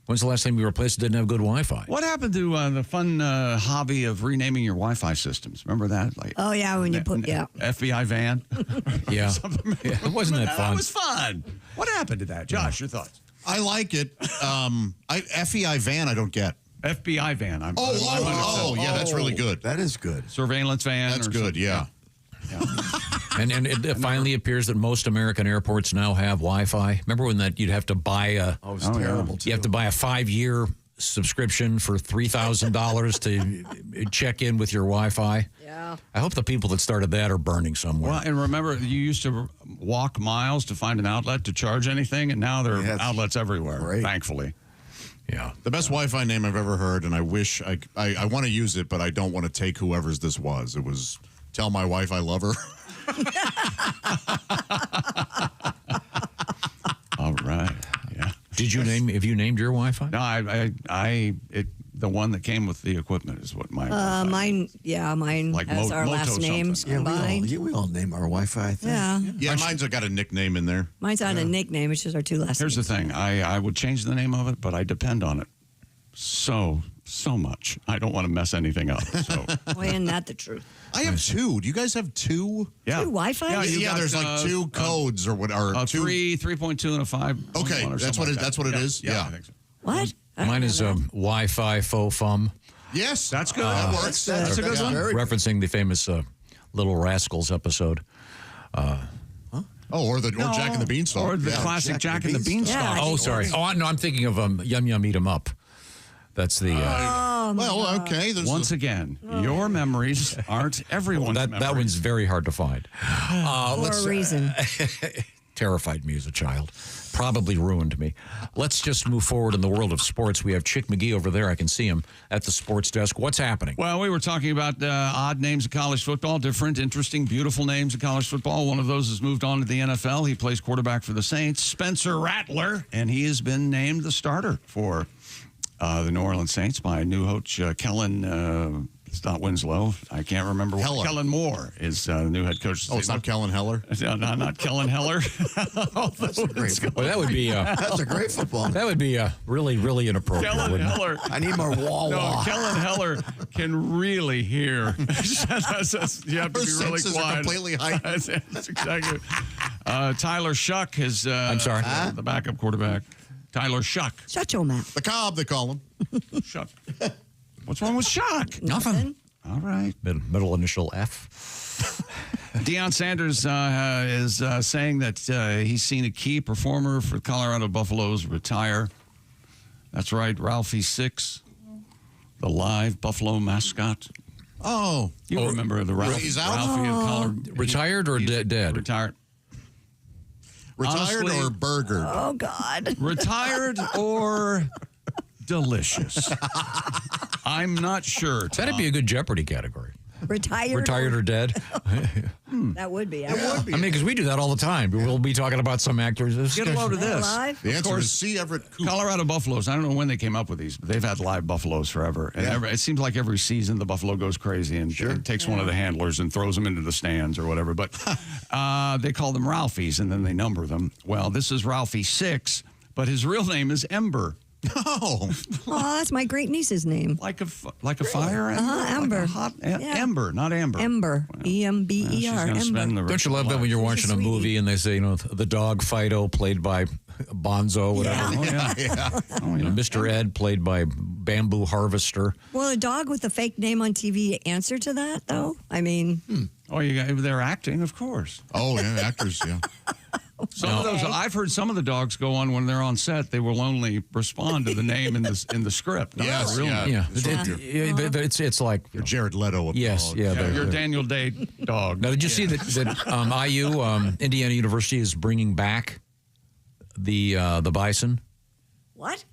When's the last time you were a place that didn't have good Wi-Fi? What happened to the fun hobby of renaming your Wi-Fi systems? Remember that? Like, Oh, yeah, when you put, FBI van? Yeah. Yeah, wasn't that fun? That was fun. What happened to that? Josh, your thoughts? I like it. FEI van, I don't get. FBI van. Yeah, that's really good. That is good. Surveillance van. That's or good, something. yeah. And it finally appears that most American airports now have Wi-Fi. Remember when that you'd have to buy a terrible, you have to buy a 5-year subscription for $3,000 to check in with your Wi-Fi. Yeah. I hope the people that started that are burning somewhere. Well, and remember, you used to walk miles to find an outlet to charge anything, and now there are outlets everywhere, thankfully. Yeah. The best Wi-Fi name I've ever heard, and I wish I want to use it, but I don't want to take whoever's this was. It was tell my wife I love her. All right. Yeah. Have you named your Wi-Fi? No, the one that came with the equipment is what my Wi-Fi. Mine Like has our Moto last names something. combined. We all name our Wi-Fi, I think. Yeah. Mine's got a nickname in there. Mine's not a nickname. It's just our two last Here's names. the thing. I would change the name of it, but I depend on it so much. I don't want to mess anything up. So. Boy, isn't that the truth? I have two. Do you guys have two? Yeah. Two Wi-Fi? Yeah, there's like two codes or what are two. 3.2 and a 5. Okay, that's what it is. Yeah. I think so. What? Mine is Wi-Fi faux fum. Yes, that's good. That works. That's a good one. Referencing the famous Little Rascals episode. Or Jack and the Beanstalk. Or the classic Jack and the Beanstalk. Oh, sorry. No, I'm thinking of Yum Yum Eat 'em Up. That's the. Well, okay. Once again, your memories aren't everyone's memories. That one's very hard to find. For a reason. Terrified me as a child. Probably ruined me. Let's just move forward in the world of sports. We have Chick McGee over there. I can see him at the sports desk. What's happening? Well, we were talking about odd names of college football, different, interesting, beautiful names of college football. One of those has moved on to the NFL. He plays quarterback for the Saints, Spencer Rattler, and he has been named the starter for the New Orleans Saints by new coach Kellen. It's not Winslow. I can't remember. Kellen Moore is the new head coach. Oh, it's not Kellen Heller? No, not Kellen Heller. That's a great football. Well, that would be. That's a great football. That would be really, really inappropriate. Kellen Heller. I need more wah-wah. No, Kellen Heller can really hear. You have to be really senses quiet. are completely heightened. That's exactly. Tyler Shuck is. I'm sorry. The backup quarterback. Tyler Shuck. Shut your mouth. The Cobb, they call him. Shuck. What's wrong with Shuck? Nothing. All right. Middle initial F. Deion Sanders is saying that he's seen a key performer for Colorado Buffaloes retire. That's right, Ralphie Six, the live Buffalo mascot. Oh. You remember the Ralphie? He's out? Ralphie of Colorado. Retired or dead? Retired. Retired Honestly, or burgered? Oh, God. Retired or delicious? I'm not sure. That'd be a good Jeopardy category. Retired or dead? That would be. I mean, because we do that all the time. We'll be talking about some actors. Get a load of this. Alive? The Of answer course, is C. Everett Koop. Colorado Buffaloes. I don't know when they came up with these, but they've had live buffaloes forever. And it seems like every season the buffalo goes crazy and takes one of the handlers and throws them into the stands or whatever. But they call them Ralphies and then they number them. Well, this is Ralphie 6, but his real name is Ember. Oh. Oh, that's my great niece's name. Like a fire ember? Ember. Like a hot ember, not amber. Ember. E-M-B-E-R. Ember. Don't you love that when you're watching a movie and they say, the dog Fido played by Bonzo, whatever. Mr. Ed played by Bamboo Harvester. Will a dog with a fake name on TV answer to that, though? I mean... Oh, they're acting, of course. Oh, yeah, actors, yeah. Some of those, I've heard some of the dogs go on when they're on set. They will only respond to the name in the script. Yes, It's like you're Jared Leto. Yes, you're Daniel Day dog. Now, did you see that IU, Indiana University, is bringing back the bison? What?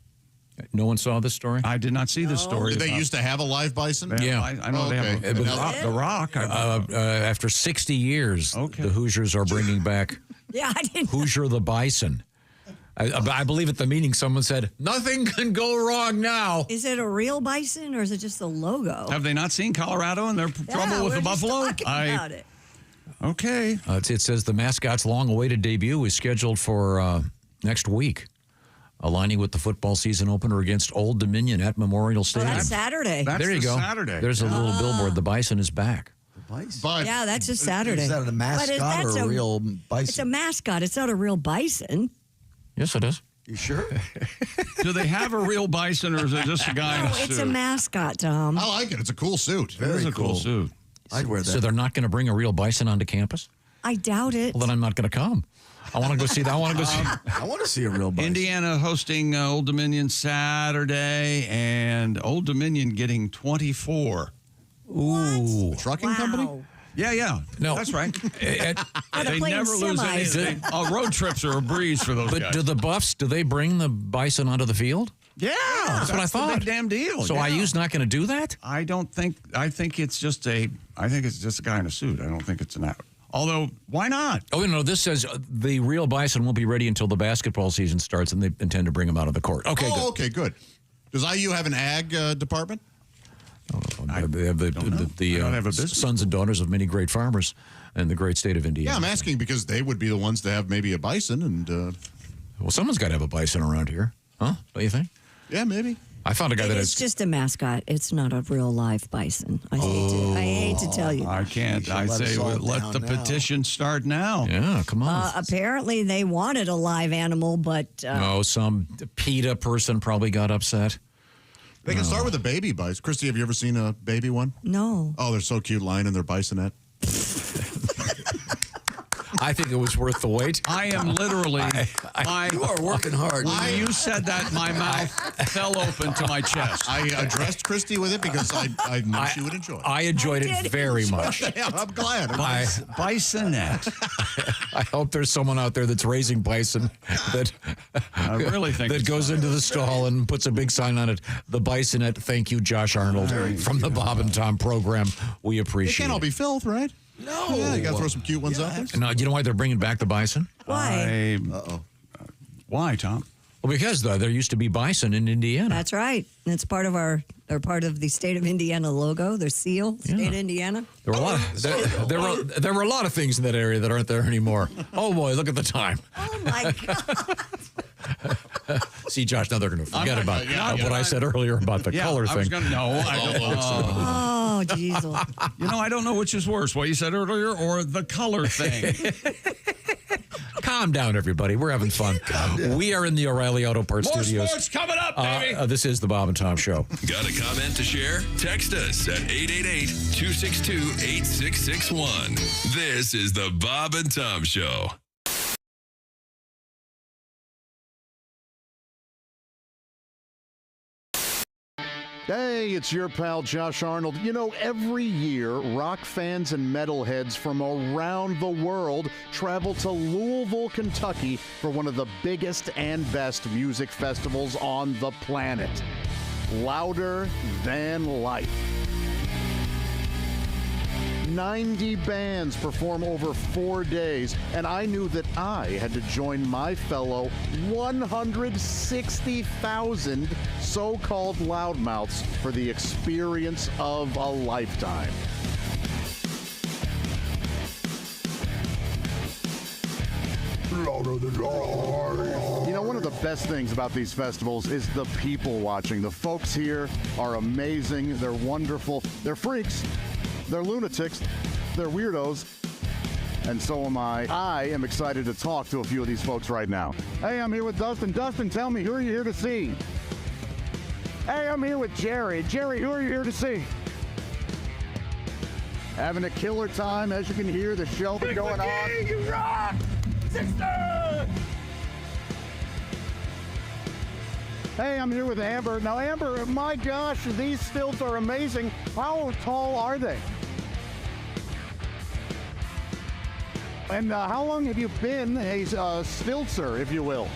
No one saw this story? I did not see this story. Did they used to have a live bison? Yeah. I know they have the Rock. After 60 years, the Hoosiers are bringing back Hoosier the Bison. I believe at the meeting someone said, nothing can go wrong now. Is it a real bison or is it just a logo? Have they not seen Colorado and their trouble with the buffalo? Talking about it. Okay. It says the mascot's long-awaited debut is scheduled for next week, aligning with the football season opener against Old Dominion at Memorial Stadium. That's Saturday. There you go. Saturday. There's a little billboard. The bison is back. Bison. Yeah, that's a Saturday. Is that a mascot or a real bison? It's a mascot. It's not a real bison. Yes, it is. You sure? Do they have a real bison or is it just a guy in a suit? It's a mascot, Tom. I like it. It's a cool suit. It is a cool suit. I'd wear that. So they're not going to bring a real bison onto campus? I doubt it. Well, then I'm not going to come. I want to go see that. I want to see a real bison. Indiana hosting Old Dominion Saturday, and Old Dominion getting 24. Ooh. The trucking company? Yeah. No. That's right. They're They playing never lose semis. any. Road trips are a breeze for those But guys. do the Buffs, do they bring the bison onto the field? Yeah, that's what I thought. The big damn deal. So yeah. IU's not going to do that? I think it's just a guy in a suit. I don't think it's an act. Although, why not? Oh, no, this says the real bison won't be ready until the basketball season starts, and they intend to bring him out of the court. Okay, good. Okay, good. Does IU have an ag department? They have the sons and daughters of many great farmers in the great state of Indiana. Yeah, I'm asking because they would be the ones to have maybe a bison and... well, someone's got to have a bison around here. Huh? Don't you think? Yeah, maybe. I found a guy that It's just a mascot. It's not a real live bison. I hate to tell you. I can't. I say let the petition start now. Yeah, come on. Apparently, they wanted a live animal, but some PETA person probably got upset. They can start with a baby bison. Christy, have you ever seen a baby one? No. Oh, they're so cute lying in their bisonette. I think it was worth the wait. I am literally. You are working hard. When you said that, my mouth fell open to my chest. I addressed Christy with it because I knew she would enjoy it. I enjoyed it very much. Yeah, I'm glad. Bisonette. I hope there's someone out there that's raising bison that I really think that goes into the stall and puts a big sign on it. The Bisonette. Thank you, Josh Arnold from the Bob and Tom program. We appreciate it. It can't all be filth, right? No. Yeah, you got to throw some cute ones out there. Now, you know why they're bringing back the bison? Why? Why, Tom? Well, because there used to be bison in Indiana. That's right. And it's part of they're part of the state of Indiana logo, their seal, state of Indiana. There were a lot. There were a lot of things in that area that aren't there anymore. Oh boy, look at the time. Oh my God. See, Josh, now they're going to forget about what I said earlier about the color thing. Oh, jeez. I don't know which is worse, what you said earlier or the color thing. Calm down, everybody. We're having fun. We are in the O'Reilly Auto Parts More Studios. sports coming up, baby. This is the Bob and Tom Show. Got a comment to share? Text us at 888-262-8661. This is the Bob and Tom Show. Hey, it's your pal Josh Arnold. You know, every year, rock fans and metalheads from around the world travel to Louisville, Kentucky for one of the biggest and best music festivals on the planet. Louder Than Life. 90 bands perform over 4 days, and I knew that I had to join my fellow 160,000 so-called loudmouths for the experience of a lifetime. Louder than life. You know, one of the best things about these festivals is the people watching. The folks here are amazing. They're wonderful. They're freaks. They're lunatics, they're weirdos, and so am I. I am excited to talk to a few of these folks right now. Hey, I'm here with Dustin. Dustin, tell me, who are you here to see? Hey, I'm here with Jerry. Jerry, who are you here to see? Having a killer time, as you can hear, the show is going on. You rock! 60! Hey, I'm here with Amber. Now, Amber, my gosh, these stilts are amazing. How tall are they? And how long have you been a stiltzer, if you will?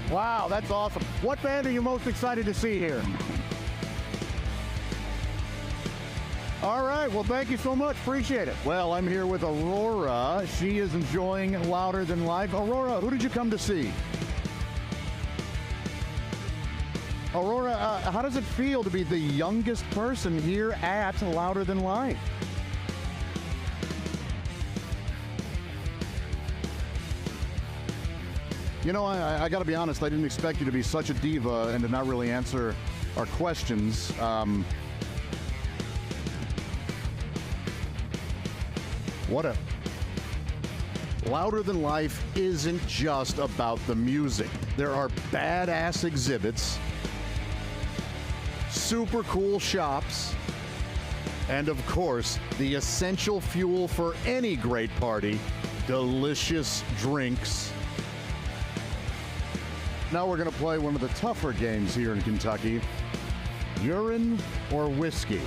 Wow, that's awesome. What band are you most excited to see here? All right, well, thank you so much. Appreciate it. Well, I'm here with Aurora. She is enjoying Louder Than Life. Aurora, who did you come to see? Aurora, how does it feel to be the youngest person here at Louder Than Life? You know, I got to be honest, I didn't expect you to be such a diva and to not really answer our questions. Louder Than Life isn't just about the music. There are badass exhibits, super cool shops, and of course, the essential fuel for any great party, delicious drinks. Now we're going to play one of the tougher games here in Kentucky, urine or whiskey,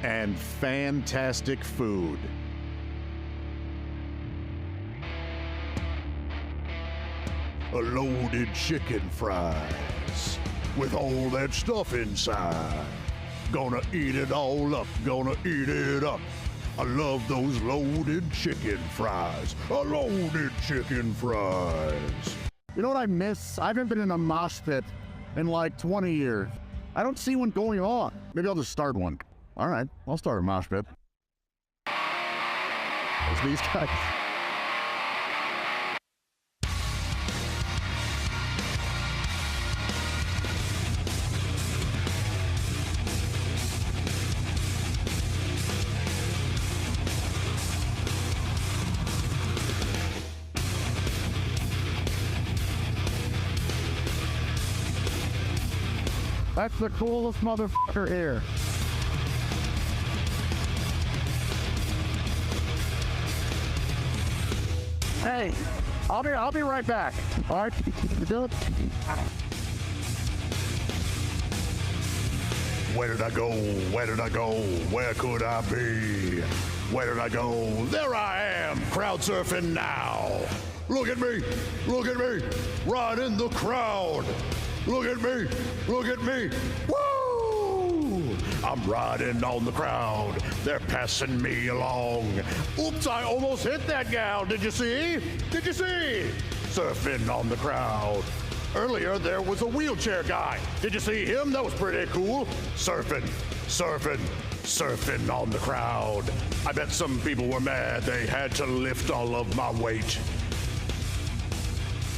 and fantastic food. a loaded chicken fries with all that stuff inside. Gonna eat it all up, gonna eat it up. I love those loaded chicken fries. A loaded chicken fries. You know what I miss? I haven't been in a mosh pit in like 20 years. I don't see one going on. Maybe I'll just start one. All right, I'll start a mosh pit. There's these guys. That's the coolest motherfucker here. Hey, I'll be right back. All right, you do it. Where did I go? Where did I go? Where could I be? Where did I go? There I am, crowd surfing now. Look at me, right in the crowd. Look at me, woo! I'm riding on the crowd, they're passing me along. Oops, I almost hit that gal, did you see? Surfing on the crowd. Earlier, there was a wheelchair guy. Did you see him? That was pretty cool. Surfing on the crowd. I bet some people were mad they had to lift all of my weight.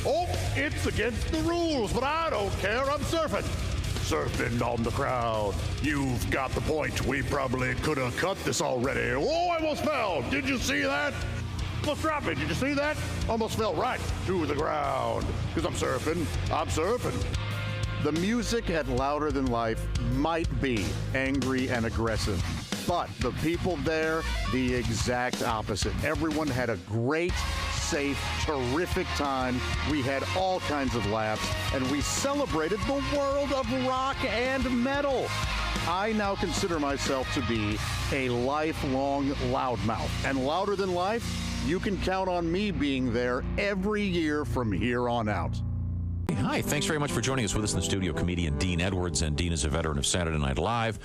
Oh, it's against the rules, but I don't care. I'm surfing on the crowd. You've got the point. We probably could have cut this already. Oh, I almost fell. Did you see that? Almost dropped me. Did you see that? Almost fell right to the ground. Because I'm surfing. The music at Louder Than Life might be angry and aggressive, but the people there, the exact opposite. Everyone had a great, safe, terrific time. We had all kinds of laughs, and we celebrated the world of rock and metal. I now consider myself to be a lifelong loudmouth, and Louder Than Life, you can count on me being there every year from here on out. Hi, thanks very much for joining us. With us in the studio, comedian Dean Edwards, and Dean is a veteran of Saturday Night Live.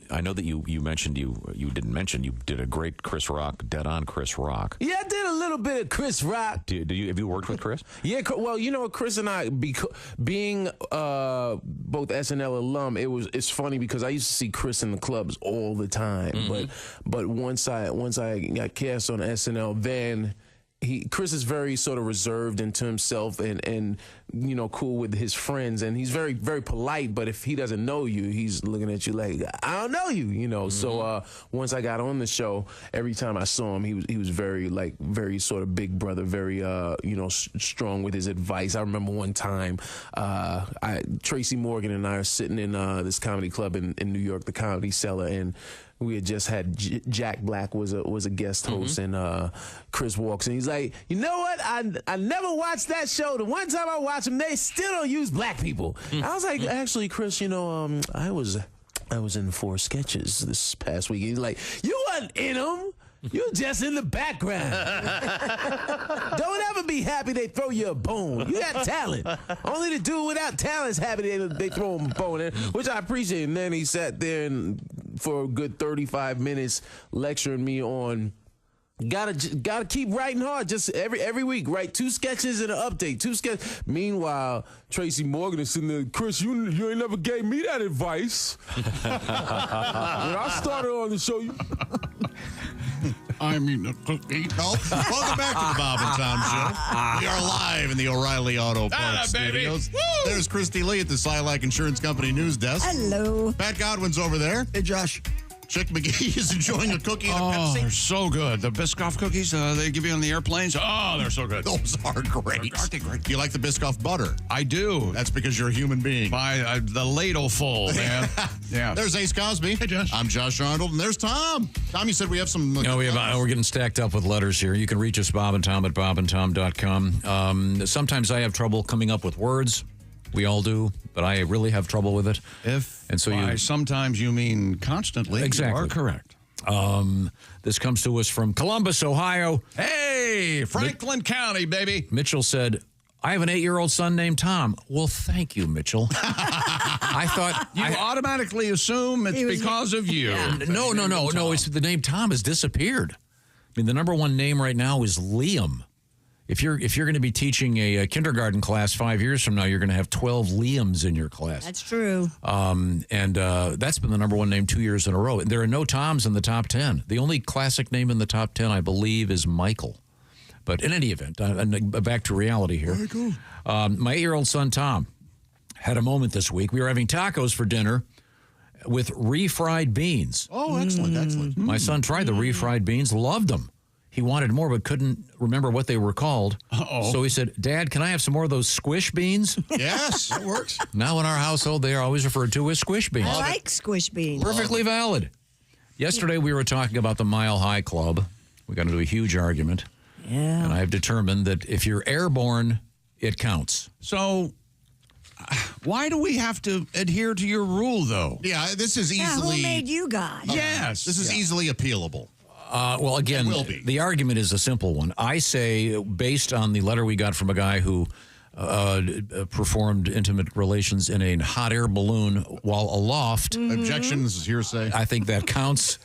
I know that you mentioned you didn't mention you did a great Chris Rock, Dead On Chris Rock. Yeah, I did a little bit of Chris Rock. Have you worked with Chris? Yeah, well, you know, Chris and I, being both SNL alum, it's funny because I used to see Chris in the clubs all the time. Mm-hmm. But once I got cast on SNL, then Chris is very sort of reserved into himself and you know, cool with his friends, and he's very, very polite, but if he doesn't know you, he's looking at you like, I don't know you, you know. Mm-hmm. So once I got on the show, every time I saw him, he was very sort of big brother, very you know, strong with his advice. I remember one time Tracy Morgan and I are sitting in this comedy club in New York, the Comedy Cellar, and we had just had Jack Black was a guest host, mm-hmm. and Chris walks in. He's like, you know what? I never watched that show. The one time I watched them, they still don't use black people. Mm-hmm. I was like, actually, Chris, you know, I was in 4 sketches this past week. He's like, you wasn't in them. You're just in the background. Don't ever be happy they throw you a bone. You got talent. Only the dude without talent is happy they throw him a bone in, which I appreciate. And then he sat there for a good 35 minutes lecturing me on gotta keep writing hard. Just every week, write 2 sketches and an update. 2 sketches. Meanwhile, Tracy Morgan is sitting there, Chris, you ain't never gave me that advice. When I started on the show, I mean, welcome back to the Bob and Tom Show. We are live in the O'Reilly Auto Parts studios. There's Christy Lee at the Silac Insurance Company news desk. Hello. Pat Godwin's over there. Hey, Josh. Chick McGee is enjoying a cookie and a Pepsi. Oh, they're so good. The Biscoff cookies they give you on the airplanes. Oh, they're so good. Those are great. Aren't they great? Do you like the Biscoff butter? I do. That's because you're a human being. By the ladle full, man. Yeah. There's Ace Cosby. Hey, Josh. I'm Josh Arnold, and there's Tom. Tom, you said we have some... we're getting stacked up with letters here. You can reach us, Bob and Tom, at bobandtom.com. Sometimes I have trouble coming up with words. We all do, but I really have trouble with it. Sometimes you mean constantly. Exactly. You are correct. This comes to us from Columbus, Ohio. Hey, Franklin County, baby. Mitchell said, I have an 8-year-old son named Tom. Well, thank you, Mitchell. I thought you automatically assume it's because of you. No. It's the name Tom has disappeared. I mean, the number one name right now is Liam. If you're going to be teaching a kindergarten class 5 years from now, you're going to have 12 Liams in your class. That's true. And that's been the number one name 2 years in a row. There are no Toms in the top 10. The only classic name in the top 10, I believe, is Michael. But in any event, back to reality here. Michael. My 8-year-old son, Tom, had a moment this week. We were having tacos for dinner with refried beans. Oh, excellent. My son tried the refried beans, loved them. He wanted more, but couldn't remember what they were called. Uh-oh. So he said, Dad, can I have some more of those squish beans? Yes, that works. Now in our household, they are always referred to as squish beans. I like squish beans. Perfectly valid. Yesterday, we were talking about the Mile High Club. We got into a huge argument. Yeah. And I've determined that if you're airborne, it counts. So why do we have to adhere to your rule, though? Yeah, this is easily... who made you guys? Yes. This is easily appealable. Well, again, the argument is a simple one. I say, based on the letter we got from a guy who performed intimate relations in a hot air balloon while aloft. Objections, hearsay. I think that counts.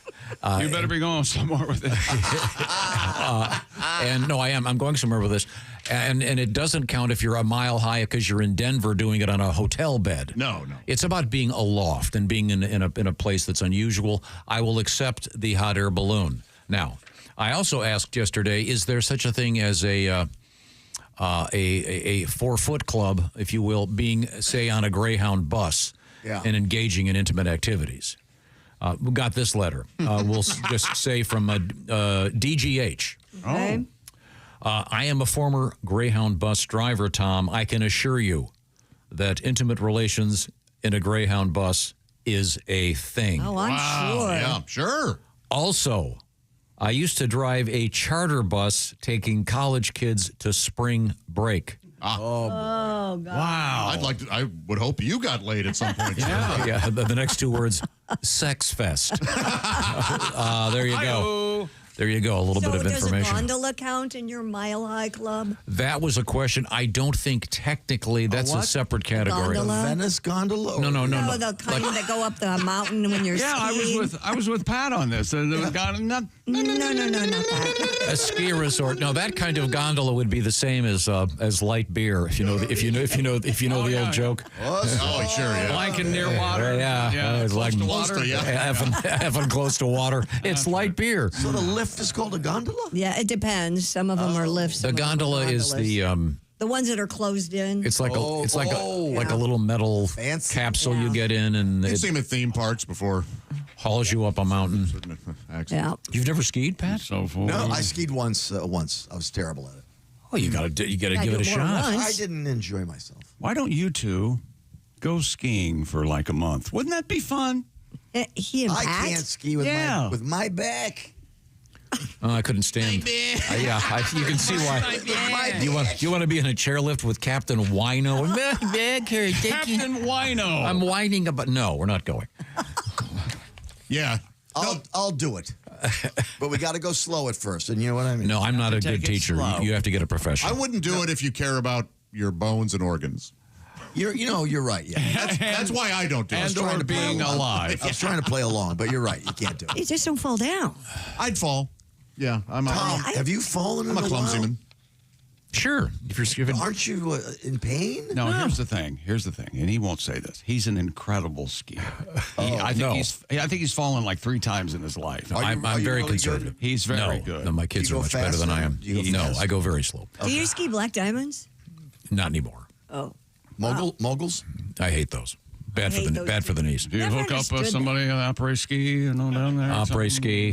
You better be going somewhere with it. And no, I am. I'm going somewhere with this. And it doesn't count if you're a mile high because you're in Denver doing it on a hotel bed. No. It's about being aloft and being in a place that's unusual. I will accept the hot air balloon. Now, I also asked yesterday, is there such a thing as a 4-foot club, if you will, being, say, on a Greyhound bus and engaging in intimate activities? We got this letter. We'll just say from DGH. Okay. I am a former Greyhound bus driver, Tom. I can assure you that intimate relations in a Greyhound bus is a thing. Oh, I'm sure. Yeah, sure. Also, I used to drive a charter bus taking college kids to spring break. Oh, God. Wow. I would hope you got laid at some point. Yeah, the next two words, sex fest. There you go. There you go. A little bit of information. Does a gondola count in your Mile High Club? That was a question. I don't think technically that's a separate category. Gondola? Venice gondola? No. No, the kind that go up the mountain when you're skiing. I was with Pat on this. No, not that. A ski resort. No, that kind of gondola would be the same as light beer. If you know the old joke. Oh, sure. Yeah. Blanking near water. It's like close to water. Having close to water. It's light beer. So the lift is called a gondola? Yeah, it depends. Some of them are lifts. The gondola is the ones that are closed in. It's like a little metal capsule you get in, and I've seen at theme parks before. Hauls you up a mountain. Yeah. You've never skied, Pat? So full. No, I skied once. I was terrible at it. Oh, you gotta give it a shot. I didn't enjoy myself. Why don't you two go skiing for like a month? Wouldn't that be fun? He and I Pat? can't ski with my back. I couldn't stand. You can see why. You want to be in a chairlift with Captain Wino? Captain Wino. I'm whining about. No, we're not going. Yeah. I'll do it. But we got to go slow at first, and you know what I mean? No, I'm not a good teacher. You have to get a professional. I wouldn't do it if you care about your bones and organs. You're right. Yeah, that's why I don't do it. And or being alive. I was trying to play along, but you're right. You can't do it. You just don't fall down. I'd fall. Yeah, I'm. Tom, have you fallen? I'm a clumsy man. Sure. If you're skipping. Aren't you in pain? No, here's the thing, and he won't say this. He's an incredible skier. I think he's fallen like 3 times in his life. I'm very really conservative. Good? He's very good. No, my kids are much better than I am. No, I go very slow. Do you ski black diamonds? Not anymore. Oh. Moguls? I hate those. Bad for the knees. Do you hook up with somebody on après ski, down there? Après ski.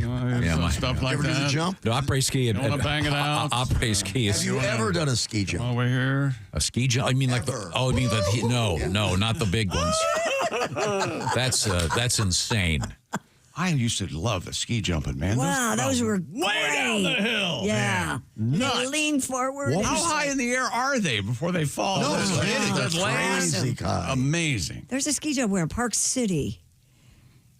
Stuff like ever that. Do the jump? No, après ski. You want to bang it out? Après ski. Have you ever done a ski jump? Over here. A ski jump? I mean, not the big ones. That's insane. I used to love the ski jumping, man. Wow, those were great. Way down the hill. Yeah. Nuts. They lean forward. How high in the air are they before they fall? No, That's crazy high. amazing. There's a ski jump where in Park City.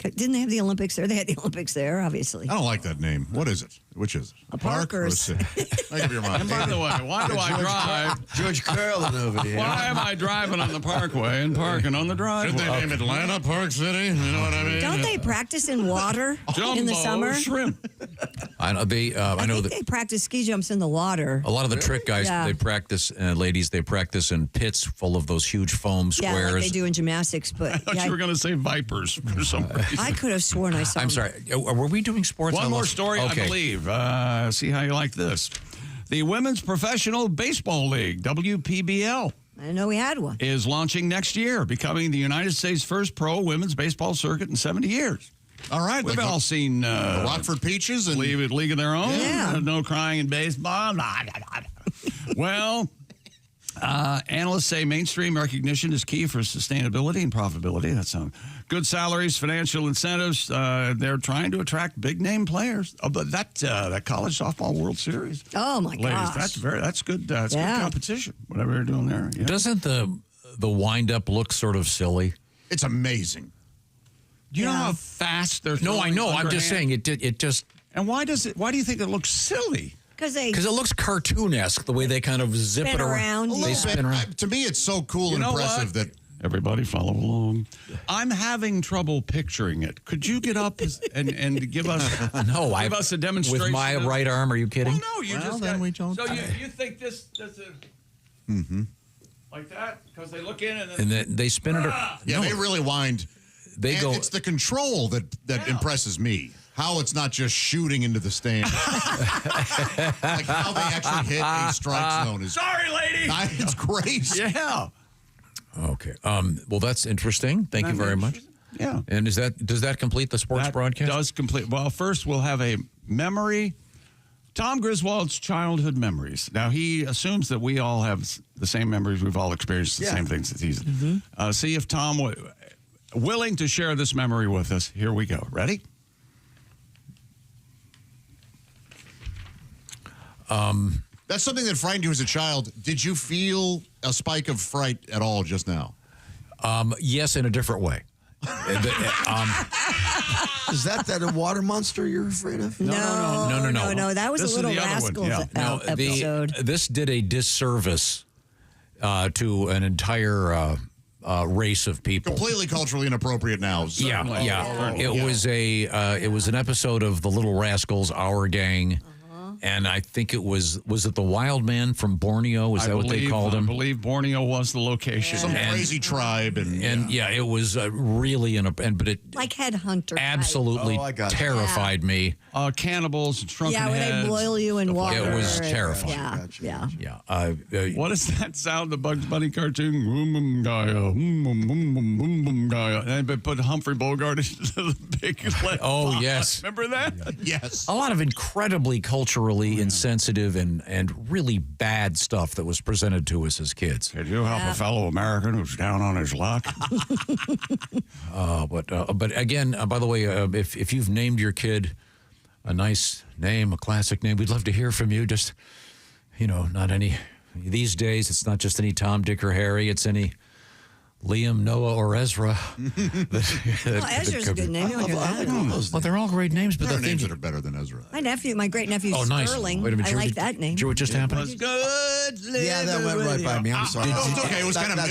Didn't they have the Olympics there? They had the Olympics there, obviously. I don't like that name. What is it? Which is it? A park or a city? Thank you for your mind. And by the way, why do I drive? George Carlin over here. Why am I driving on the parkway and parking on the driveway? Should they name Atlanta Park City? You know what I mean? Don't they practice in water in the summer? Shrimp. I know I know think that they practice ski jumps in the water. a lot of the trick guys, Yeah. they practice, ladies, they practice in pits full of those huge foam Yeah, squares. like they do in gymnastics. But I thought you were going to say vipers for some reason. I could have sworn I saw I'm them. sorry. Were we doing sports? One I more lost- story, Okay. I believe. See how you like this. The Women's Professional Baseball League, WPBL, I didn't know we had one. is launching next year, becoming the United States' first pro women's baseball circuit in 70 years. All right. We've like all seen the Rockford Peaches and League of Their Own. Yeah. No crying in baseball. Well, analysts say mainstream recognition is key for sustainability and profitability. That's good salaries, financial incentives. They're trying to attract big name players. But that college softball World Series, Oh my ladies, gosh. that's good. That's good competition. Whatever you're doing there. Yeah. Doesn't the wind up look sort of silly? It's amazing. Do you know how fast they're? No, I throwing know. I'm just saying underhand? it just. And why do you think it looks silly? Because it looks cartoonesque the way they kind of zip Spin it around. They spin around. To me, it's so cool You and know impressive what? that Everybody follow along. I'm having trouble picturing it. Could you get up and give us give us a demonstration? With my right arm, are you kidding? Well, no, you just then got, we don't. So you think this is like that? Because they look in and then And they spin it. Yeah, they really wind. They And go. It's the control that impresses me. How it's not just shooting into the stand. Like how they actually hit a strike zone is. Sorry, lady. It's great. Yeah. Okay. Well, that's interesting. Thank you very much. Yeah. And does that complete the sports That broadcast? does complete. Well, first we'll have a memory. Tom Griswold's childhood memories. Now, he assumes that we all have the same memories. We've all experienced the same things that he's. See if Tom willing to share this memory with us. Here we go. Ready? That's something that frightened you as a child. Did you feel a spike of fright at all just now? Yes, in a different way. Is that a water monster you're afraid of? No. That was This a is Little the other one, Rascals yeah. episode. This did a disservice to an entire race of people. Completely culturally inappropriate now. Yeah, yeah. It was an episode of The Little Rascals, Our Gang. And I think it was it the Wild Man from Borneo? Is that what they called him? I believe Borneo was the location. Some crazy tribe. And it was really but it Like Headhunter. absolutely terrified me. Cannibals, shrunken Yeah, where heads. they boil you in water. It was terrifying. Yeah. Yeah. What is that sound? The Bugs Bunny cartoon? Gaia. And they put Humphrey Bogart into the big lead Oh, box. yes. Remember that? Yes. A lot of incredibly culturally insensitive and really bad stuff that was presented to us as kids. Could you help a fellow American who's down on his luck? But again, by the way, if you've named your kid a nice name, a classic name, we'd love to hear from you. Just, not any, these days, it's not just any Tom, Dick, or Harry. It's any Liam, Noah, or Ezra. Ezra's a good name. You don't hear that. Well, they're all great names, but There the are names thing. that are better than Ezra. My great nephew Nice. Sterling. Wait a minute, I like that name. Did you what just happened? Good. Yeah, that went right by me. I'm sorry. It's okay. It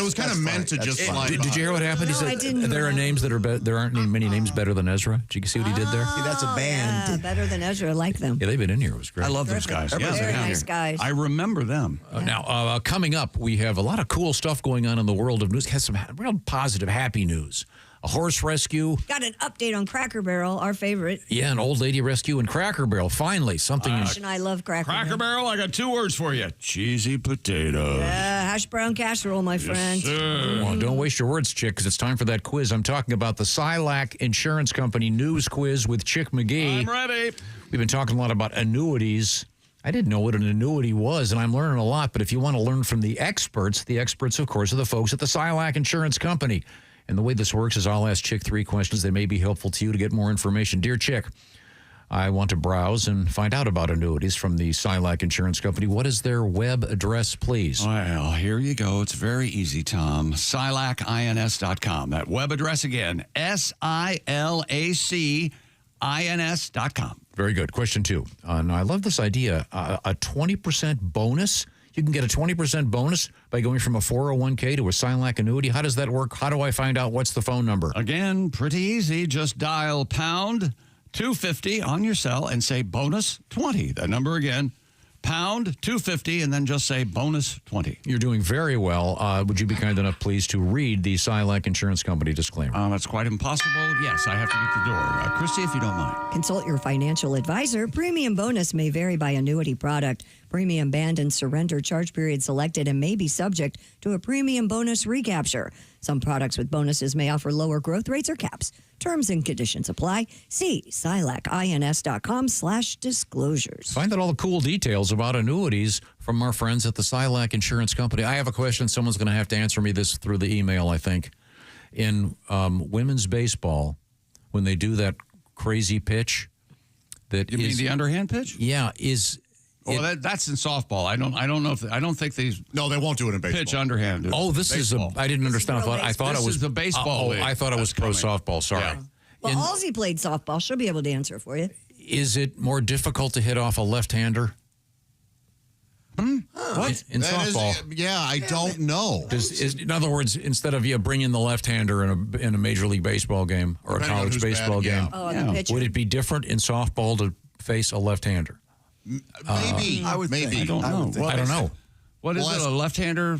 was kind of meant to just slide Did you hear what happened? He No, I said didn't. there are names that are there aren't many names better than Ezra. Did you see what he did there? See, that's a band. Yeah, better than Ezra. I like them. Yeah, they've been in here. It was great. I love those guys. Very nice guys. I remember them. Now, coming up, we have a lot of cool stuff going on in the world of news. Has some real positive, happy news. A horse rescue. Got an update on Cracker Barrel, our favorite. Yeah, an old lady rescue and Cracker Barrel. Finally, something. And I love Cracker Cracker Barrel. Barrel, I got 2 words for you. Cheesy potatoes. Hash brown casserole, my friend. Well, don't waste your words, Chick, because it's time for that quiz. I'm talking about the Silac Insurance Company news quiz with Chick McGee. I'm ready. We've been talking a lot about annuities. I didn't know what an annuity was, and I'm learning a lot. But if you want to learn from the experts, of course, are the folks at the Silac Insurance Company. And the way this works is I'll ask Chick 3 questions that may be helpful to you to get more information. Dear Chick, I want to browse and find out about annuities from the Silac Insurance Company. What is their web address, please? Well, here you go. It's very easy, Tom. SilacINS.com. That web address again, SILACINS.com. Very good. Question 2. Now, I love this idea. A 20% bonus. You can get a 20% bonus by going from a 401k to a Silac annuity. How does that work? How do I find out? What's the phone number? Again, pretty easy. Just dial pound 250 on your cell and say bonus 20. That number again, pound 250, and then just say bonus 20. You're doing very well. Would you be kind enough, please, to read the Silac Insurance Company disclaimer? That's quite impossible. Yes, I have to get the door. Christy, if you don't mind. Consult your financial advisor. Premium bonus may vary by annuity product. Premium band and surrender charge period selected and may be subject to a premium bonus recapture. Some products with bonuses may offer lower growth rates or caps. Terms and conditions apply. See SilacINS.com/disclosures. Find out all the cool details about annuities from our friends at the Silac Insurance Company. I have a question. Someone's going to have to answer me this through the email, I think. In women's baseball, when they do that crazy pitch, You mean the underhand pitch? Yeah, that's in softball. I don't know if I don't think these. No, they won't do it in baseball. Pitch underhand. Oh, this baseball. is I didn't understand. I thought it was the baseball. I thought it was pro softball. Sorry. Yeah. Well, Halsey played softball. She'll be able to answer it for you. Is it more difficult to hit off a left-hander? What? In softball? I don't know. In other words, instead of bringing the left-hander in a Major League Baseball game or a college baseball game, would it be different in softball to face a left-hander? Maybe. I would maybe. think. I don't know. I don't know. What is it? A left-hander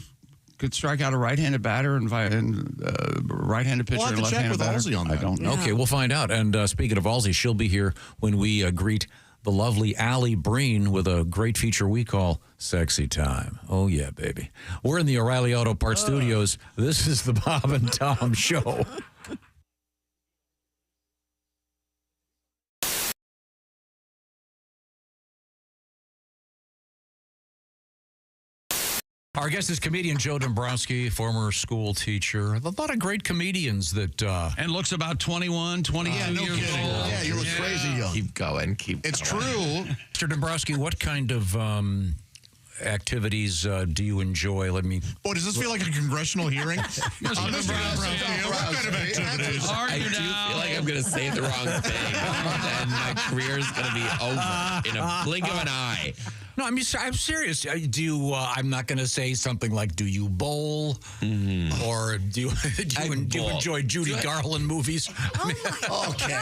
could strike out a right-handed batter and right-handed pitcher and left-handed batter? Halsey on that. I don't know. Okay, we'll find out. And speaking of Halsey, she'll be here when we greet the lovely Alli Breen with a great feature we call Sexy Time. Oh, yeah, baby. We're in the O'Reilly Auto Parts Studios. This is the Bob and Tom Show. Our guest is comedian Joe Dombrowski, former school teacher. A lot of great comedians that... and looks about 21, 22 years old. Yeah, you look crazy young. Keep going. It's true. Mr. Dombrowski, what kind of activities do you enjoy? Let me... Boy, does this feel like a congressional hearing? What kind of activities? I do feel like I'm going to say the wrong thing, and my career is going to be over in a blink of an eye. No, I'm serious. Do you? I'm not going to say something like, "Do you bowl?" Or do you enjoy Judy Garland movies? Okay.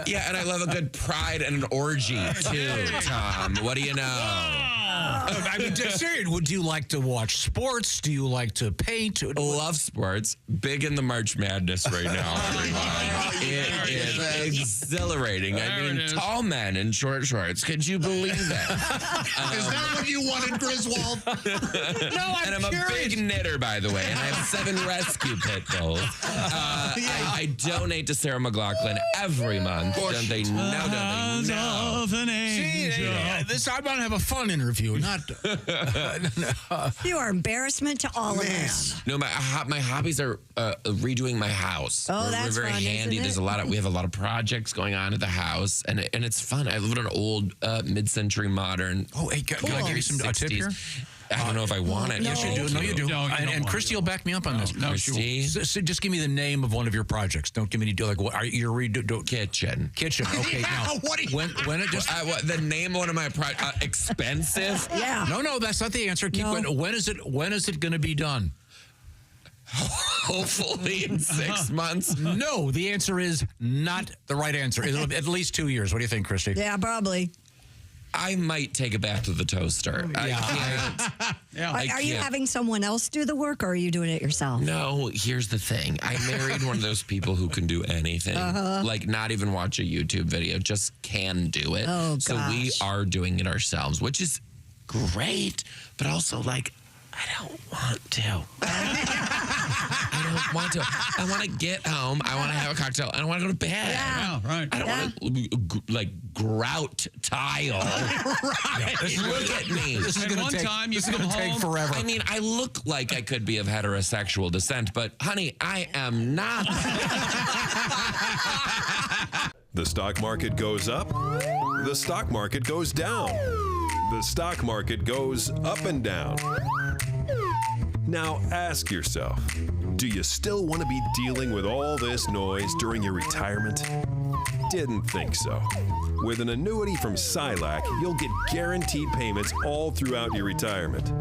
Yeah, and I love a good pride and an orgy too, Tom. What do you know? I mean, serious. Would you like to watch sports? Do you like to paint? Love sports. Big in the March Madness right now. It is exhilarating. I mean, tall men in short shorts. Could you believe that? Is that what you wanted, Griswold? No, I'm a big knitter, by the way, and I have 7 rescue pit bulls. I donate to Sarah McLachlan every month. Don't they know? Of an angel. I want to have a fun interview, not. You are embarrassment to all of us. No, my hobbies are redoing my house. Oh, that's we're very fun, handy. isn't it? We have a lot of projects going on at the house, and it's fun. I live in an old mid-century modern. Oh, hey, can I give you a tip here? I don't know if I want it. Yes, you do. No, you do. And Christy will back me up on this. No, Christy. So just give me the name of one of your projects. Don't give me any like what are you redo? Kitchen. Okay. Now, what? When it just the name of one of my projects expensive. Yeah. No, that's not the answer. Keep going. When is it going to be done? Hopefully in 6 months. No, the answer is not the right answer. It'll be at least 2 years. What do you think, Christy? Yeah, probably. I might take it back to the toaster. I can't. Are you having someone else do the work, or are you doing it yourself? No, here's the thing. I married one of those people who can do anything. Like not even watch a YouTube video, just can do it. Oh, gosh. So we are doing it ourselves, which is great, but also like, I don't want to. I don't want to. I want to get home. I want to have a cocktail. I don't want to go to bed. Yeah, right. I don't want to like grout tile. Right. Look at me. This is going to take forever. I mean, I look like I could be of heterosexual descent, but honey, I am not. The stock market goes up. The stock market goes down. The stock market goes up and down. Now ask yourself, do you still want to be dealing with all this noise during your retirement? Didn't think so. With an annuity from Silac, you'll get guaranteed payments all throughout your retirement.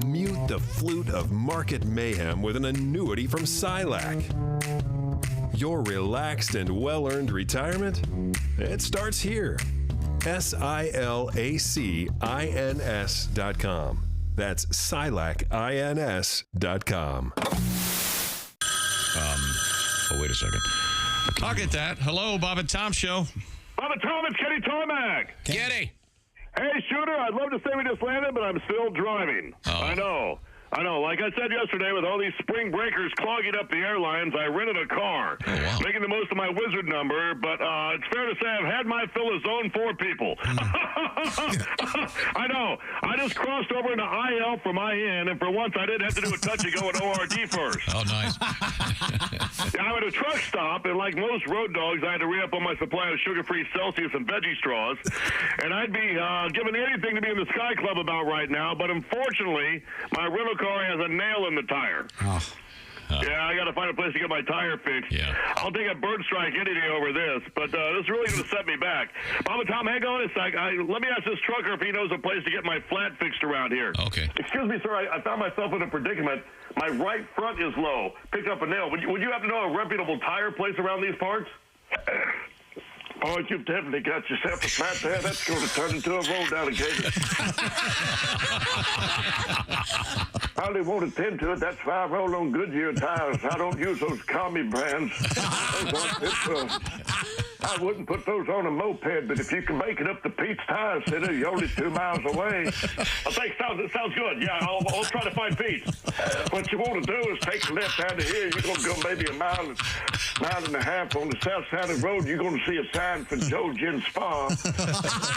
Mute the flute of market mayhem with an annuity from Silac. Your relaxed and well-earned retirement? It starts here. SILACINS.com. That's SILACINS.com. Oh, wait a second. I'll get that. Hello, Bob and Tom Show. Bob and Tom, it's Kenny Tarmac. Kenny. Hey, Shooter, I'd love to say we just landed, but I'm still driving. I know. Like I said yesterday, with all these spring breakers clogging up the airlines, I rented a car, making the most of my wizard number, but it's fair to say I've had my fill of Zone 4 people. I know. I just crossed over into IL from IN, and for once I didn't have to do a touch-and-go at ORD first. Oh, nice. I'm at a truck stop, and like most road dogs, I had to re-up on my supply of sugar-free Celsius and veggie straws, and I'd be giving anything to be in the Sky Club about right now, but unfortunately, my rental car has a nail in the tire. Yeah, I got to find a place to get my tire fixed. Yeah. I'll take a bird strike any day over this, but this is really going to set me back. Bob and Tom, hang on a sec. Let me ask this trucker if he knows a place to get my flat fixed around here. Okay. Excuse me, sir. I found myself in a predicament. My right front is low. Picked up a nail. Would you happen to know a reputable tire place around these parts? Oh, you've definitely got yourself a flat there. That's going to turn into a roll down occasion. Probably won't attend to it. That's why I roll on Goodyear tires. I don't use those commie brands. I wouldn't put those on a moped, but if you can make it up to Pete's Tire Center, you're only 2 miles away. I think it sounds good. Yeah, I'll try to find Pete. What you want to do is take a left out of here. You're going to go maybe a mile and a half on the south side of the road. You're going to see a sign for Joe Gin Spa.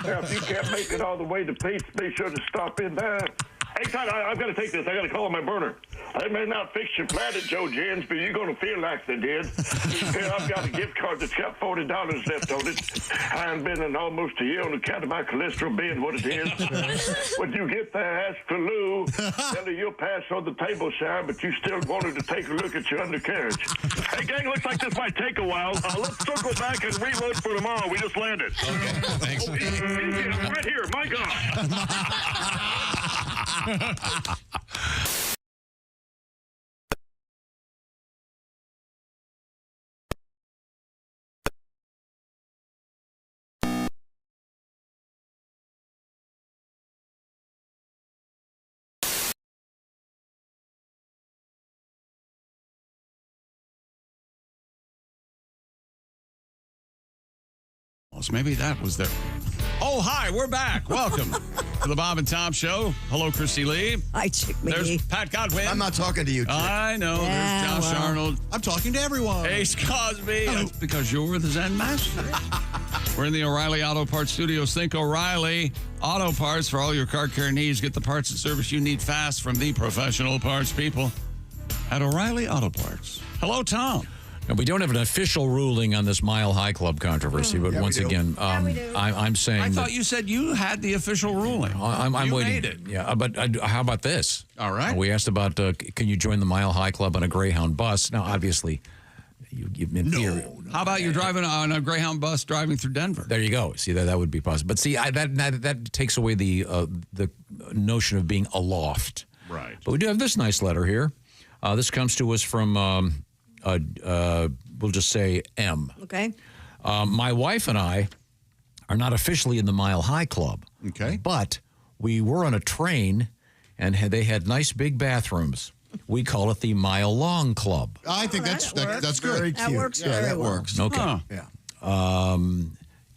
Now, if you can't make it all the way to Pete's, be sure to stop in there. Hey, Todd, I've got to take this. I got to call on my burner. They may not fix your flat at Joe Gin's, but you're going to feel like they did. Here, I've got a gift card that's got $40 left on it. I haven't been in almost a year on account of my cholesterol being what it is. When you get there, ask for Lou. Tell her you'll pass on the table sign, but you still wanted to take a look at your undercarriage. Hey, gang, looks like this might take a while. Let's circle back and reload for tomorrow. We just landed. Okay, thanks. Easy, I'm right here. My God. Maybe that was there. Oh, hi, we're back. Welcome to the Bob and Tom Show. Hello, Christy Lee. Hi, Chick McGee. There's Pat Godwin. I'm not talking to you, Chick. I know. There's Josh Arnold. I'm talking to everyone. Ace Cosby. That's because you're the Zen Master. We're in the O'Reilly Auto Parts Studios. Think O'Reilly Auto Parts for all your car care needs. Get the parts and service you need fast from the professional parts people at O'Reilly Auto Parts. Hello, Tom. Now, we don't have an official ruling on this Mile High Club controversy, but once again, I'm saying I thought you said you had the official ruling. I'm you waiting. made it. Yeah, but how about this? All right. We asked about can you join the Mile High Club on a Greyhound bus? Now, obviously, you've been here. How about you're driving on a Greyhound bus driving through Denver? There you go. See, that would be possible. But see, that takes away the notion of being aloft. Right. But we do have this nice letter here. This comes to us from. We'll just say M. Okay. My wife and I are not officially in the Mile High Club. Okay. But we were on a train, and they had nice big bathrooms. We call it the Mile Long Club. I think that's good. That works Yeah, very that well. works. Okay. Yeah.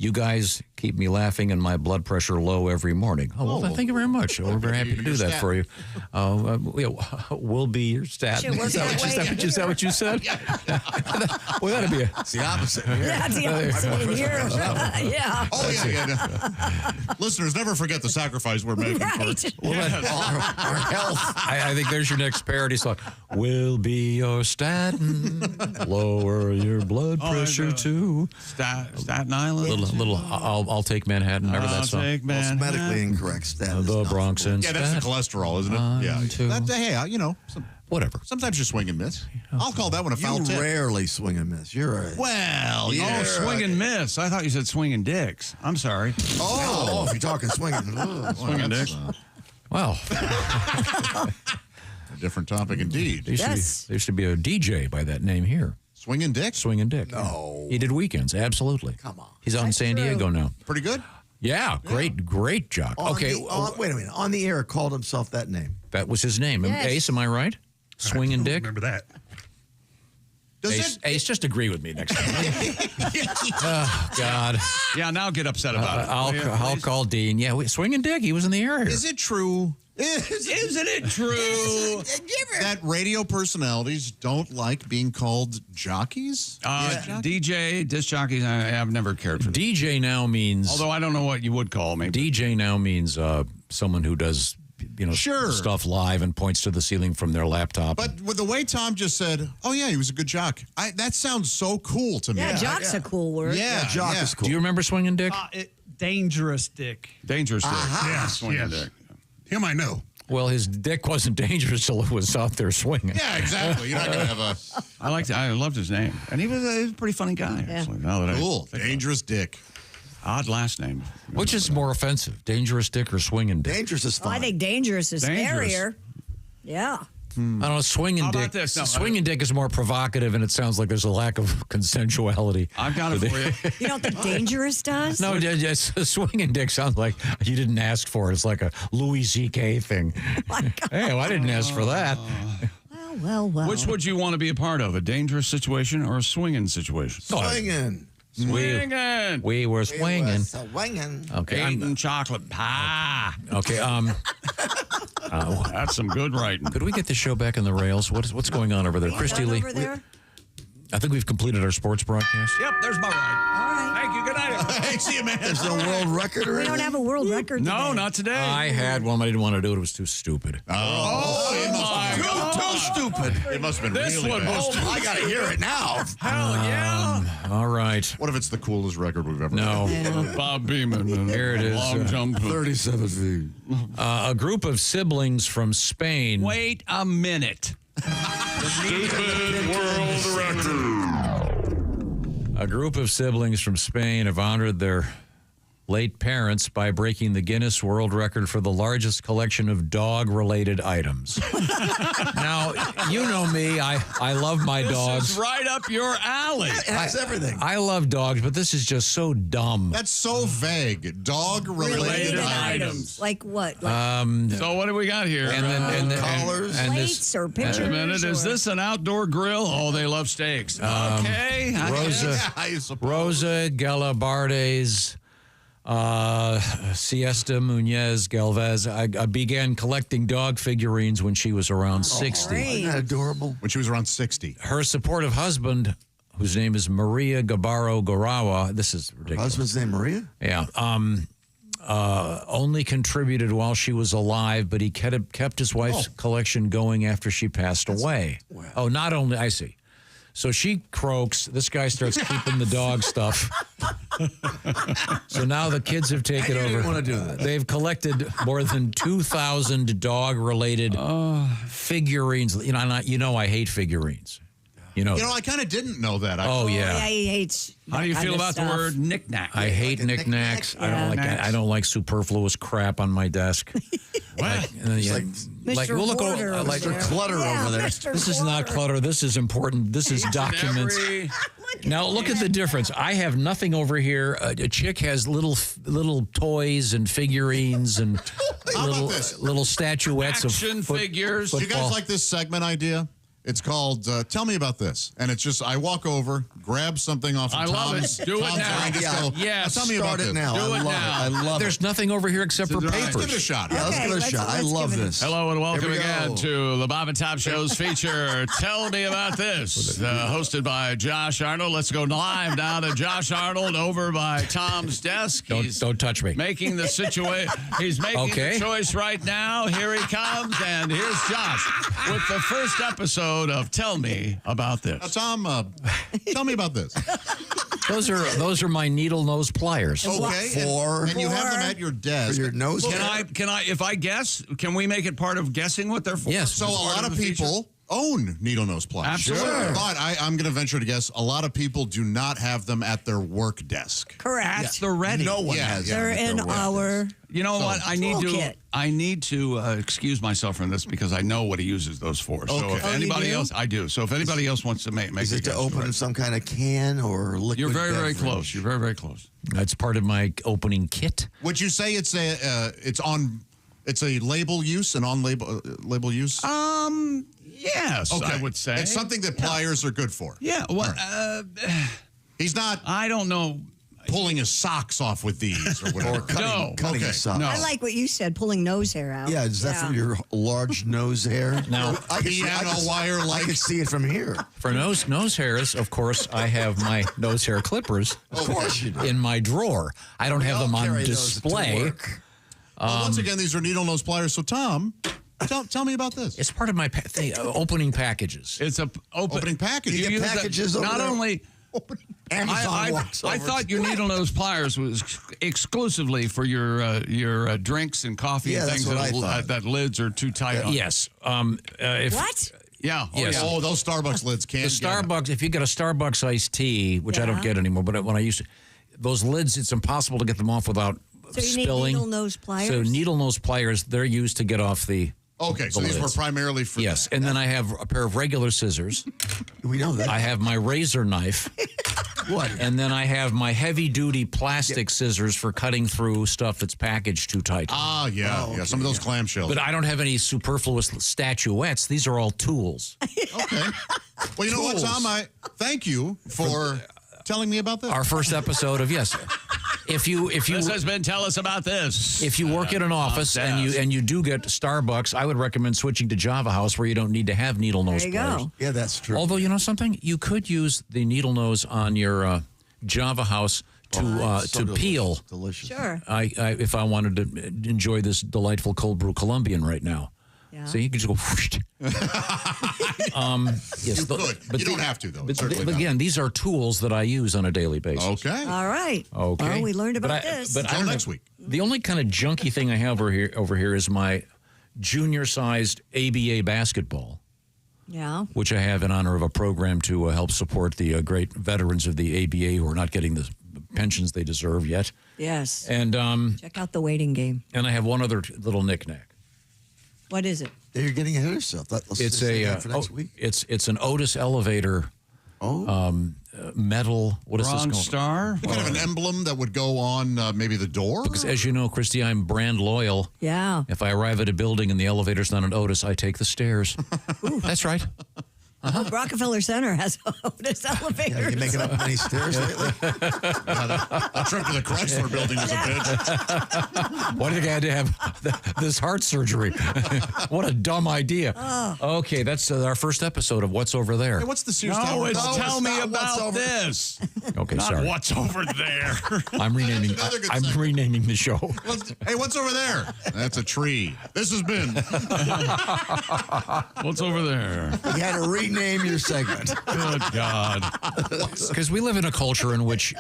You guys keep me laughing and my blood pressure low every morning. Oh, well, thank you very much. We're very happy to do that for you. We'll be your stat. Is that what you said? Well, that'd be It's the opposite. Yeah, it's the opposite in here. Yeah. Oh, yeah. Listeners, never forget the sacrifice we're making for our health. I think there's your next parody song. We'll be your statin. Lower your blood pressure too. Staten Island. I'll take Manhattan. Remember that song? Well, it's medically incorrect. The Bronx and Yeah, that's the cholesterol, isn't it? Yeah. Whatever. Sometimes you swing and miss. I'll call that one a foul tip. You rarely swing and miss. You're right. Well, Oh, swing and miss. I thought you said swinging dicks. I'm sorry. Oh, if you're talking swinging. Swinging dicks. Wow. A different topic indeed. There used to be a DJ by that name here. Swinging Dick? Swinging Dick. No. He did weekends, absolutely. Come on. He's on San Diego now. Pretty good? Yeah, great jock. Wait a minute. On the air, called himself that name. That was his name. Yes. Ace, am I right? Swinging Dick? Remember that. Ace, just agree with me next time. Oh, God. Yeah, now get upset about it. I'll call Dean. Yeah, Swinging Dick, he was in the air here. Is it true? Isn't it true that radio personalities don't like being called jockeys? DJ, disc jockeys, I've never cared for them. DJ now means... Although I don't know what you would call me. DJ now means someone who does... stuff live and points to the ceiling from their laptop. But with the way Tom just said, oh, yeah, he was a good jock. That sounds so cool to me. Yeah, jock's a cool word. Yeah, jock is cool. Do you remember Swinging Dick? Dangerous Dick. Dangerous Dick. Yes, Swinging Dick. Him I know. Well, his dick wasn't dangerous till it was out there swinging. Yeah, exactly. You're not going to have a... I loved his name. And he was a pretty funny guy, actually. Now that cool. Dangerous Dick. Odd last name. Which is more offensive, Dangerous Dick or Swinging Dick? Dangerous is fine. I think dangerous is Dangerous. scarier. Yeah. I don't know, Swinging Dick. this? No, Swinging Dick is more provocative, and it sounds like there's a lack of consensuality. I've got it for you. You don't think dangerous does? No, Swinging Dick sounds like you didn't ask for it. It's like a Louis C.K. thing. Hey, well, I didn't ask for that. Well. Which would you want to be a part of, a dangerous situation or a swinging situation? Swinging. Swinging. We were swinging. Swinging. Okay, Eating chocolate pie. Okay. That's some good writing. Could we get the show back on the rails? What's going on over there, Christy Lee? Over there? I think we've completed our sports broadcast. Yep, there's my ride. All right. Thank you. Good night. Hey, see you, man. There's no world record or We anything? don't have a world record No, today. not today. I had one, but I didn't want to do it. It was too stupid. Too stupid. It must have been This really one bad. was- I got to hear it now. Hell yeah. All right. What if it's the coolest record we've ever No. Bob Beeman. Here it is. Long jump. 37 feet. A group of siblings from Spain. Wait a minute. Stupid world record. A group of siblings from Spain have honored their late parents by breaking the Guinness World Record for the largest collection of dog-related items. Now, you know me. I love my dogs. This is right up your alley. That's everything. I love dogs, but this is just so dumb. That's so vague. Dog-related items. Like what? So what do we got here? Collars. Plates or pictures? Wait a minute. Is this an outdoor grill? Oh, they love steaks. Okay. Rosa Galabardes, Siesta Muñez Galvez. I began collecting dog figurines when she was around 60. Isn't that adorable? When she was around 60. Her supportive husband, whose name is Maria Gabaro Gorawa, this is ridiculous. Husband's name Maria? Yeah. Only contributed while she was alive, but he kept his wife's collection going after she passed away. Wow. Oh, not only, I see. So she croaks. This guy starts keeping the dog stuff. So now the kids have taken over. Didn't want to do that. They've collected more than 2,000 dog-related figurines. You know, I hate figurines. You know, I kind of didn't know that. yeah. He hates. How do you feel about the stuff. word knick-knack? I hate knickknacks. I don't like superfluous crap on my desk. Mr. Look Hoarder over like there. clutter over there. Mr. This is not clutter. This is important. This is documents. Now look at the difference. I have nothing over here. A chick has little toys and figurines and little statuettes Action of figures. Do you guys like this segment idea? It's called Tell Me About This. And it's just, I walk over, grab something off of I love Tom's. it. Do it Tom's now. ring, just go, Yes. Tell me about this. now. Do I it love now. it. I love There's it. nothing over here except for Let's papers. give it a shot. Yeah, let's give it a shot. I love this. Hello and welcome Here we again go. to the Bob and Tom Show's feature, Tell Me About This, hosted by Josh Arnold. Let's go live now to Josh Arnold over by Tom's desk. Don't touch me. Making the situation. He's making the choice right now. Here he comes, and here's Josh with the first episode of Tell Me About This. Now, Tom, tell me about this. Those are my needle nose pliers. Okay. And you have them at your desk. For your nose. Can I, if I guess, can we make it part of guessing what they're for? Yes. So a lot of people own needle nose pliers. Absolutely. Sure. But I'm going to venture to guess a lot to do not have them at their work desk. Correct. That's the ready. No one has them They're at their in work our. desk. You know what? I toolkit. need to excuse myself from this because I know what he uses those for. So Okay. if Oh, you anybody do? else, I do. So if anybody else wants to make Is a it to guess, open right. some kind of can or liquid You're very, very beverage? close. You're very, very close. That's part of my opening kit. Would you say it's a label use, an on label use? Yes, Okay. I would say. It's something that pliers are good for. Yeah. Well, He's not. I don't know. Pulling his socks off with these or whatever. Cutting a sock. I like what you said, pulling nose hair out. Yeah, is that from your large nose hair? Now, I can see it from here. For nose hairs, of course, I have my nose hair clippers. Of course you do. In my drawer. I don't have them on carry those to display. work. Well, once again, these are needle nose pliers. So, Tom, tell me about this. It's part of my opening packages. It's a Opening package. You get use that- packages over not there? only. Amazon walks over. I thought your needle nose pliers was exclusively for your drinks and coffee Yeah, and that's things what I thought. that lids are too tight on. Yes. What? Yeah. Yes. Oh, those Starbucks lids The can't. Starbucks, if you get a Starbucks iced tea, which I don't get anymore, but when I used to, those lids, it's impossible to get them off without So you spilling. need needle nose pliers? So needle nose pliers, they're used to get off the. Okay, so the these were lids. primarily for. Yes, and then I have a pair of regular scissors. We know that. I have my razor knife. What? And then I have my heavy-duty plastic scissors for cutting through stuff that's packaged too tight. Ah, yeah, Some of those clamshells. But I don't have any superfluous statuettes. These are all tools. Okay. Well, you know what, Tom? I thank you for telling me about this. Our first episode of Yes. If you This has been Tell Us About This. If you work in an office and you do get Starbucks, I would recommend switching to Java House where you don't need to have needle nose There you pliers. go. Yeah, that's true. Although you know something, you could use the needle nose on your Java House to peel. Delicious. Sure. If I wanted to enjoy this delightful cold brew Colombian right now. Yeah. So you could just go. Whoosh. Yes, You could. You don't have to, though. But Certainly not. again, these are tools that I use on a daily basis. Okay. All right. Okay. Well, we learned about But this. But I Until don't next have- week. The only kind of junky thing I have over here is my junior-sized ABA basketball, yeah. which I have in honor of a program to help support the great veterans of the ABA who are not getting the pensions they deserve yet. Yes. And Check out the waiting game. I have one other little knick-knack. What is it? You're getting ahead of yourself. Let's It's say a that for next week. it's an Otis elevator. Metal. What is this Bronze called? Star? Kind of an emblem that would go on maybe the door? Because as you know, Christy, I'm brand loyal. Yeah. If I arrive at a building and the elevator's not an Otis, I take the stairs. That's right. Oh, Rockefeller Center has Otis elevators. Yeah, you making up many stairs lately? A trip to the Chrysler building was a bitch. Why did I had to have this heart surgery? What a dumb idea. Okay, that's our first episode of What's Over There. Hey, what's the Sears No, Tower? it's Tell Me not what's About over- This. Okay, Not sorry. what's over there. I'm renaming. Another good I'm segment. renaming the show. Hey, what's over there? That's a tree. This has been. What's over there? You had to rename your segment. Good God. Because we live in a culture in which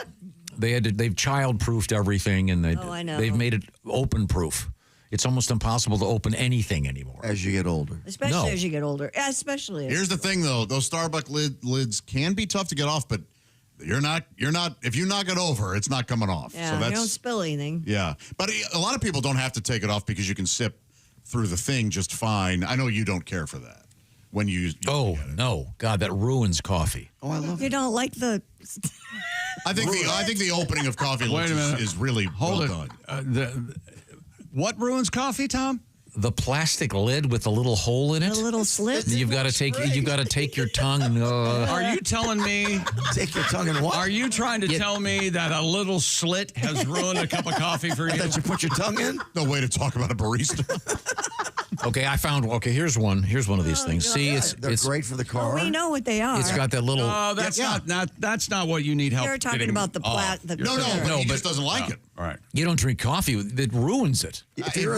they've child-proofed everything, and I know. they've made it open-proof. It's almost impossible to open anything anymore. As you get older. Especially as you get older. Especially. Here's the thing, though. Those Starbucks lids can be tough to get off, but you're not. If you knock it over, it's not coming off. Yeah, so that's, you don't spill anything. Yeah. But a lot of people don't have to take it off because you can sip through the thing just fine. I know you don't care for that. When you no, God, that ruins coffee. Oh, I love You don't like the. I think the opening of coffee Wait a minute. is really Hold well it. done. What ruins coffee, Tom? the plastic lid with the little hole in it. The little slit. You've got to take your tongue. And, Are you telling me? Take your tongue and what? Are you trying to tell me that a little slit has ruined a cup of coffee for you? That you put your tongue in? No way to talk about a barista. Okay, I found. Okay, here's one. Here's one of these things. See, They're great for the car. We know what they are. It's got that little. No, that's that's not what you need help. You're talking getting about the No, he just doesn't like it. All right. You don't drink coffee. It ruins it. If you're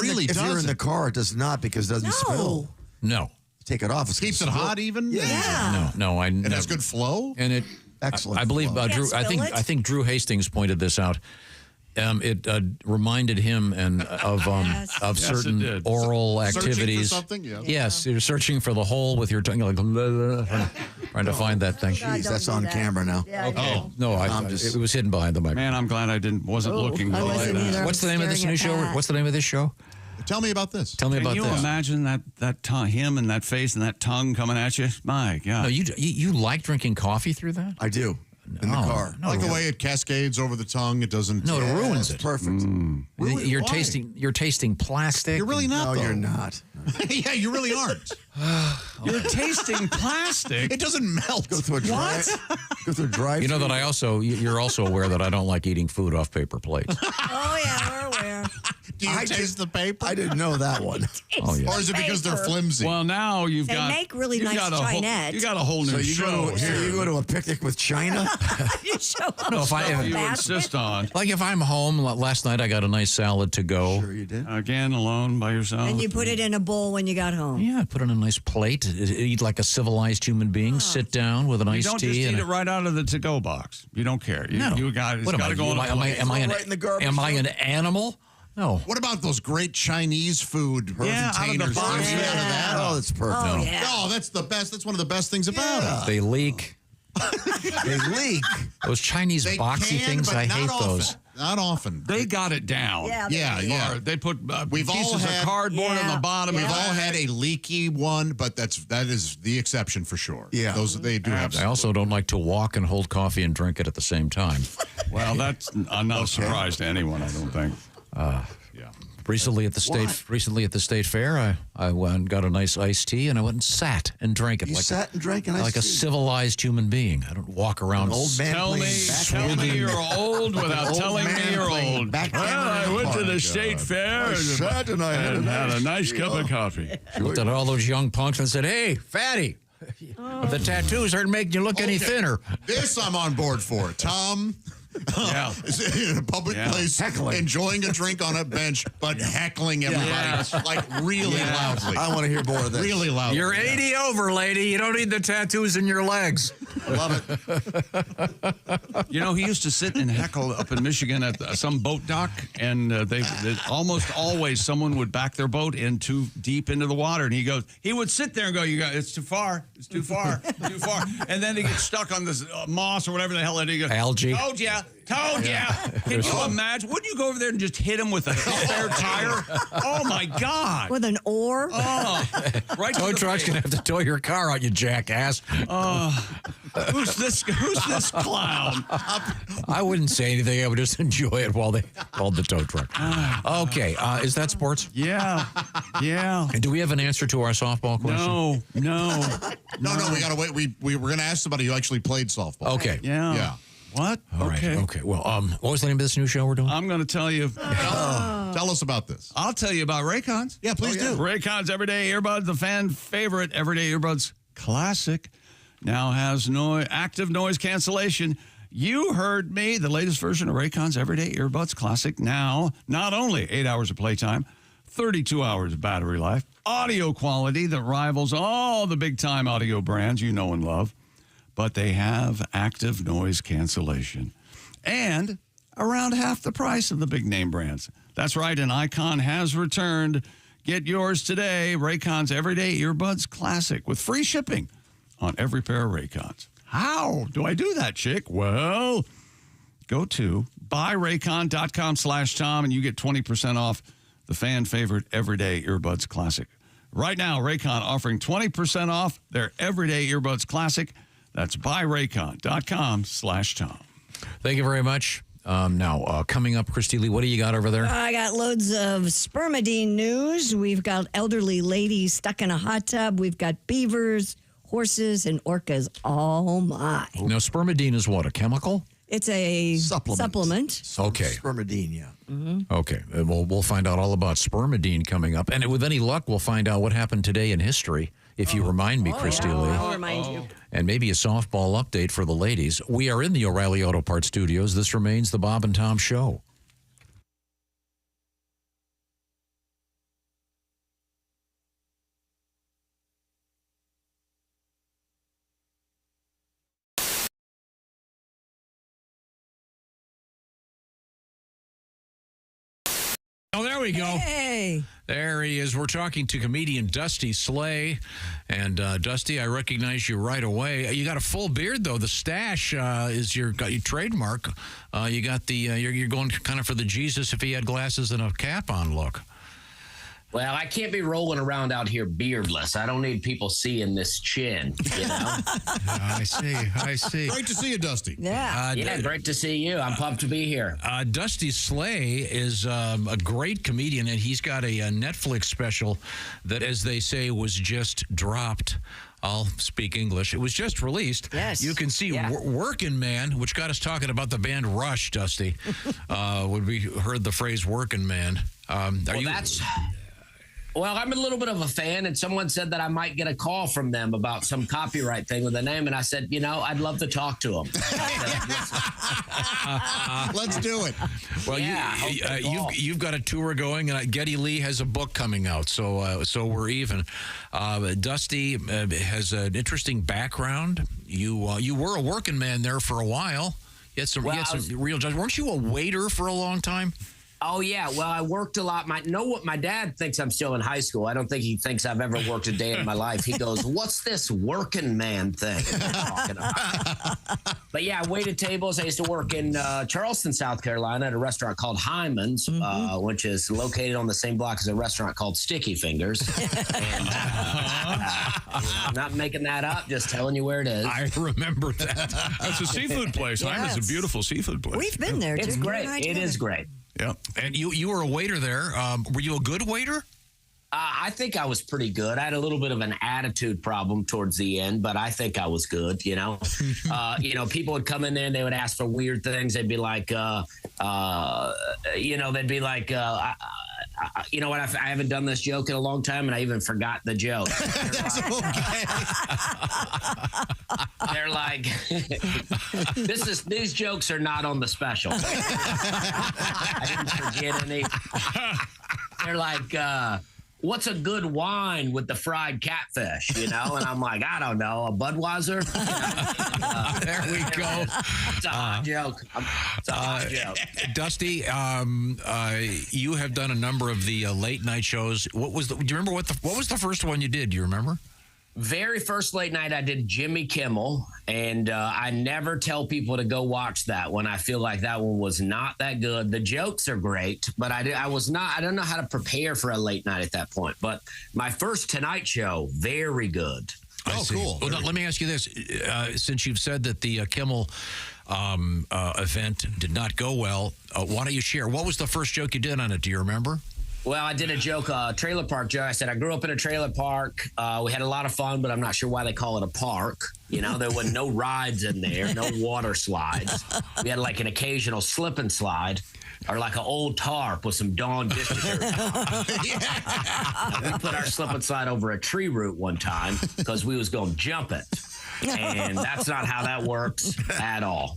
in the car, it does not because it doesn't spill. No. Take it off. It Keeps it hot even? Yeah. No. It has good flow? And it. Excellent. I believe flow. Drew. I think Drew Hastings pointed this out. It reminded him of certain oral Searching activities. for something? Yeah. Yes, you're searching for the hole with your tongue, like trying to find that thing. Jeez, that's on camera now. Oh no, it was hidden behind the mic. Man, I'm glad I wasn't looking. I wasn't either. What's the name of this new show? What's the name of this show? Tell me about this. Tell me about Can this. you imagine that tongue, him and that face and that tongue coming at you? My God. No, you like drinking coffee through that? I do. In the car. I like the way it cascades over the tongue. It doesn't. No, it ruins It's it. perfect. Really? You're Why? tasting plastic. You're really not. No, though. you're not. Yeah, you really aren't. You're tasting plastic. It doesn't melt. Go through a drive. Go through a drive. You know that you're also aware that I don't like eating food off paper plates. Oh yeah, we're aware. Do you taste the paper? I didn't know that one. Oh yeah. Or is it because they're flimsy? Well, now you've They got. make really you've nice got a whole- Chinette. You got a whole new show So here. you go to a picnic with China? You show up. No, if you basket. insist on. Like if I'm home, last night I got a nice salad to go. Sure you did. Again, alone by yourself. And you put it in a bowl when you got home. Yeah, put it on a nice plate. Eat like a civilized human being. Sit down with an You iced don't tea. just eat and it right out of the to-go box. You don't care. You got it's What am got I? to go in a plate. Am I Right in the garbage am I an animal? No. What about those great Chinese food Yeah, out of the containers? box. Out of that. Oh, that's perfect. Oh yeah. Oh, that's the best. That's one of the best things about it. They leak. They leak. Those Chinese They boxy can, things, but I not hate often. those. Not often. They got it down. Yeah. They put We've all pieces had of cardboard on the bottom. We've all had a leaky one, but that is the exception for sure. Yeah. Those they do have. I also don't like to walk and hold coffee and drink it at the same time. Well, that's not a surprise to anyone, I don't think. Recently at the state fair, I went and got a nice iced tea, and I went and sat and drank it You sat and drank an iced like a tea? civilized human being. I don't walk around. An old man Tell me you're old without Old telling me man you're playing old. backgammon Well, I in the went to park. the state fair I sat and I had a nice cup of coffee. Looked at all those young punks and said, "Hey, fatty, the tattoos aren't making you look any thinner." This I'm on board for. Tom. Yeah. In a public place, enjoying a drink on a bench, but heckling everybody like really loudly. I want to hear more of this. Really loudly. You're 80 over, lady. You don't need the tattoos in your legs. Love it. You know, he used to sit and heckle up in Michigan at some boat dock, and they almost always someone would back their boat in too deep into the water, and he would sit there and go, it's too far, it's too far, too far, and then he gets stuck on this moss or whatever the hell, and he goes, algae. Told ya. Can you imagine? Wouldn't you go over there and just hit him with a spare tire? Oh my God! With an oar. Oh, right. Tow truck's gonna have to tow your car out, you jackass. Who's this clown? I wouldn't say anything. I would just enjoy it while they called the tow truck. Okay, is that sports? Yeah. And do we have an answer to our softball question? No. We gotta wait. We were gonna ask somebody who actually played softball. Okay. Yeah. What? All right. Okay. Well, what was the name of this new show we're doing? I'm going to tell you. Tell us about this. I'll tell you about Raycons. Yeah, please do. Raycons Everyday Earbuds, the fan favorite Everyday Earbuds Classic, now has active noise cancellation. You heard me. The latest version of Raycons Everyday Earbuds Classic now not only 8 hours of playtime, 32 hours of battery life, audio quality that rivals all the big-time audio brands you know and love, but they have active noise cancellation. And around half the price of the big name brands. That's right, an icon has returned. Get yours today, Raycon's Everyday Earbuds Classic, with free shipping on every pair of Raycons. How do I do that, chick? Well, go to buyraycon.com/Tom and you get 20% off the fan favorite Everyday Earbuds Classic. Right now, Raycon offering 20% off their Everyday Earbuds Classic. That's buyraycon.com/Tom. Thank you very much. Now, coming up, Christy Lee, what do you got over there? I got loads of spermidine news. We've got elderly ladies stuck in a hot tub. We've got beavers, horses, and orcas. Oh, my. Now, spermidine is what, a chemical? It's a supplement. Okay. Spermidine, yeah. Mm-hmm. Okay. We'll find out all about spermidine coming up. And with any luck, we'll find out what happened today in history, if you remind me, Christy Lee. I'll remind you. And maybe a softball update for the ladies. We are in the O'Reilly Auto Parts studios. This remains the Bob and Tom Show. Oh, there we go. Hey. There he is. We're talking to comedian Dusty Slay. And Dusty, I recognize you right away. You got a full beard, though. The stash is your trademark. You got the you're going kind of for the Jesus if he had glasses and a cap on look. Well, I can't be rolling around out here beardless. I don't need people seeing this chin, you know? I see. Great to see you, Dusty. Yeah. Great to see you. I'm pumped to be here. Dusty Slay is a great comedian, and he's got a Netflix special that, as they say, was just dropped. I'll speak English. It was just released. Yes. You can see Workin' Man, which got us talking about the band Rush, Dusty, when we heard the phrase Workin' Man. Well, I'm a little bit of a fan, and someone said that I might get a call from them about some copyright thing with the name, and I said, I'd love to talk to them. Let's do it. Well, you've got a tour going, and Geddy Lee has a book coming out, so we're even. Dusty has an interesting background. You were a working man there for a while. You had some real jobs. Weren't you a waiter for a long time? Oh, yeah. Well, I worked a lot. My dad thinks I'm still in high school. I don't think he thinks I've ever worked a day in my life. He goes, what's this working man thing you're talking about? But, yeah, I waited tables. I used to work in Charleston, South Carolina at a restaurant called Hyman's, which is located on the same block as a restaurant called Sticky Fingers. And I'm not making that up, just telling you where it is. I remember that. That's a seafood place. Hyman's a beautiful seafood place. We've been there, too. It's great. It is great. Yeah. And you were a waiter there. Were you a good waiter? I think I was pretty good. I had a little bit of an attitude problem towards the end, but I think I was good, People would come in there and they would ask for weird things. They'd be like, they'd be like, you know what? I haven't done this joke in a long time, and I even forgot the joke. They're like, these jokes are not on the special. I didn't forget any. They're like, what's a good wine with the fried catfish, And I'm like, I don't know, a Budweiser? There we go. It's a hot joke. It's a hot joke. Dusty, you have done a number of the late night shows. Do you remember what was the first one you did? Do you remember? Very first late night, I did Jimmy Kimmel, and I never tell people to go watch that one. I feel like that one was not that good. The jokes are great, but I don't know how to prepare for a late night at that point. But my first Tonight Show, very good. Cool. Well, let me ask you this. Since you've said that the Kimmel event did not go well, why don't you share? What was the first joke you did on it? Do you remember? Well, I did a joke, trailer park joke. I said, I grew up in a trailer park. We had a lot of fun, but I'm not sure why they call it a park. There were no rides in there, no water slides. We had like an occasional slip and slide or like an old tarp with some Dawn dish detergent. We put our slip and slide over a tree root one time because we was going to jump it. And that's not how that works at all.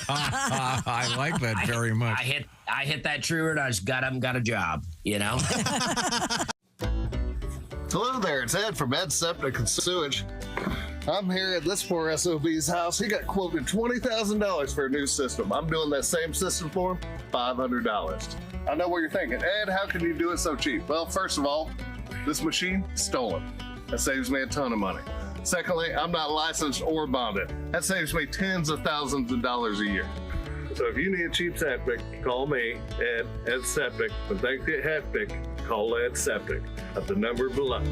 I like that very much. I hit that tree root. I just got up and got a job, Hello there, it's Ed from Ed Septic and Sewage. I'm here at this poor SOB's house. He got quoted $20,000 for a new system. I'm doing that same system for him, $500. I know what you're thinking, Ed, how can you do it so cheap? Well, first of all, this machine, stolen. That saves me a ton of money. Secondly, I'm not licensed or bonded. That saves me tens of thousands of dollars a year. So if you need a cheap septic, call me, Ed Septic. When things get hectic, call Ed Septic at the number below.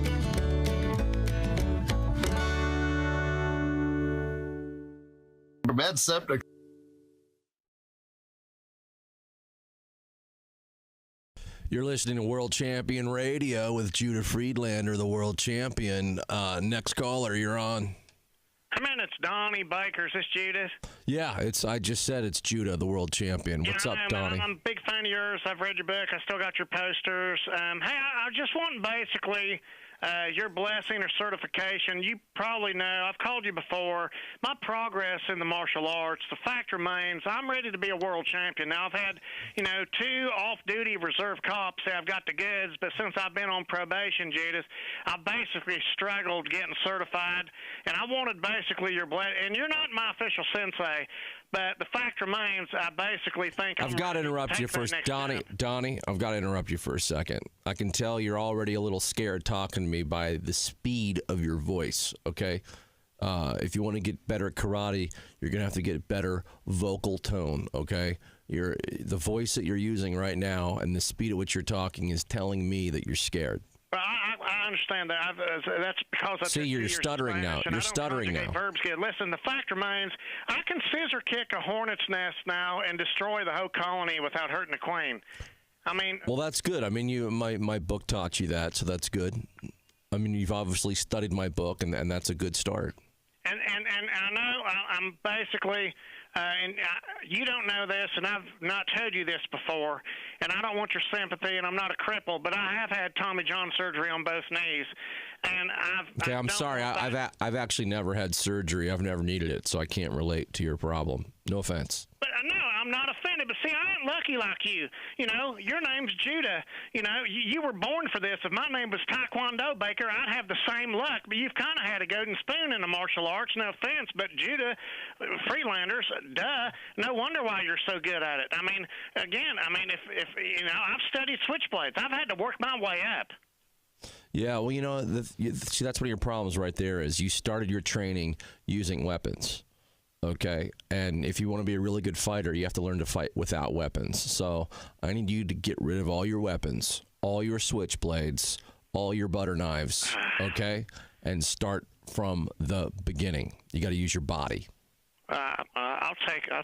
From Ed Septic. You're listening to World Champion Radio with Judah Friedlander, the world champion. Next caller, you're on. Hey, man, it's Donnie Baker. Is this Judah? Yeah, I just said it's Judah, the world champion. What's up, Donnie? I'm a big fan of yours. I've read your book. I still got your posters. Hey, I just want basically your blessing or certification. You probably know, I've called you before, my progress in the martial arts, the fact remains I'm ready to be a world champion. Now, I've had, 2 off-duty reserve cops say I've got the goods, but since I've been on probation, Judas, I basically struggled getting certified, and I wanted basically your blessing. And you're not my official sensei, but the fact remains, I basically think I've got to interrupt you first. Donnie, I've got to interrupt you for a second. I can tell you're already a little scared talking to me by the speed of your voice, okay? If you want to get better at karate, you're going to have to get better vocal tone, okay? The voice that you're using right now and the speed at which you're talking is telling me that you're scared. Well, I understand that. That's because I see you're stuttering now. You're stuttering now. Verbs good. Listen, the fact remains, I can scissor kick a hornet's nest now and destroy the whole colony without hurting the queen. I mean, well, that's good. I mean, my book taught you that, so that's good. I mean, you've obviously studied my book, and that's a good start. And I know I'm basically. And you don't know this, and I've not told you this before, and I don't want your sympathy, and I'm not a cripple, but I have had Tommy John surgery on both knees, and Okay, I'm sorry. I've actually never had surgery. I've never needed it, so I can't relate to your problem. No offense. But no, I'm not offended. But see, I ain't lucky like you. Your name's Judah. You were born for this. If my name was Taekwondo Baker, I'd have the same luck. But you've kind of had a golden spoon in the martial arts. No offense, but Judah, Freelanders, duh. No wonder why you're so good at it. I mean, again, if I've studied switchblades. I've had to work my way up. Yeah, well, see, that's one of your problems right there is you started your training using weapons, okay? And if you want to be a really good fighter, you have to learn to fight without weapons. So I need you to get rid of all your weapons, all your switchblades, all your butter knives, okay? And start from the beginning. You got to use your body. I'll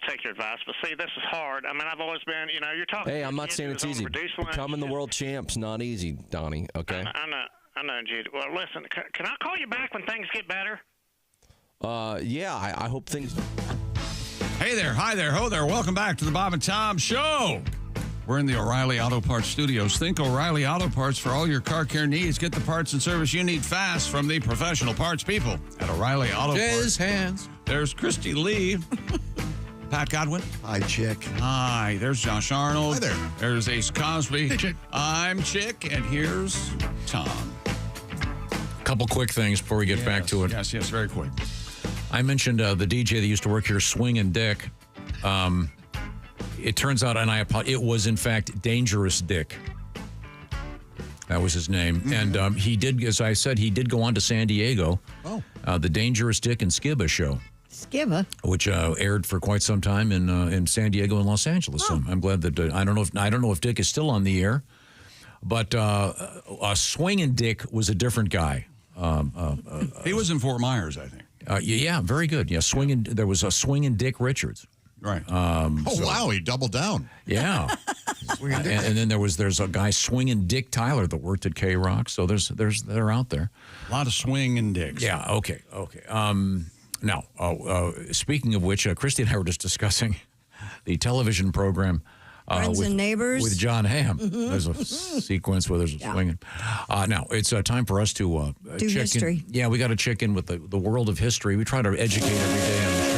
take your advice, but see, this is hard. I mean, I've always been, you're talking. Hey, I'm not saying it's easy. Becoming the world champ's not easy, Donnie. Okay. I know, Jude. Well, listen, can I call you back when things get better? Yeah, I hope things. Hey there, hi there, ho there. Welcome back to the Bob and Tom Show. We're in the O'Reilly Auto Parts studios. Think O'Reilly Auto Parts for all your car care needs. Get the parts and service you need fast from the professional parts people at O'Reilly Auto Parts. Hands. There's Christy Lee. Pat Godwin. Hi, Chick. Hi. There's Josh Arnold. Hi there. There's Ace Cosby. Hey, Chick. I'm Chick, and here's Tom. Couple quick things before we get back to it. Yes, very quick. I mentioned the DJ that used to work here, Swingin' Dick. It turns out, and it was in fact Dangerous Dick. That was his name. Mm-hmm. And he did, as I said, he did go on to San Diego. Oh. The Dangerous Dick and Skiba show. Skiba? Which aired for quite some time in San Diego and Los Angeles. Oh. So I'm glad that I don't know if Dick is still on the air, but Swingin' Dick was a different guy. He was in Fort Myers, I think. Yeah, very good. Yeah, there was a Swingin' Dick Richards. Right. Wow, he doubled down. Yeah. and then there's a guy Swingin' Dick Tyler that worked at K-Rock. So they're out there. A lot of swinging dicks. Yeah. Okay. Now, speaking of which, Christy and I were just discussing the television program. Friends and Neighbors? With John Hamm. Mm-hmm. There's a sequence where there's a swinging. Now, it's time for us to do check history. Yeah, we got to check in with the world of history. We try to educate every day on the show.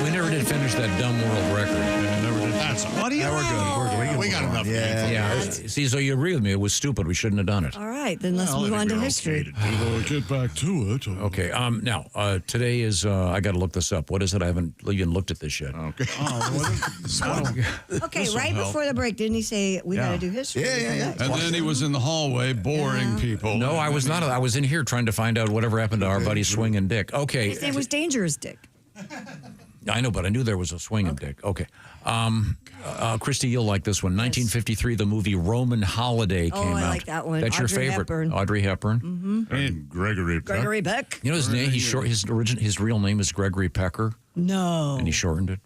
We never did finish that dumb world record. That's what do you We're good. We got enough. Yeah. See, so you agree with me. It was stupid. We shouldn't have done it. All right, then let's move on to history. Get back to it. Okay. Now, today is, I got to look this up. What is it? I haven't even looked at this yet. Okay. Okay, right before the break, didn't he say we got to do history? Yeah. And then he was in the hallway boring people. No, I was not. I was in here trying to find out whatever happened to our buddy Swingin' Dick. Okay. His name was Dangerous Dick. I know, but I knew there was a Swingin' Dick. Okay. Christy, you'll like this one. 1953, the movie Roman Holiday came out. I like that one. That's Audrey your favorite. Hepburn. Audrey Hepburn. Mm-hmm. And Gregory Beck. You know his name? His real name is Gregory Pecker. No. And he shortened it.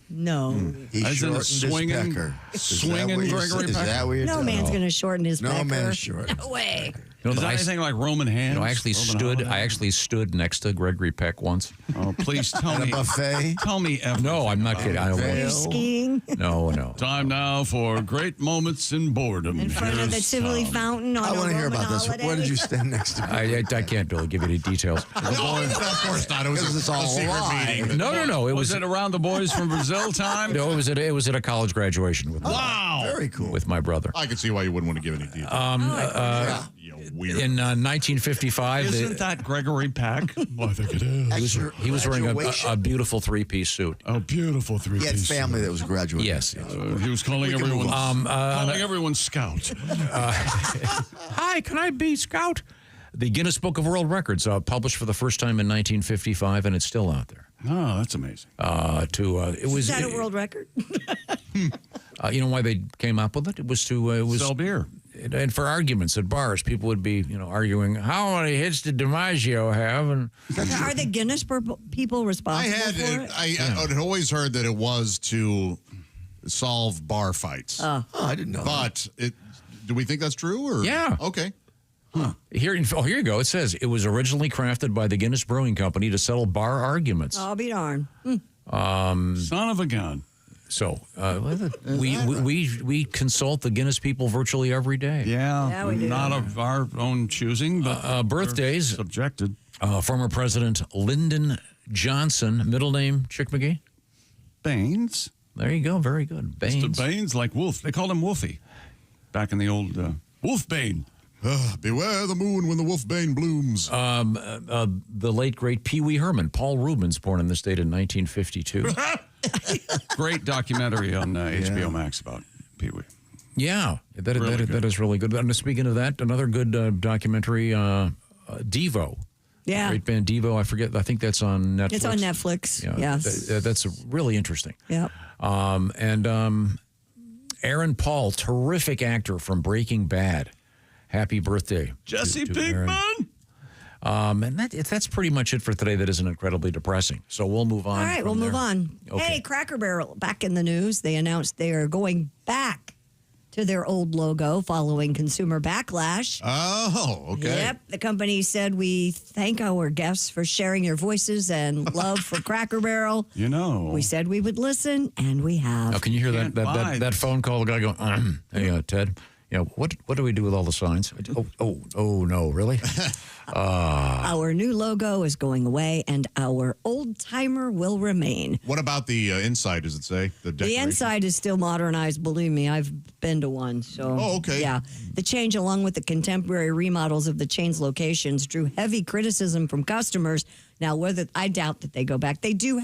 No. He As in a shortened his pecker. swinging Gregory Is Pecker? that what you're No telling man's me? going to shorten his pecker. No man is short. No way. Is that anything like Roman hands? I actually stood next to Gregory Peck once. Oh, please tell me. A buffet? Tell me everything. No, I'm not kidding. I don't Are you know. skiing? No. Time now for great moments in boredom. In front of the Tivoli fountain on I a want to hear Roman about this. holiday? Where did you stand next to me? I can't really give you any details. Of course not. It was It's all a secret lie. meeting. No. It Was it around the boys from Brazil time? No, it was at a college graduation with Very cool. with my brother. I can see why you wouldn't want to give any details. You weird. In 1955, Isn't that Gregory Peck? Well, I think it is. he was wearing a beautiful three-piece suit. A beautiful three-piece. He had family that was graduating. Yes. He was calling everyone Scout. Hi, can I be Scout? The Guinness Book of World Records, published for the first time in 1955, and it's still out there. Oh, that's amazing. Is that a world record? You know why they came up with it? It was to sell beer. And for arguments at bars, people would be, arguing, how many hits did DiMaggio have? And Are the Guinness people responsible for it? I had always heard that it was to solve bar fights. Oh, I didn't know But do we think that's true? Or? Yeah. Okay. Here you go. It says it was originally crafted by the Guinness Brewing Company to settle bar arguments. I'll be darned. Son of a gun. So we consult the Guinness people virtually every day. Yeah, we do. Not of our own choosing, but birthdays. Subjected. Former President Lyndon Johnson, middle name Chick McGee? Baines. There you go. Very good. Baines. Mr. Baines, like Wolf. They called him Wolfie back in the old Wolfbane. Beware the moon when the wolfbane blooms. The late, great Pee Wee Herman, Paul Rubens, born in this state in 1952. Great documentary on HBO Max about Pee Wee. Yeah, that is really good. And speaking of that, another good documentary, Devo. Yeah. Great band Devo. I forget. I think that's on Netflix. It's on Netflix. Yeah, Yes. that's really interesting. Yep. And Aaron Paul, terrific actor from Breaking Bad. Happy birthday, Jesse to Pinkman. And that's pretty much it for today. That isn't incredibly depressing. So we'll move on. All right, we'll move on. Okay. Hey, Cracker Barrel, back in the news. They announced they are going back to their old logo following consumer backlash. Oh, okay. Yep. The company said, we thank our guests for sharing your voices and love for Cracker Barrel. We said we would listen, and we have. Now, can you hear that phone call? The guy going, hey, Ted. What do we do with all the signs? Oh no, really? Our new logo is going away, and our old timer will remain. What about the inside? Does it say the decoration? The inside is still modernized. Believe me, I've been to one. So, okay. Yeah, the change, along with the contemporary remodels of the chain's locations, drew heavy criticism from customers. Now, I doubt that they go back. They do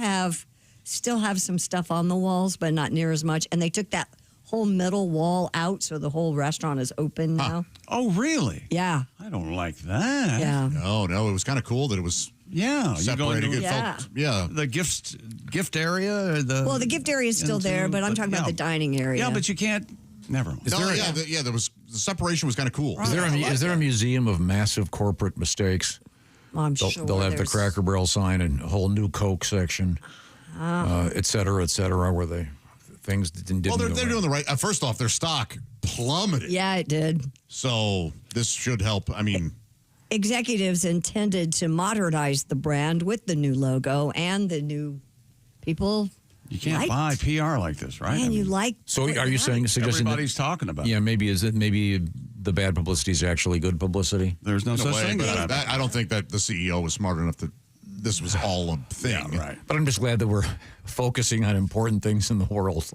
still have some stuff on the walls, but not near as much. And they took that whole middle wall out, so the whole restaurant is open now. Oh, really? Yeah. I don't like that. Yeah. No, it was kind of cool that it was separated. The gift area. The gift area is still there, but I'm talking about the dining area. Yeah, but you can't. Never mind. There was the separation was kind of cool. Is there a museum of massive corporate mistakes? I'm sure they'll have the Cracker Barrel sign and a whole new Coke section, et cetera, where they. Things didn't Well, they're doing the right. First off, their stock plummeted. Yeah, it did. So this should help. I mean, executives intended to modernize the brand with the new logo and the new people. You can't buy PR like this, right? And you like. So are you suggesting everybody's talking about? Yeah, maybe the bad publicity is actually good publicity? There's no such thing. I don't think that the CEO was smart enough to. This was all a thing. Yeah, right. But I'm just glad that we're focusing on important things in the world.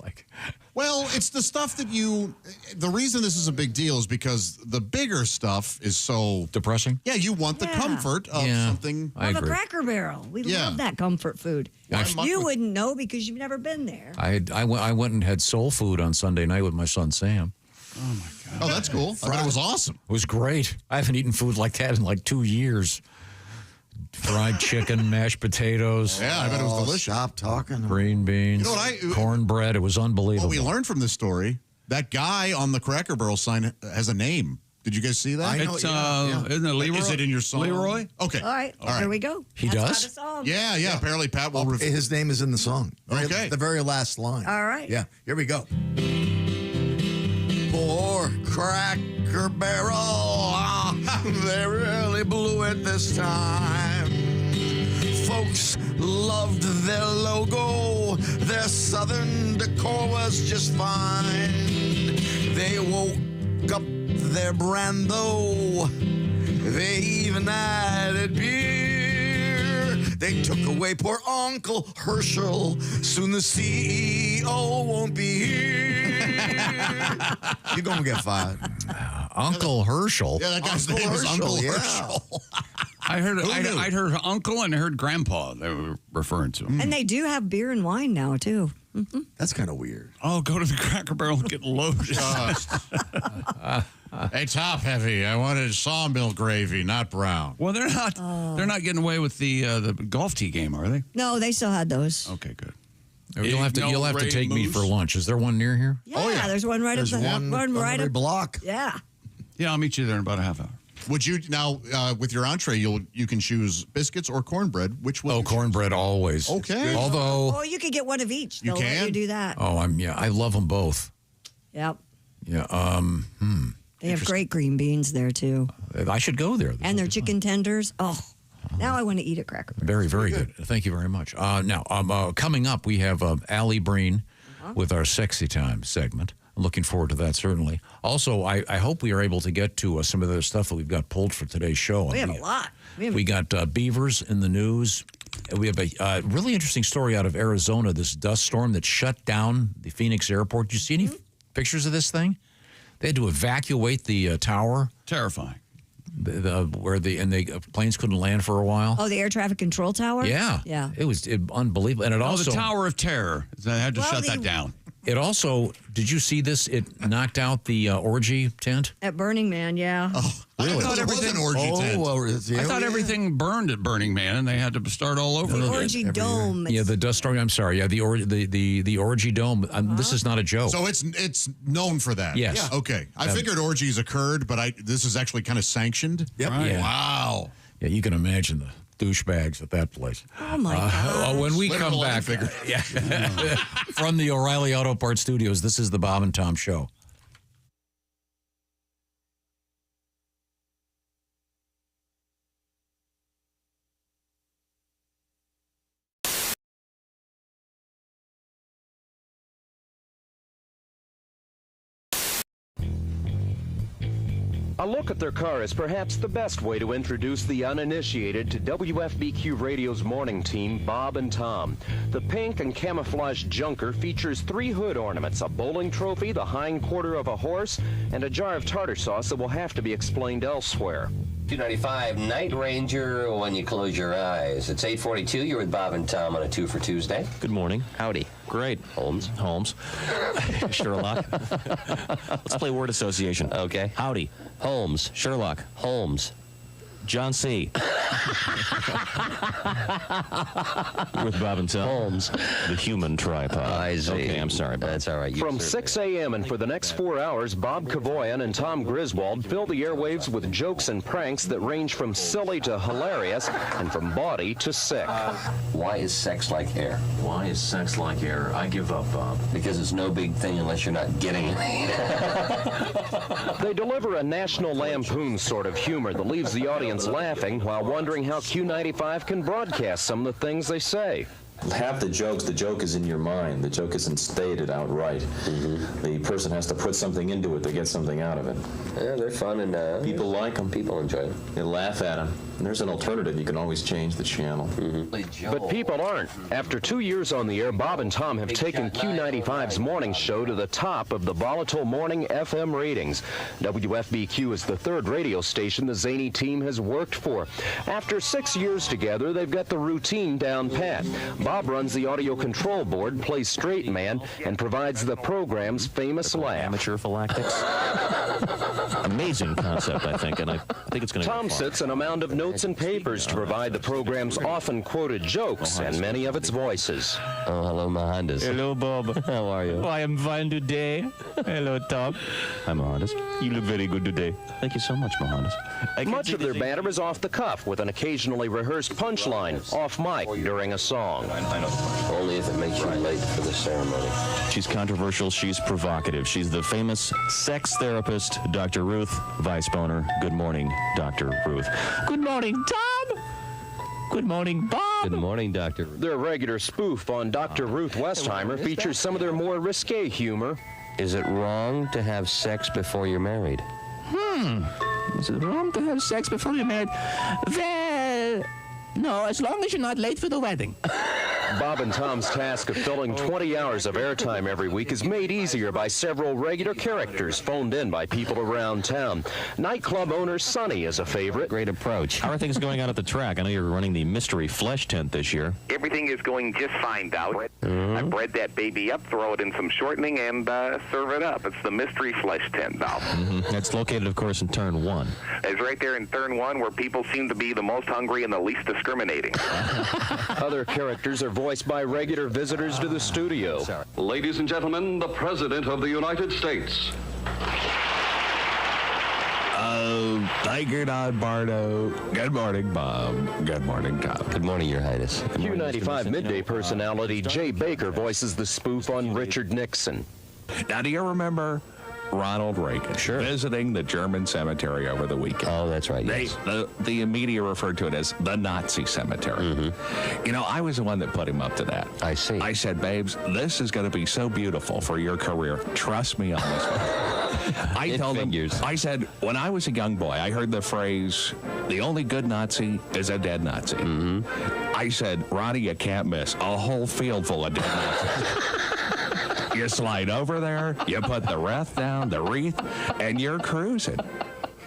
Well, it's the stuff that the reason this is a big deal is because the bigger stuff is so depressing. Yeah, you want the comfort of something. I agree. A Cracker Barrel. We love that comfort food. You wouldn't know because you've never been there. I went and had soul food on Sunday night with my son Sam. Oh my God. Oh, that's cool. I thought it was awesome. It was great. I haven't eaten food like that in like 2 years. Fried chicken, mashed potatoes. Yeah, I bet it was delicious. Stop talking. Green beans, cornbread. It was unbelievable. What we learned from this story, that guy on the Cracker Barrel sign has a name. Did you guys see that? It's, isn't it Leroy? Is it in your song? Leroy? Okay. All right, here we go. He That's does? not a song. Yeah. Apparently, Pat will reveal. His name is in the song. Okay. The very last line. All right. Yeah, here we go. Poor Cracker Barrel, they really blew it this time. Folks loved their logo, their southern decor was just fine. They woke up their brand though, they even added beer. They took away poor Uncle Herschel, soon the CEO won't be here. You're gonna get fired. Uncle Herschel. Yeah, that guy's name is Uncle Herschel. I'd heard uncle and I heard grandpa they were referring to him. And they do have beer and wine now, too. Mm-hmm. That's kind of weird. Oh, go to the Cracker Barrel and get loaded. Hey, top heavy. I wanted sawmill gravy, not brown. Well, they're not. They're not getting away with the golf tee game, are they? No, they still had those. Okay, good. You'll have to take me for lunch. Is there one near here? Yeah, there's one right There's up the one right every up block. Yeah. Yeah, I'll meet you there in about a half hour. Would you now with your entree? You can choose biscuits or cornbread. Which will? Oh, cornbread always. Okay. Although, Oh, you could get one of each. You They'll let can? you do that. I love them both. Yep. Yeah. They have great green beans there too, I should go there. and their chicken tenders. Oh, now I want to eat a Cracker Barrel. Very, very good. Thank you very much. Now, coming up, we have Alli Breen with our Sexy Time segment. I'm looking forward to that, certainly. Also, I hope we are able to get to some of the stuff that we've got pulled for today's show. We have a lot. We got beavers in the news. We have a really interesting story out of Arizona, this dust storm that shut down the Phoenix airport. Did you see any pictures of this thing? They had to evacuate the tower. Terrifying. Planes couldn't land for a while. Oh, the air traffic control tower? Yeah. Yeah. It was unbelievable. And it also the Tower of Terror. They had to shut that down. It also, did you see this? It knocked out the orgy tent. At Burning Man, yeah. Oh, really? I thought it was an orgy tent. I thought everything burned at Burning Man, and they had to start all over. The orgy dome. Yeah, the dust storm. I'm sorry. Yeah, the orgy dome. This is not a joke. So it's known for that. Yes. Yeah. Okay. I figured orgies occurred, but this is actually kind of sanctioned. Yep. Right. Yeah. Wow. Yeah, you can imagine the douchebags at that place. Oh my God! When we come back, from the O'Reilly Auto Parts Studios, this is the Bob and Tom Show. A look at their car is perhaps the best way to introduce the uninitiated to WFBQ Radio's morning team, Bob and Tom. The pink and camouflage junker features 3 hood ornaments, a bowling trophy, the hind quarter of a horse, and a jar of tartar sauce that will have to be explained elsewhere. 295 Night Ranger when you close your eyes. It's 8:42. You're with Bob and Tom on a 2 for Tuesday. Good morning. Howdy. Great. Holmes. Sherlock. Let's play word association. Okay. Howdy. Holmes. Sherlock. Holmes. John C. With Bob and Tom. Holmes. The human tripod. I see. Okay, I'm sorry, Bob. That's all right. From 6 a.m. and for the next 4 hours, Bob Kavoyan and Tom Griswold fill the airwaves with jokes and pranks that range from silly to hilarious and from bawdy to sick. Why is sex like air? Why is sex like air? I give up, Bob. Because it's no big thing unless you're not getting it. They deliver a National Lampoon sort of humor that leaves the audience laughing while wondering how Q95 can broadcast some of the things they say. Half the joke is in your mind. The joke isn't stated outright. Mm-hmm. The person has to put something into it to get something out of it. Yeah, they're fun and people like them. People enjoy them. They laugh at them. And there's an alternative. You can always change the channel. Mm-hmm. But people aren't. After 2 years on the air, Bob and Tom have taken Q95's morning show to the top of the volatile morning FM ratings. WFBQ is the 3rd radio station the zany team has worked for. After 6 years together, they've got the routine down pat. Bob runs the audio control board, plays straight man, and provides the program's famous laugh. Amateur phylactics. amazing concept, I think, and I think it's going to be Tom fun. sits on a mound of notes and papers to provide the program's often quoted jokes and many of its voices. Oh, hello, Mohandas. Hello, Bob. How are you? Oh, I am fine today. Hello, Tom. Hi, Mohandas. You look very good today. Thank you so much, Mohandas. Much of their banter is off the cuff, with an occasionally rehearsed punchline off mic during a song. Only if it makes you late for the ceremony. She's controversial. She's provocative. She's the famous sex therapist, Dr. Ruth Weisboner. Good morning, Dr. Ruth. Good morning, Tom. Good morning, Bob. Good morning, Dr. Their regular spoof on Dr. Ruth Westheimer features some of their more risque humor. Is it wrong to have sex before you're married? Is it wrong to have sex before you're married? Well, no, as long as you're not late for the wedding. Bob and Tom's task of filling 20 hours of airtime every week is made easier by several regular characters phoned in by people around town. Nightclub owner Sonny is a favorite. Great approach. How are things going on at the track? I know you're running the mystery flesh tent this year. Everything is going just fine, Dow. I bred that baby up, throw it in some shortening, and serve it up. It's the mystery flesh tent, Dow. That's located, of course, in Turn 1. It's right there in Turn 1 where people seem to be the most hungry and the least discriminating. Other characters are voiced by regular visitors to the studio. Ladies and gentlemen, the President of the United States. Tiger-eyed Bardo. Good morning, Bob. Good morning, Tom. Good morning, Your Highness. Q95 midday personality Jay Baker voices the spoof on Richard Nixon. Now, do you remember Ronald Reagan visiting the German cemetery over the weekend? Oh, that's right, yes. The media referred to it as the Nazi cemetery. You know, I was the one that put him up to that. I see. I said, babes, this is going to be so beautiful for your career. Trust me on this one. I told him, I said, when I was a young boy, I heard the phrase, the only good Nazi is a dead Nazi. I said, Ronnie, you can't miss a whole field full of dead Nazis. You slide over there, you put the wreath down, the wreath, and you're cruising.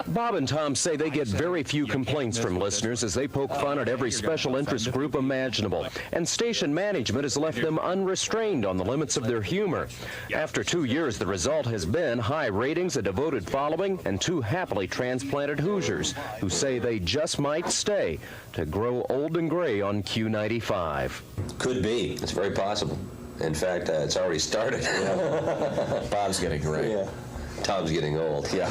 Bob and Tom say they get very few complaints from listeners as they poke fun at every special interest group imaginable, and station management has left them unrestrained on the limits of their humor. After 2 years, the result has been high ratings, a devoted following, and 2 happily transplanted Hoosiers who say they just might stay to grow old and gray on Q95. Could be. It's very possible. In fact, it's already started. Bob's getting gray. Yeah. Tom's getting old. Yeah.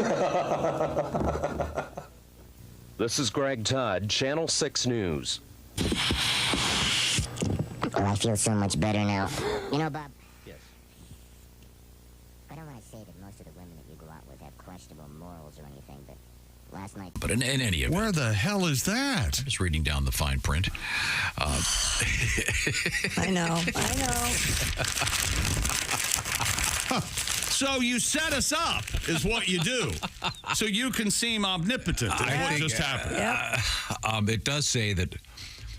This is Greg Todd, Channel 6 News. Oh, I feel so much better now. You know, Bob. Yes. I don't want to say that most of the women that you go out with have questionable morals or anything, but last night. But in any event. Where the hell is that? Just reading down the fine print. I know. So you set us up, is what you do. So you can seem omnipotent, is what just happened. It does say that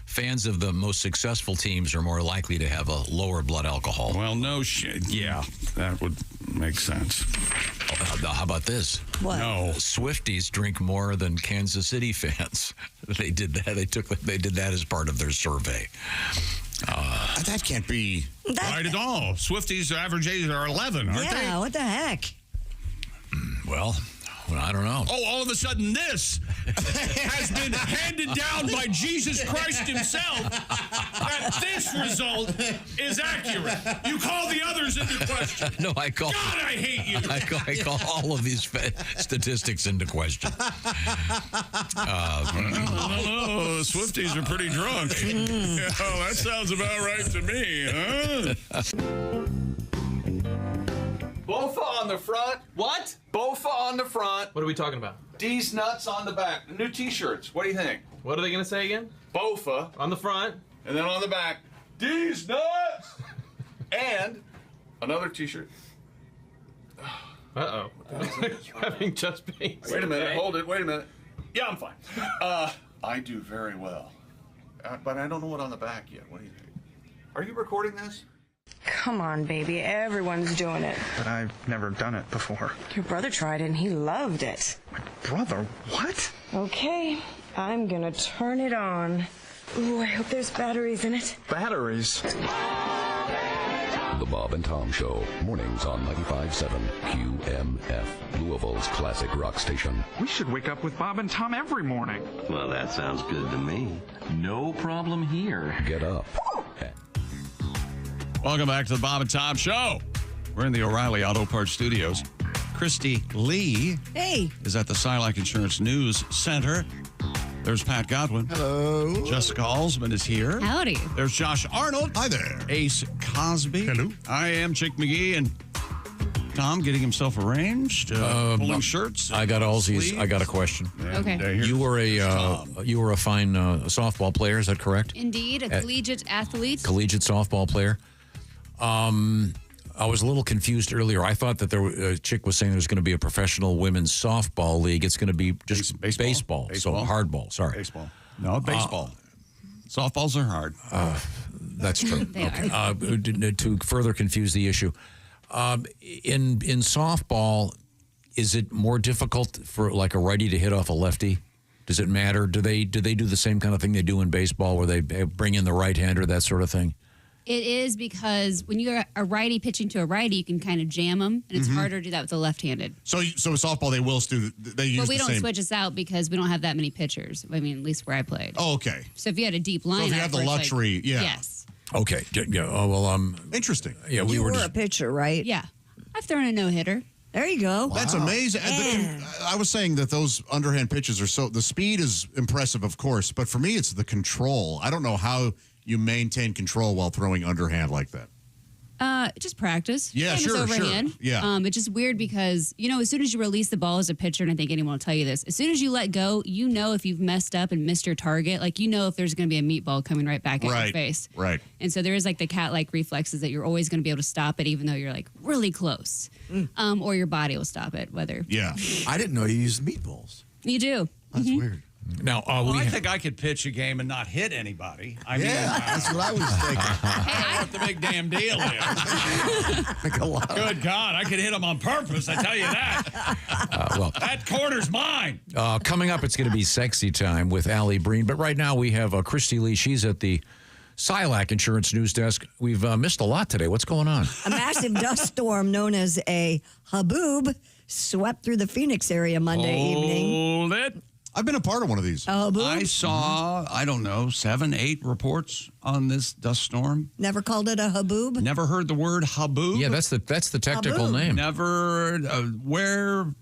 fans of the most successful teams are more likely to have a lower blood alcohol. Well, no shit. Yeah, that would make sense. How about this? What? No. Swifties drink more than Kansas City fans. They did that. They did that as part of their survey. That can't be right at all. Swifties' average age are 11, aren't they? Yeah, what the heck? Well, I don't know. Oh, all of a sudden this has been handed down by Jesus Christ himself that this result is accurate. You call the others into question. No, I call... God, I hate you. I call all of these statistics into question. I don't know. Swifties are pretty drunk. Oh, that sounds about right to me, huh? Bofa on the front. What? Bofa on the front. What are we talking about? D's nuts on the back. The new T-shirts. What do you think? What are they going to say again? Bofa on the front. And then on the back, D's nuts. And another T-shirt. Uh-oh. You're having chest pains. Wait a minute. Hold it. Wait a minute. Yeah, I'm fine. I do very well. But I don't know what on the back yet. What do you think? Are you recording this? Come on, baby. Everyone's doing it. But I've never done it before. Your brother tried it and he loved it. My brother? What? Okay, I'm gonna turn it on. Ooh, I hope there's batteries in it. Batteries? The Bob and Tom Show, mornings on 95.7 QMF, Louisville's classic rock station. We should wake up with Bob and Tom every morning. Well, that sounds good to me. No problem here. Get up. Welcome back to the Bob and Tom Show. We're in the O'Reilly Auto Parts Studios. Christy Lee is at the Silac Insurance News Center. There's Pat Godwin. Hello. Jessica Alsman is here. Howdy. There's Josh Arnold. Hi there. Ace Cosby. Hello. I am Chick McGee, and Tom getting himself arranged, pulling shirts. I got Allsies. sleeves. I got a question. Okay. You were a fine softball player. Is that correct? Indeed, a collegiate athlete. Collegiate softball player. I was a little confused earlier. I thought that a chick was saying there's going to be a professional women's softball league. It's going to be just baseball. So hardball. Sorry. Baseball. No, baseball. Softballs are hard. That's true. They are. To further confuse the issue, in softball, is it more difficult for like a righty to hit off a lefty? Does it matter? Do they do the same kind of thing they do in baseball, where they bring in the right-hander, that sort of thing? It is, because when you're a righty pitching to a righty, you can kind of jam them, and it's harder to do that with a left-handed. So with softball, they will use But we the don't same. switch us out because we don't have that many pitchers. I mean, at least where I played. Oh, okay. So if you had a deep lineup, So if you have the where it's luxury, yeah. Yes. Okay. Yeah. Oh well. Interesting. Yeah, You were a pitcher, right? Yeah. I've thrown a no-hitter. There you go. That's amazing. And I was saying that those underhand pitches are the speed is impressive, of course, but for me, it's the control. I don't know how you maintain control while throwing underhand like that. Just practice. Yeah, Same as sure. overhand. Yeah. It's just weird because, as soon as you release the ball as a pitcher, and I think anyone will tell you this, as soon as you let go, if you've messed up and missed your target, if there's going to be a meatball coming right back at your face. Right. And so there is like the cat-like reflexes that you're always going to be able to stop it, even though you're like really close. Or your body will stop it, whether. Yeah. I didn't know you used meatballs. You do. That's weird. Now, I think I could pitch a game and not hit anybody. I mean, that's what I was thinking. I don't know what the big damn deal is. Good God, I could hit them on purpose, I tell you that. That corner's mine. Coming up, it's going to be sexy time with Alli Breen. But right now, we have Christy Lee. She's at the Silac Insurance News Desk. We've missed a lot today. What's going on? A massive dust storm known as a haboob swept through the Phoenix area Monday evening. Hold it. I've been a part of one of these. I saw, 7, 8 reports on this dust storm. Never called it a haboob? Never heard the word haboob. Yeah, that's the technical Haboob. name. Never. Where?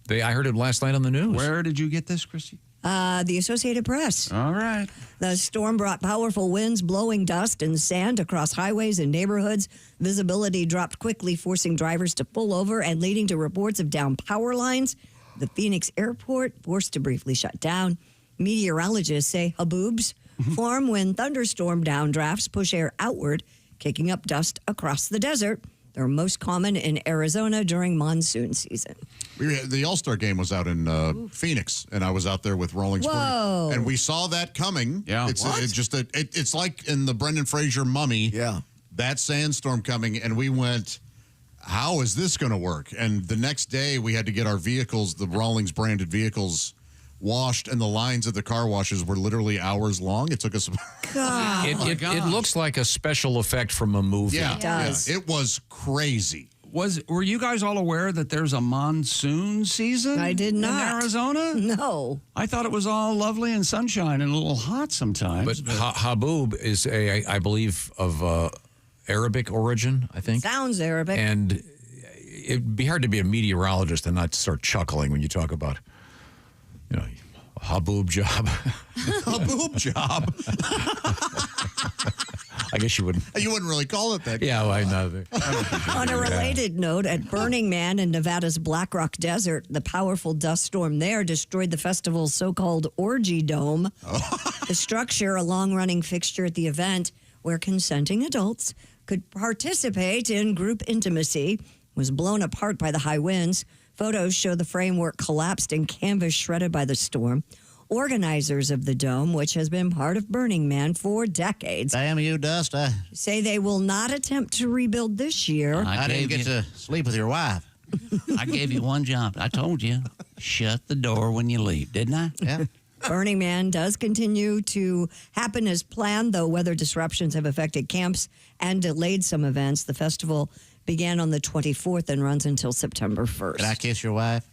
I heard it last night on the news. Where did you get this, Christy? The Associated Press. All right. The storm brought powerful winds, blowing dust and sand across highways and neighborhoods. Visibility dropped quickly, forcing drivers to pull over and leading to reports of downed power lines. The Phoenix airport forced to briefly shut down. Meteorologists say haboobs form when thunderstorm downdrafts push air outward, kicking up dust across the desert. They're most common in Arizona during monsoon season. The All-Star game was out in Phoenix, and I was out there with Rolling Spring. Whoa. And we saw that coming. Yeah. It's like in the Brendan Fraser Mummy. Yeah. That sandstorm coming, and we went, how is this going to work? And the next day, we had to get our vehicles, the Rawlings branded vehicles, washed, and the lines at the car washes were literally hours long. It took us. It looks like a special effect from a movie. Yeah, It does. yeah, it was crazy. Were you guys all aware that there's a monsoon season? I did not. In Arizona? No. I thought it was all lovely and sunshine and a little hot sometimes. But haboob is I believe of Arabic origin, I think. Sounds Arabic. And it'd be hard to be a meteorologist and not start chuckling when you talk about, a haboob job. Haboob job. I guess you wouldn't. You wouldn't really call it that. Yeah, well, I know. On a related note, at Burning Man in Nevada's Black Rock Desert, the powerful dust storm there destroyed the festival's so-called orgy dome. The structure, a long-running fixture at the event where consenting adults could participate in group intimacy, was blown apart by the high winds. Photos show the framework collapsed and canvas shredded by the storm. Organizers of the dome, which has been part of Burning Man for decades, Damn you, Dust. say they will not attempt to rebuild this year. I didn't get to sleep with your wife. I gave you one job. I told you, shut the door when you leave, didn't I? Yeah. Burning Man does continue to happen as planned, though weather disruptions have affected camps and delayed some events. The festival began on the 24th and runs until September 1st. Can I kiss your wife?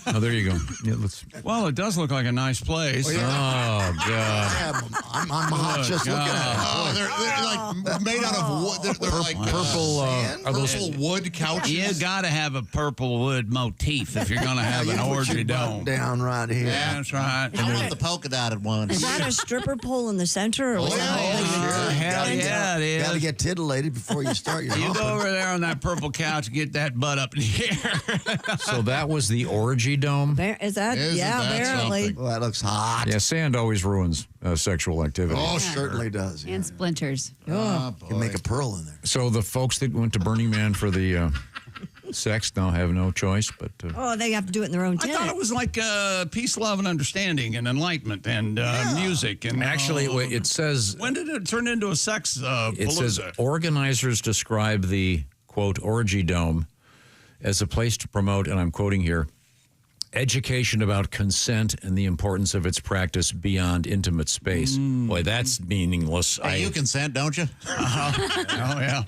Oh, there you go. Yeah, Well, it does look like a nice place. Oh, God. Yeah, I'm hot just looking at it. Oh, they're like made out of wood. They're like purple. Are those purple wood couches. You got to have a purple wood motif if you're going to have an orgy dome. Down right here. Yeah, that's right. I want the polka dotted one. Is that a stripper pole in the center? Or was that holding it? Hell yeah, it is. Got to get titillated before you start your You humping. go over there on that purple couch, get that butt up in the air. So that was the orgy dome? Is that? Isn't yeah, that apparently. something? Well, that looks hot. Yeah, sand always ruins sexual activity. Oh, certainly does. And splinters. You can make a pearl in there. So the folks that went to Burning Man for the sex now have no choice but to... Oh, they have to do it in their own I tent. thought it was like peace, love, and understanding, and enlightenment, and music. And Actually, it says... when did it turn into a sex It says palooza? organizers describe the, quote, orgy dome as a place to promote, and I'm quoting here, education about consent and the importance of its practice beyond intimate space. Boy, that's meaningless. Hey, you consent, don't you? Oh, yeah.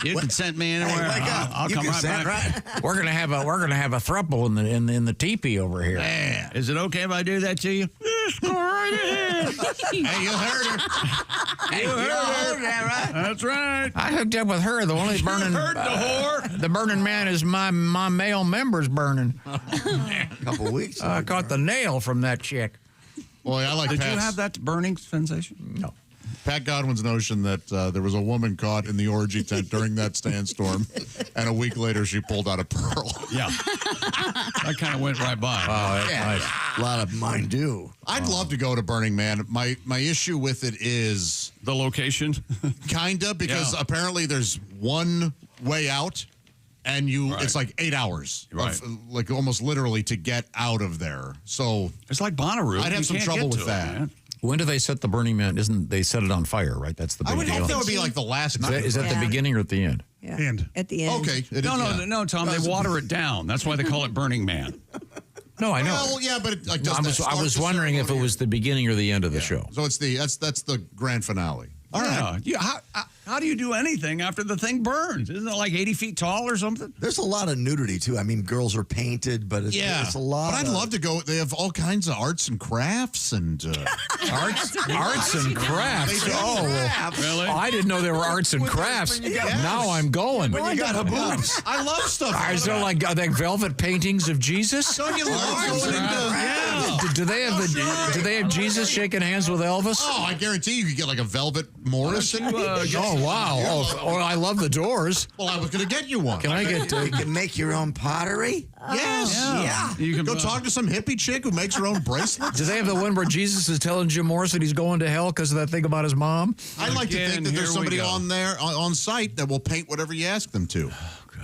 You can send me anywhere. I'll come right back. We're gonna have a throuple in the teepee over here. Yeah. Is it okay if I do that to you? Yes, go right ahead. Hey, you heard her. You heard her. Right? That's right. I hooked up with her. The only burning. You heard the whore. The burning man is my male members burning. A couple weeks. I caught the nail from that chick. Boy, I like Did Pat's, you have that burning sensation? No. Pat Godwin's notion that there was a woman caught in the orgy tent during that sandstorm, and a week later she pulled out a pearl. Yeah. That kind of went right by. Oh, that's nice. A lot of mine do. I'd love to go to Burning Man. My issue with it is the location. Kinda, because apparently there's one way out, and it's like 8 hours, like almost literally to get out of there. So it's like Bonnaroo. I'd have some trouble with that. Man. When do they set the Burning Man? They set it on fire, right? That's the big I would deal. think that would be like the last night. Is that the beginning or at the end? Yeah. And At the end. Okay. No, Tom. They water it down. That's why they call it Burning Man. No, I know. Well, yeah, but it, like, No, I was wondering if it was the beginning or the end of the show. So it's that's the grand finale. All right. How do you do anything after the thing burns? Isn't it like 80 feet tall or something? There's a lot of nudity, too. I mean, girls are painted, but it's a lot. But I'd love to go. They have all kinds of arts and crafts and arts and crafts. Oh, well, really? I didn't know there were arts and crafts. Now I'm going. When you got haboobs. I love stuff. Is there like velvet paintings of Jesus? Don't you love going into? Do they have Jesus shaking hands with Elvis? Oh, I guarantee you could get like a velvet Morrison. Oh wow! Oh, I love the Doors. Well, I was going to get you one. Can I get? You can make your own pottery. Yes. Yeah. You can go talk to some hippie chick who makes her own bracelets. Do they have the one where Jesus is telling Jim Morrison he's going to hell because of that thing about his mom? I'd like to think that there's somebody on there on site that will paint whatever you ask them to.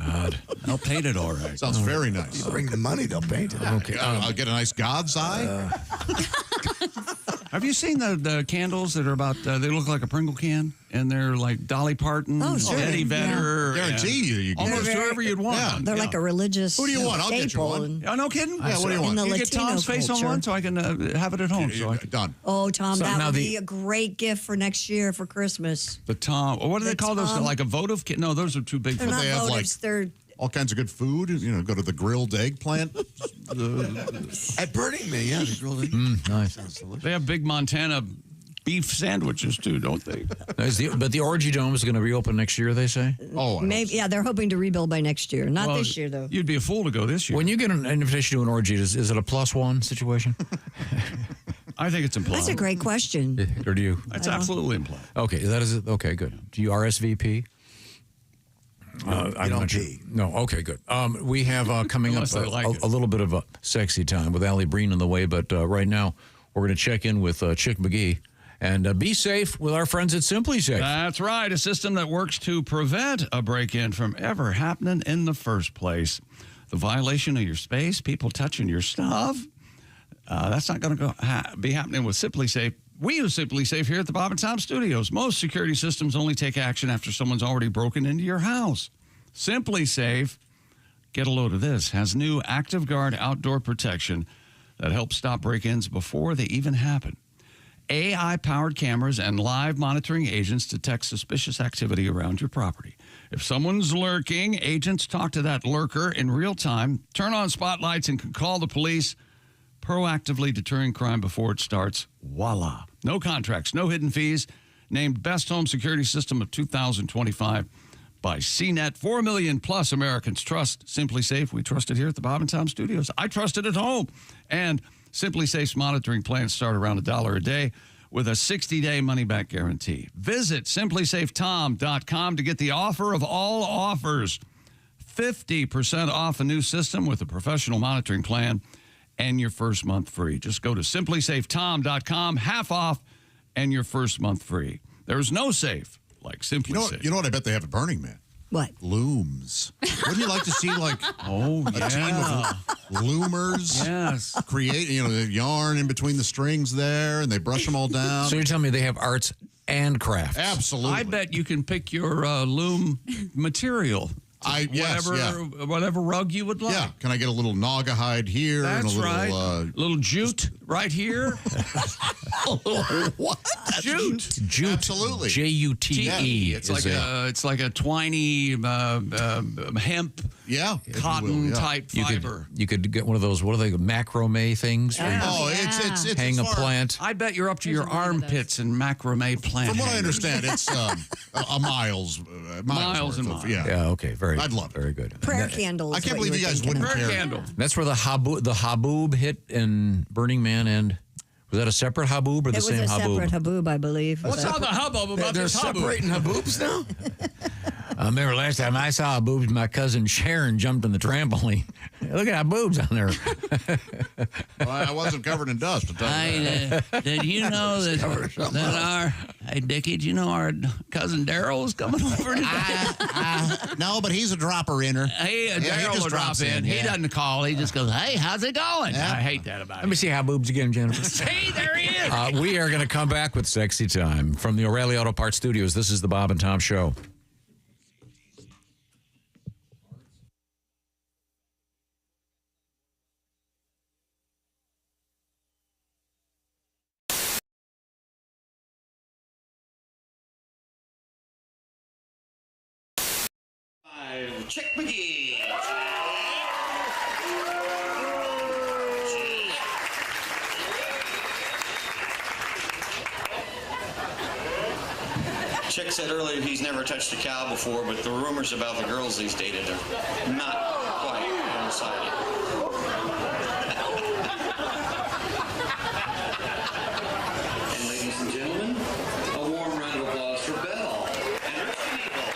God, they'll paint it all right. Sounds very nice. You bring the money, they'll paint it. Okay, I'll get a nice God's eye. Have you seen the candles that are about? They look like a Pringle can, and they're like Dolly Parton, Eddie Vedder. Guarantee you get almost whoever you'd want. Yeah. They're like a religious. Who do you want? I'll get you staple one. and- Oh, no kidding? Yeah, what do you want? In the You get Latino Tom's face on culture. one so I can have it at home. Done. Oh, Tom, So that now would the- be a great gift for next year for Christmas. The Tom. What do they The call those? Tom- Like a votive kit? No, those are too big for They're not they have, votives. They're All kinds of good food. You know, go to the grilled eggplant. At Burning Man, yeah, the grilled egg. Nice. Sounds delicious. They have big Montana beef sandwiches too, don't they? But the Orgy Dome is going to reopen next year, they say? Oh, maybe. Yeah, they're hoping to rebuild by next year. Not this year, though. You'd be a fool to go this year. When you get an invitation to an orgy, is it a +1 situation? I think it's implied. That's a great question. Or do you? That's absolutely implied. Okay, that is it. Okay, good. Do you RSVP? I'm not sure. No, okay, good. We have coming up Unless they like it. a little bit of a sexy time with Alli Breen on the way, but right now we're going to check in with Chick McGee and be safe with our friends at Simply Safe. That's right. A system that works to prevent a break-in from ever happening in the first place. The violation of your space, people touching your stuff, that's not going to be happening with Simply Safe. We use Simply Safe here at the Bob and Tom Studios. Most security systems only take action after someone's already broken into your house. Simply Safe, get a load of this, has new Active Guard outdoor protection that help stop break-ins before they even happen. AI-powered cameras and live monitoring agents detect suspicious activity around your property. If someone's lurking, agents talk to that lurker in real time, turn on spotlights, and can call the police, proactively deterring crime before it starts. Voila. No contracts, no hidden fees. Named Best Home Security System of 2025 by CNET. 4 million plus Americans trust Simply Safe. We trust it here at the Bob and Tom Studios. I trust it at home. And Simply Safe's monitoring plans start around $1 a day with a 60-day money-back guarantee. Visit simplysafetom.com to get the offer of all offers. 50% off a new system with a professional monitoring plan and your first month free. Just go to simplysafetom.com, half off, and your first month free. There's no safe like Simply Safe. You know what I bet they have at Burning Man? What? Looms. Wouldn't you like to see, like, a team of loomers? Yes. Create, the yarn in between the strings there, and they brush them all down. So you're telling me they have arts and crafts? Absolutely. I bet you can pick your loom material. Whatever rug you would like. Yeah. Can I get a little naga hide here? That's and a little, right. Little jute right here. What? Jute. Jute. Absolutely. J-U-T-E. It's like a twiny hemp cotton type fiber. You could get one of those, what are they, macrame things? It's hang a plant. I bet you're up to your armpits in macrame plant. From what I understand, it's a miles and miles. Yeah, okay, I'd love it. Very good. Prayer candles. I can't believe you guys wouldn't care. Candle. That's where the haboob hit in Burning Man, and was that a separate haboob or the same haboob? It was a separate haboob, I believe. What's all the hubbub about They're this haboob? separating haboobs now? I remember last time I saw haboobs, my cousin Sharon jumped on the trampoline. Look at haboobs on there. Well, I wasn't covered in dust. Did you know that hey, Dickie, did you know our cousin Daryl is coming over today? No, but he's a dropper-inner. Hey, Daryl will drop in. He doesn't call. He just goes, hey, how's it going? Yeah. I hate that about Let me see haboobs again, Jennifer. See, there he is. We are going to come back with Sexy Time from the O'Reilly Auto Parts Studios. This is the Bob and Tom Show. Chick McGee. Chick said earlier he's never touched a cow before, but the rumors about the girls he's dated are not quite one-sided. And ladies and gentlemen, a warm round of applause for Belle and Richie Eagle.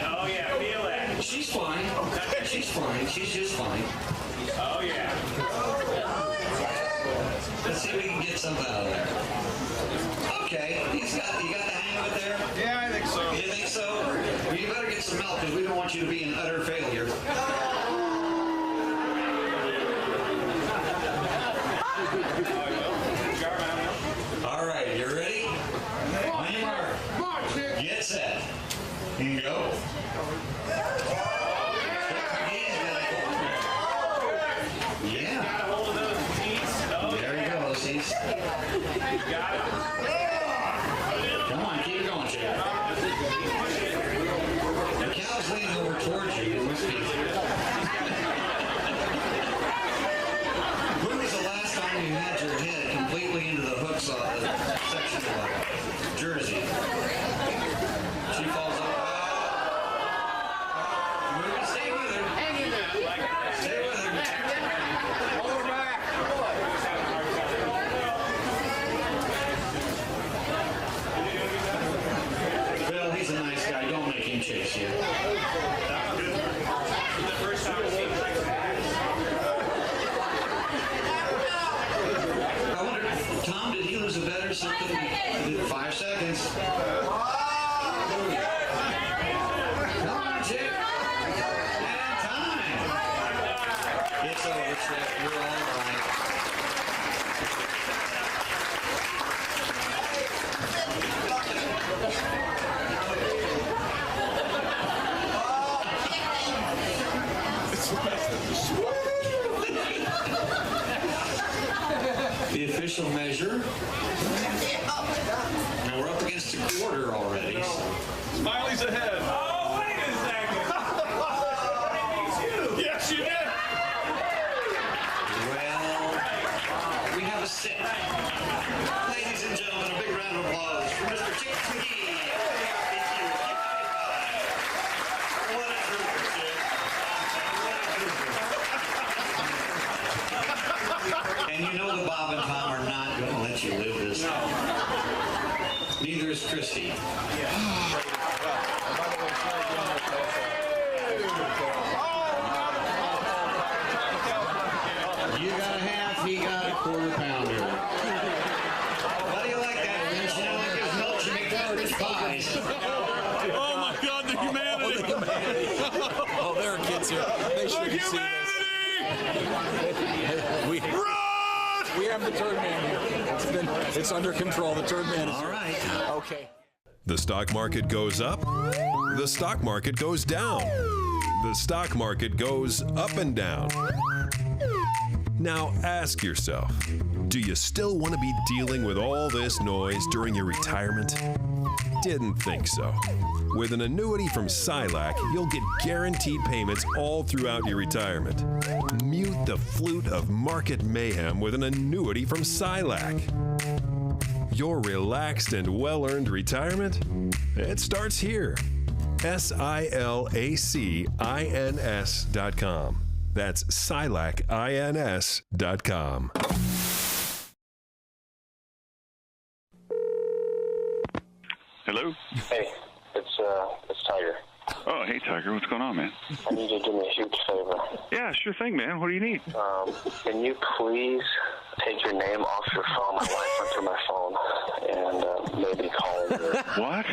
Oh yeah, feel that. She's fine. She's fine. She's just fine. Oh yeah. Let's see if we can get something out of there. Okay, you got the hang of it there? Yeah, I think so. You think so? Well, you better get some milk because we don't want you to be an utter failure. All right, you ready? On your mark. Get set. And go. Yeah. There he goes. He's. Come on, keep going, Chad. The cow's leaning over towards you. You must be. When was the last time you had your head completely into the hooks section of a jersey? She falls over. Stay with her. Hang in there. Stay with her. Hold her back. Phil, he's a nice guy. Don't make him chase you. I wonder, Tom, did he lose a bet or something? 5 seconds. Come on, Chip. And time. It's over, Chip. You're all right. special measure. Now we're up against a quarter already. So. Smiley's ahead. Oh, wait a second. Yes, you did. Well, we have a set. Ladies and gentlemen, a big round of applause for Mr. Chick McGee. What a trooper, Chick. And you know the Bob and Tom are not going to let you live this long. Neither is Christy. You got a half, he got a quarter pounder. How do you like that, Vince? You know, like his milk should make garbage pies. Oh my God, the humanity! Oh, there are kids here. They should have seen this. We have the turd man here. It's under control. The turd man is all right. Okay. The stock market goes up. The stock market goes down. The stock market goes up and down. Now ask yourself, do you still want to be dealing with all this noise during your retirement? Didn't think so. With an annuity from Silac, you'll get guaranteed payments all throughout your retirement. Mute the flute of market mayhem with an annuity from Silac. Your relaxed and well-earned retirement? It starts here. SILACINS.com. That's SILACINS.com. Hello? Hey, it's Tiger. Oh, hey, Tiger. What's going on, man? I need you to do me a huge favor. Yeah, sure thing, man. What do you need? Can you please take your name off your phone? My wife went through my phone and maybe call her. What?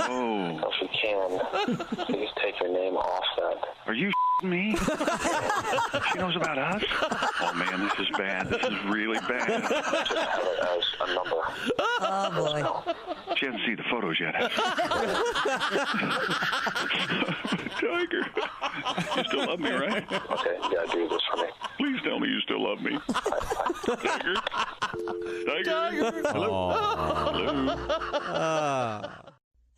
Oh. If you can, please take your name off that. Are you me? She knows about us? Oh, man, this is bad. This is really bad. Just have it as a number. Oh, boy. She hasn't seen the photos yet, has she? Tiger. You still love me, right? Okay, you gotta do this for me. Please tell me you still love me. Tiger? Tiger? Hello? Hello?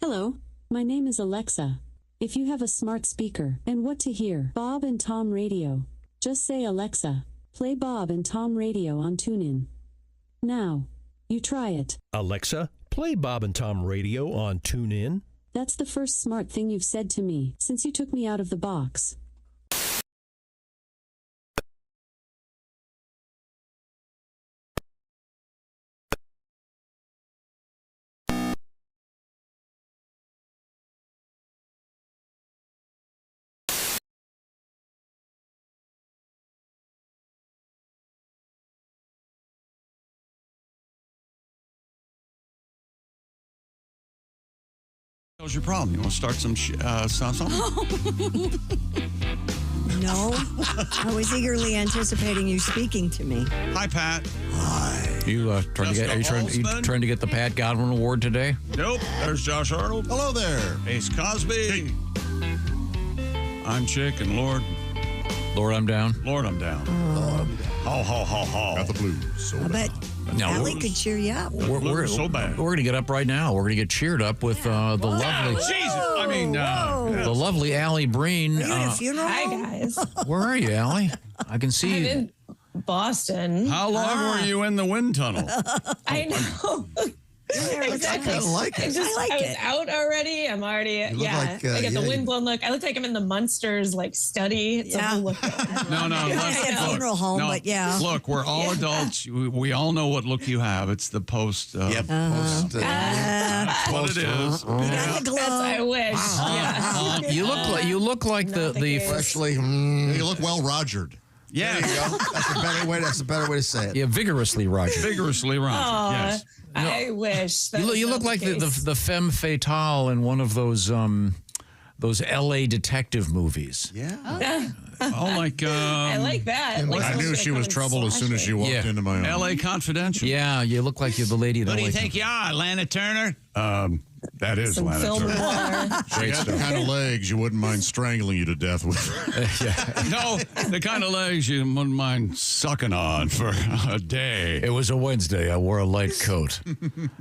Hello, my name is Alexa. If you have a smart speaker and what to hear, Bob and Tom Radio, just say Alexa, play Bob and Tom Radio on TuneIn. Now, you try it. Alexa, play Bob and Tom Radio on TuneIn. That's the first smart thing you've said to me since you took me out of the box. What's your problem? You want to start some something? No, I was eagerly anticipating you speaking to me. Hi, Pat. You trying to get the Pat Godwin Award today? Nope. There's Josh Arnold. Hello there. Ace Cosby. I'm Chick, and Lord, I'm down. Lord, I'm down. Ho, ho, ho, ho. Got the blues. So I bet Allie could cheer you up. We're so bad. We're going to get up right now. We're going to get cheered up with the lovely. Jesus. I mean, the lovely Alli Breen. Are you at a funeral? Hi, guys. Where are you, Allie? I can see I'm you. in Boston. How long were you in the wind tunnel? I know. Exactly. I kind of like it. I was out already. I'm already, look like, I get the yeah, windblown look. I look like I'm in the Munsters study. It's a whole look. No. At a funeral home, but yeah. Look, we're all adults. We all know what look you have. It's the post. Yep. That's what it is. You got the glow. I wish. Yeah. You look like the Freshly. You look well Rogered. Yeah. There you go. That's a better way to say it. Yeah, vigorously, Roger. Vigorously, Roger. Yes. I wish. You look like the femme fatale in one of those those L.A. detective movies. Yeah. Oh, like I like that. Like I knew she was trouble as soon as she walked into my home. L.A. Confidential. Yeah, you look like you're the lady. What do you think you are, Lana Turner? That is Some Lana film Turner. noir. She got the kind of legs you wouldn't mind strangling you to death with. No, the kind of legs you wouldn't mind sucking on for a day. It was a Wednesday. I wore a light coat.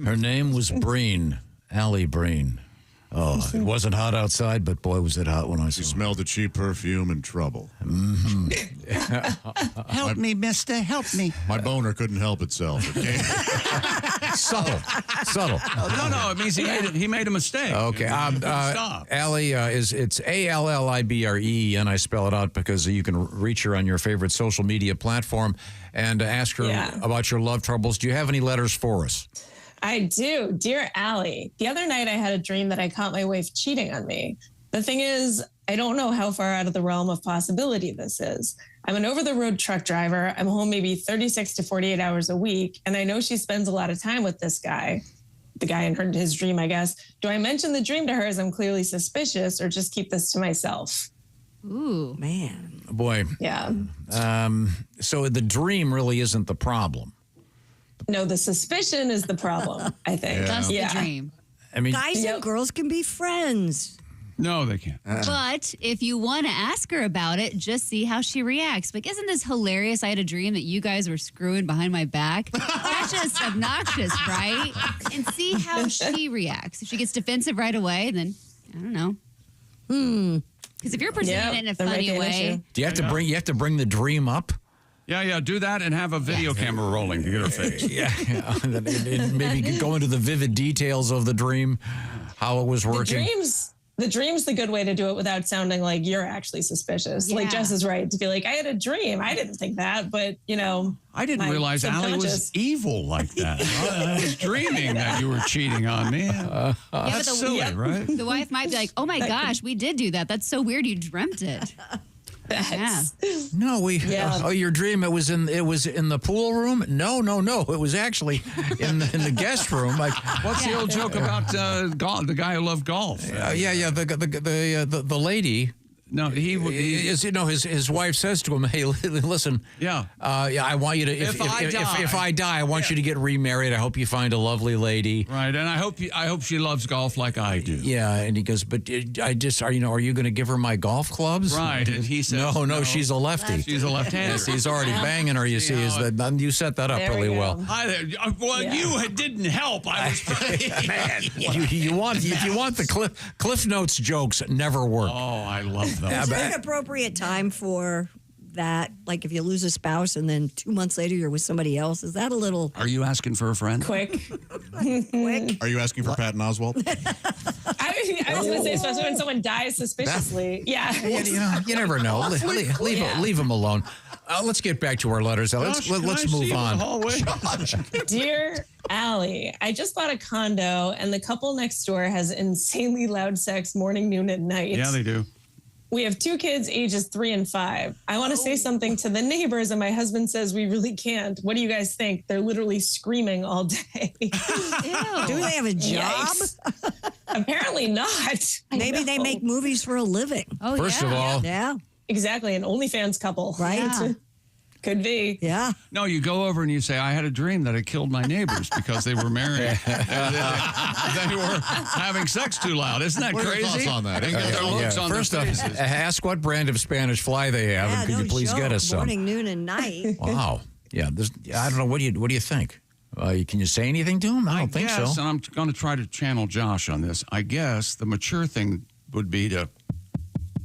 Her name was Breen, Alli Breen. Oh, it wasn't hot outside, but boy, was it hot when I saw She smelled the cheap perfume and trouble. Help me, mister, help me. My boner couldn't help itself. It came. Subtle. No, it means he made a mistake. Okay. Stop. Alli, it's Allibreen, and I spell it out because you can reach her on your favorite social media platform and ask her about your love troubles. Do you have any letters for us? I do. Dear Allie, the other night I had a dream that I caught my wife cheating on me. The thing is, I don't know how far out of the realm of possibility this is. I'm an over-the-road truck driver. I'm home maybe 36 to 48 hours a week, and I know she spends a lot of time with this guy, the guy in his dream, I guess. Do I mention the dream to her as I'm clearly suspicious, or just keep this to myself? Ooh. Man. Boy. Yeah. So the dream really isn't the problem. No, the suspicion is the problem, I think. That's the dream. I mean, guys and girls can be friends. No, they can't. But if you want to ask her about it, just see how she reacts. Like, isn't this hilarious? I had a dream that you guys were screwing behind my back. That's just obnoxious, right? And see how she reacts. If she gets defensive right away, then I don't know. Because if you're presenting it in a funny way, do you have to bring the dream up? Yeah, do that and have a video camera rolling to get her face. And maybe go into the vivid details of the dream, how it was working. The dream's the good way to do it without sounding like you're actually suspicious. Yeah. Like Jess is right to be like, I had a dream. I didn't think that, but I didn't realize Allie was evil like that. I was dreaming that you were cheating on me. That's silly, right? the wife might be like, oh my gosh, we did do that. That's so weird. You dreamt it. No, your dream. It was in the pool room. No. It was actually in the guest room. Like, what's the old joke about the guy who loved golf? The lady. No, his wife says to him, "Hey, listen. I want you to. If I die, I want you to get remarried. I hope you find a lovely lady. Right, and I hope she loves golf like I do. Yeah." And he goes, "But are you going to give her my golf clubs?" Right, and he says, "No, she's a lefty. She's a left-hander. Yes, he's already banging her. You see, you set that up really well. Hi there. Well, you didn't help. I was man. You want the Cliff Notes jokes never work. Oh, I love them. Is there an appropriate time for that? Like if you lose a spouse and then 2 months later you're with somebody else, is that a little... Are you asking for a friend? Quick. Are you asking for Patton Oswalt? I was going to say, especially when someone dies suspiciously. You never know. Leave him alone. Let's get back to our letters. Let's move on. Dear Allie, I just bought a condo and the couple next door has insanely loud sex morning, noon, and night. Yeah, they do. We have 2 kids, ages 3 and 5. I want to say something to the neighbors, and my husband says we really can't. What do you guys think? They're literally screaming all day. Do they have a job? Apparently not. Maybe they make movies for a living. First of all. Yeah. Exactly. An OnlyFans couple. Right. Yeah. Could be. Yeah. No, you go over and you say, I had a dream that I killed my neighbors because they were married. They were having sex too loud. Isn't that What are your crazy? thoughts on that? They got their looks on First their off, faces. ask what brand of Spanish fly they have, and could you please get us some? Morning, noon, and night. Wow. Yeah. I don't know. What do you think? Can you say anything to him? I don't think so. And I'm going to try to channel Josh on this. I guess the mature thing would be to...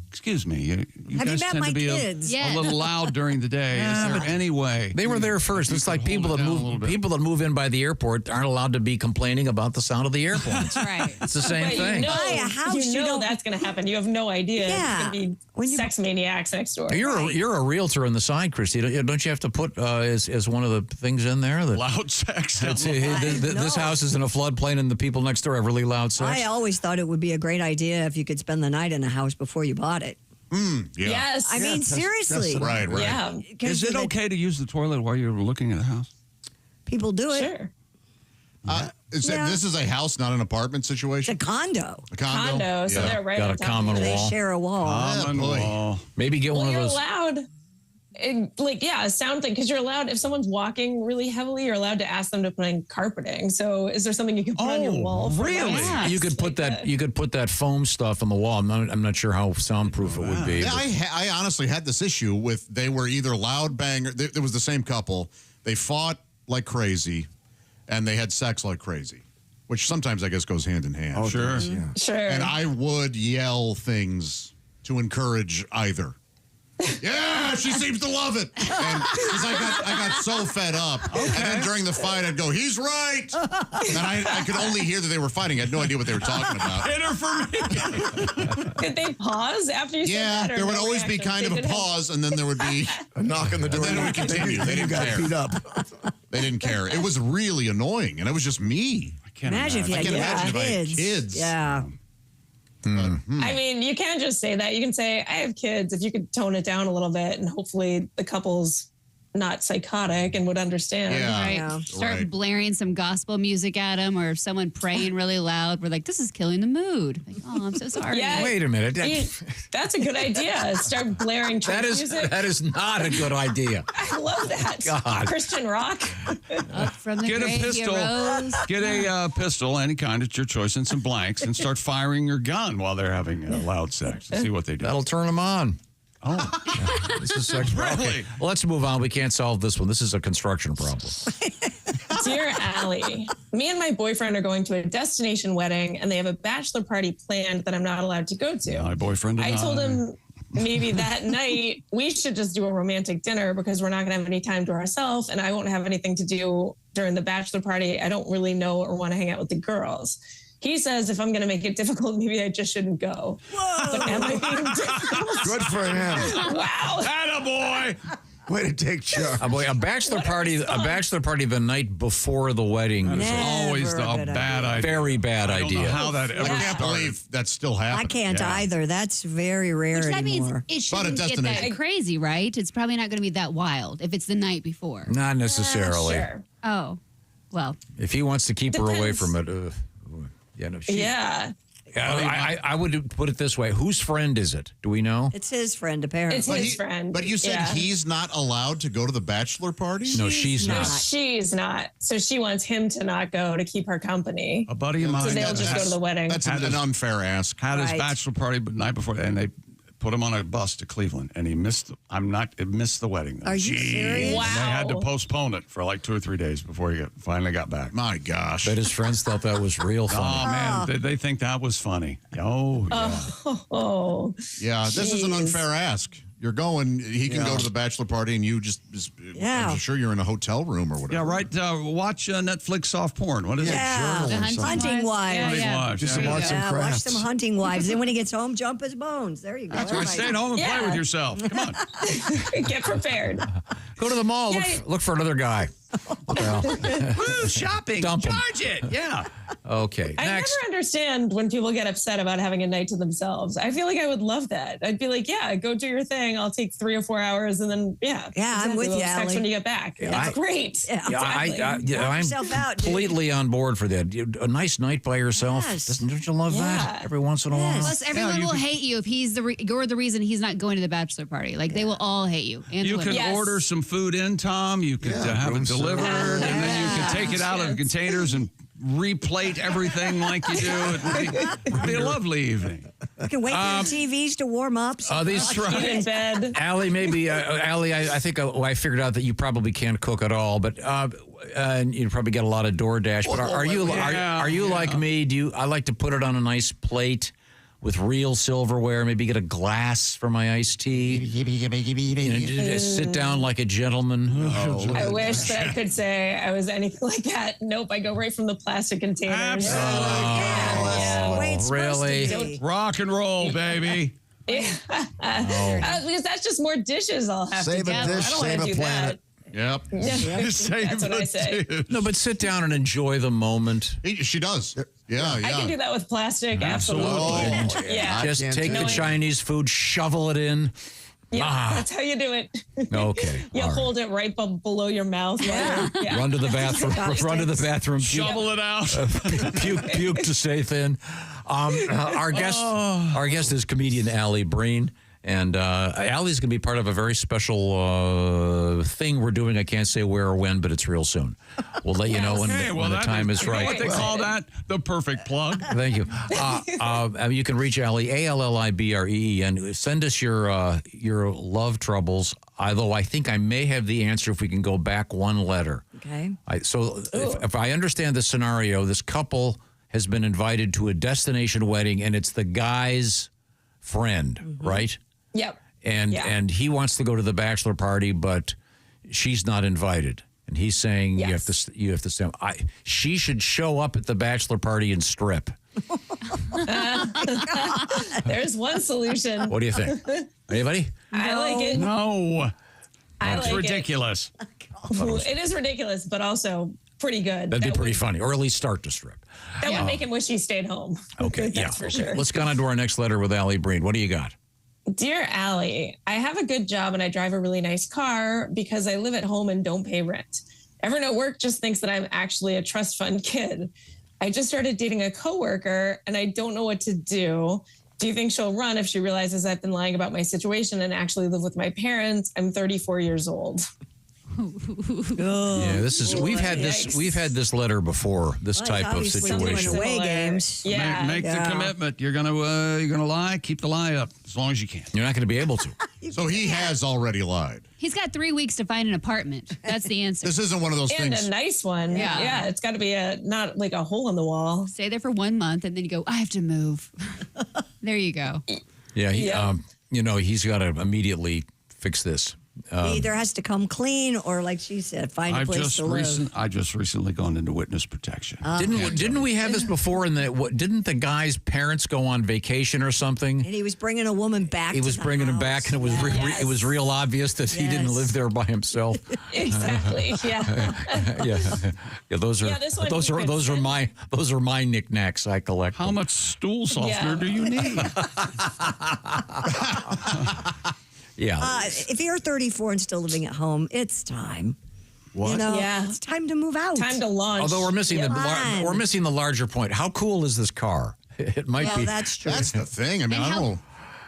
Excuse me, you Have guys you met tend my to be kids? a little loud during the day. Is there any way? They were there first. It's like people that move in by the airport aren't allowed to be complaining about the sound of the airplanes. Right. It's the same thing. Buy a house, you know that's going to happen. You have no idea. Yeah. It's going to be sex maniacs next door. You're a realtor on the side, Christy. Don't you have to put as one of the things in there that loud sex? This house is in a floodplain, and the people next door have really loud sex. I always thought it would be a great idea if you could spend the night in a house before you bought it. Yes. I mean, seriously. Right. Yeah. Is it okay to use the toilet while you're looking at the house? People do it. Sure. This is a house, not an apartment situation? It's a condo. A condo? Condo, so they're right Got on a top common of it. wall. They share a wall. Common wall. Maybe get one of You're those. allowed, a sound thing, because you're allowed, if someone's walking really heavily, you're allowed to ask them to put in carpeting. So is there something you can put on your wall? Really? Yeah. You could put that. You could put that foam stuff on the wall. I'm not sure how soundproof it would be. Yeah, I honestly had this issue with they were either loud banger. There was the same couple. They fought like crazy, and they had sex like crazy, which sometimes I guess goes hand in hand. Oh, sure. Mm-hmm. Sure. And I would yell things to encourage either. Yeah, she seems to love it. And because I got so fed up. And then during the fight, I'd go, he's right. And I could only hear that they were fighting. I had no idea what they were talking about. Hit her for me. Did they pause after you said that? Or there would no always be reaction? kind of They a didn't have- pause, and then there would be A knock on the door. And then it would continue. They didn't care. Beat up. They didn't care. It was really annoying, and it was just me. I can't Imagine if you I had can't imagine if I had kids. Yeah. I mean, you can't just say that. You can say, I have kids. If you could tone it down a little bit, and hopefully the couple's not psychotic and would understand. Right. Yeah. Start Right. blaring some gospel music at them, or someone praying really loud. We're like, this is killing the mood. Like, oh, I'm so sorry. Yeah. Wait a minute. That's a good idea. Start blaring church music. That is not a good idea. I love that. God. Christian rock. Up from the Get a grave you pistol. rose. Get a pistol, any kind, it's your choice, and some blanks, and start firing your gun while they're having loud sex. And see what they do. That'll turn them on. Oh, This is sex. Really? Okay. Well, let's move on. We can't solve this one. This is a construction problem. Dear Allie, me and my boyfriend are going to a destination wedding, and they have a bachelor party planned that I'm not allowed to go to. my boyfriend and I told him maybe that night we should just do a romantic dinner because we're not going to have any time to ourselves, and I won't have anything to do during the bachelor party. I don't really know or want to hang out with the girls. He says if I'm going to make it difficult, maybe I just shouldn't go. Whoa. But am I being difficult? Good for him. Wow. Attaboy! Way to take charge. A bachelor party the night before the wedding is Always Never a good bad idea. very bad I don't know idea. how that ever I can't believe that's still happening. I can't either. That's very rare Which that means anymore. it But a shouldn't get destination. that crazy, right? It's probably not going to be that wild if it's the night before. Not necessarily. Sure. Oh, well. If he wants to keep her away Depends. from it, Yeah. I would put it this way: whose friend is it? Do we know? It's his friend, apparently. It's his friend. But you said Yeah. he's not allowed to go to the bachelor party? No, she's No, not. she's not. So she wants him to not go to keep her company. A buddy of mine. So they'll just go to the wedding. That's an unfair ask. Had his Right. bachelor party the night before, and they put him on a bus to Cleveland, and he missed. It missed the wedding. Are you serious? Wow. And they had to postpone it for like 2 or 3 days before he finally got back. My gosh. Bet his friends thought that was real funny. Oh man, they think that was funny. Oh, yeah. Oh. Yeah, this is an Jeez. unfair ask. You're going, he can go to the bachelor party, and you just Yeah. I'm sure you're in a hotel room or whatever. Yeah, right. Watch Netflix soft porn. What is Yeah. it? The Hunting wives. Yeah, Hunting yeah. wives. Just some Yeah, arts yeah. and Yeah, watch crafts. some hunting wives. Then when he gets home, jump his bones. There you go. That's right. Stay at home and play with yourself. Come on. Get prepared. Go to the mall. Yeah. Look for another guy. Well, Woo, shopping. Dump 'em. Charge it. Yeah. okay. I Next. never understand when people get upset about having a night to themselves. I feel like I would love that. I'd be like, yeah, go do your thing. I'll take 3 or 4 hours, and then Yeah, I'm with we'll you, have sex Allie. when you get back. That's great. Yeah. Exactly. I'm yourself out, dude. completely on board for that. A nice night by yourself. Yes. Don't you love that? Yeah. Every once in a while. Plus, everyone will hate you if you're the reason he's not going to the bachelor party. Like, they will all hate you. And You the could women. Yes. order some food in, Tom. You could have room it delivered, service. and then you could take it out of containers and replate everything like you do. It'd be a lovely evening. You can wait for the TVs to warm up. These Get in bed. Allie, maybe, Allie, I think I figured out that you probably can't cook at all, but and you probably get a lot of DoorDash. But are you like me? I like to put it on a nice plate with real silverware, maybe get a glass for my iced tea. Just sit down like a gentleman. I wish that I could say I was anything like that. Nope, I go right from the plastic containers. Way it's supposed to Really? be. Rock and roll, baby. Because that's just more dishes I'll have Save to a do. dish, I don't want save to a do planet. Yep. that. Save That's what I say. No, but sit down and enjoy the moment. She does. Yeah. I can do that with plastic. Absolutely. Absolutely. Yeah. Just can't take do the it. Chinese food, shovel it in. Yeah, that's how you do it. Okay. You all hold it right below your mouth. Yeah. right. Run to the bathroom. Run to the bathroom. Shovel it out. Puke to stay thin. Our guest is comedian Alli Breen. And Allie's going to be part of a very special thing we're doing. I can't say where or when, but it's real soon. We'll let you know when the time is right. You know what they call that? The perfect plug. Thank you. You can reach Alli, ALLIBREEN. Send us your love troubles, although I think I may have the answer if we can go back one letter. Okay. If I understand the scenario, this couple has been invited to a destination wedding, and it's the guy's friend, right? Yep. And he wants to go to the bachelor party, but she's not invited. And he's saying you have to stay. She should show up at the bachelor party and strip. There's one solution. What do you think? Anybody? I like it. No. That's ridiculous. It is ridiculous, but also pretty good. That'd be pretty funny, or at least start to strip. That would make him wish he stayed home. Okay, That's for sure. Let's go on to our next letter with Alli Breen. What do you got? Dear Alli, I have a good job and I drive a really nice car because I live at home and don't pay rent. Everyone at work just thinks that I'm actually a trust fund kid. I just started dating a coworker and I don't know what to do. Do you think she'll run if she realizes I've been lying about my situation and actually live with my parents? I'm 34 years old. Yeah, we've had this letter before, this type of situation. Away games. Yeah. Make the commitment. You're gonna lie. Keep the lie up as long as you can. You're not going to be able to. So he has already lied. He's got 3 weeks to find an apartment. That's the answer. This isn't one of those And things. a nice one. Yeah. It's got to be not like a hole in the wall. Stay there for 1 month and then you go, I have to move. There you go. Yeah, he's got to immediately fix this. He either has to come clean or, like she said, find a place to live. I just recently gone into witness protection. Didn't we have this before? Didn't the guy's parents go on vacation or something? And he was bringing a woman back. He was bringing him back, and it was it was real obvious that he didn't live there by himself. Exactly. Yeah. Yeah. Those are my knickknacks I collect. How much stool softener do you need? Yeah. If you're 34 and still living at home, it's time. What? It's time to move out. Time to launch. Although we're missing the larger point. How cool is this car? It might be. That's true. That's the thing. I mean, I don't know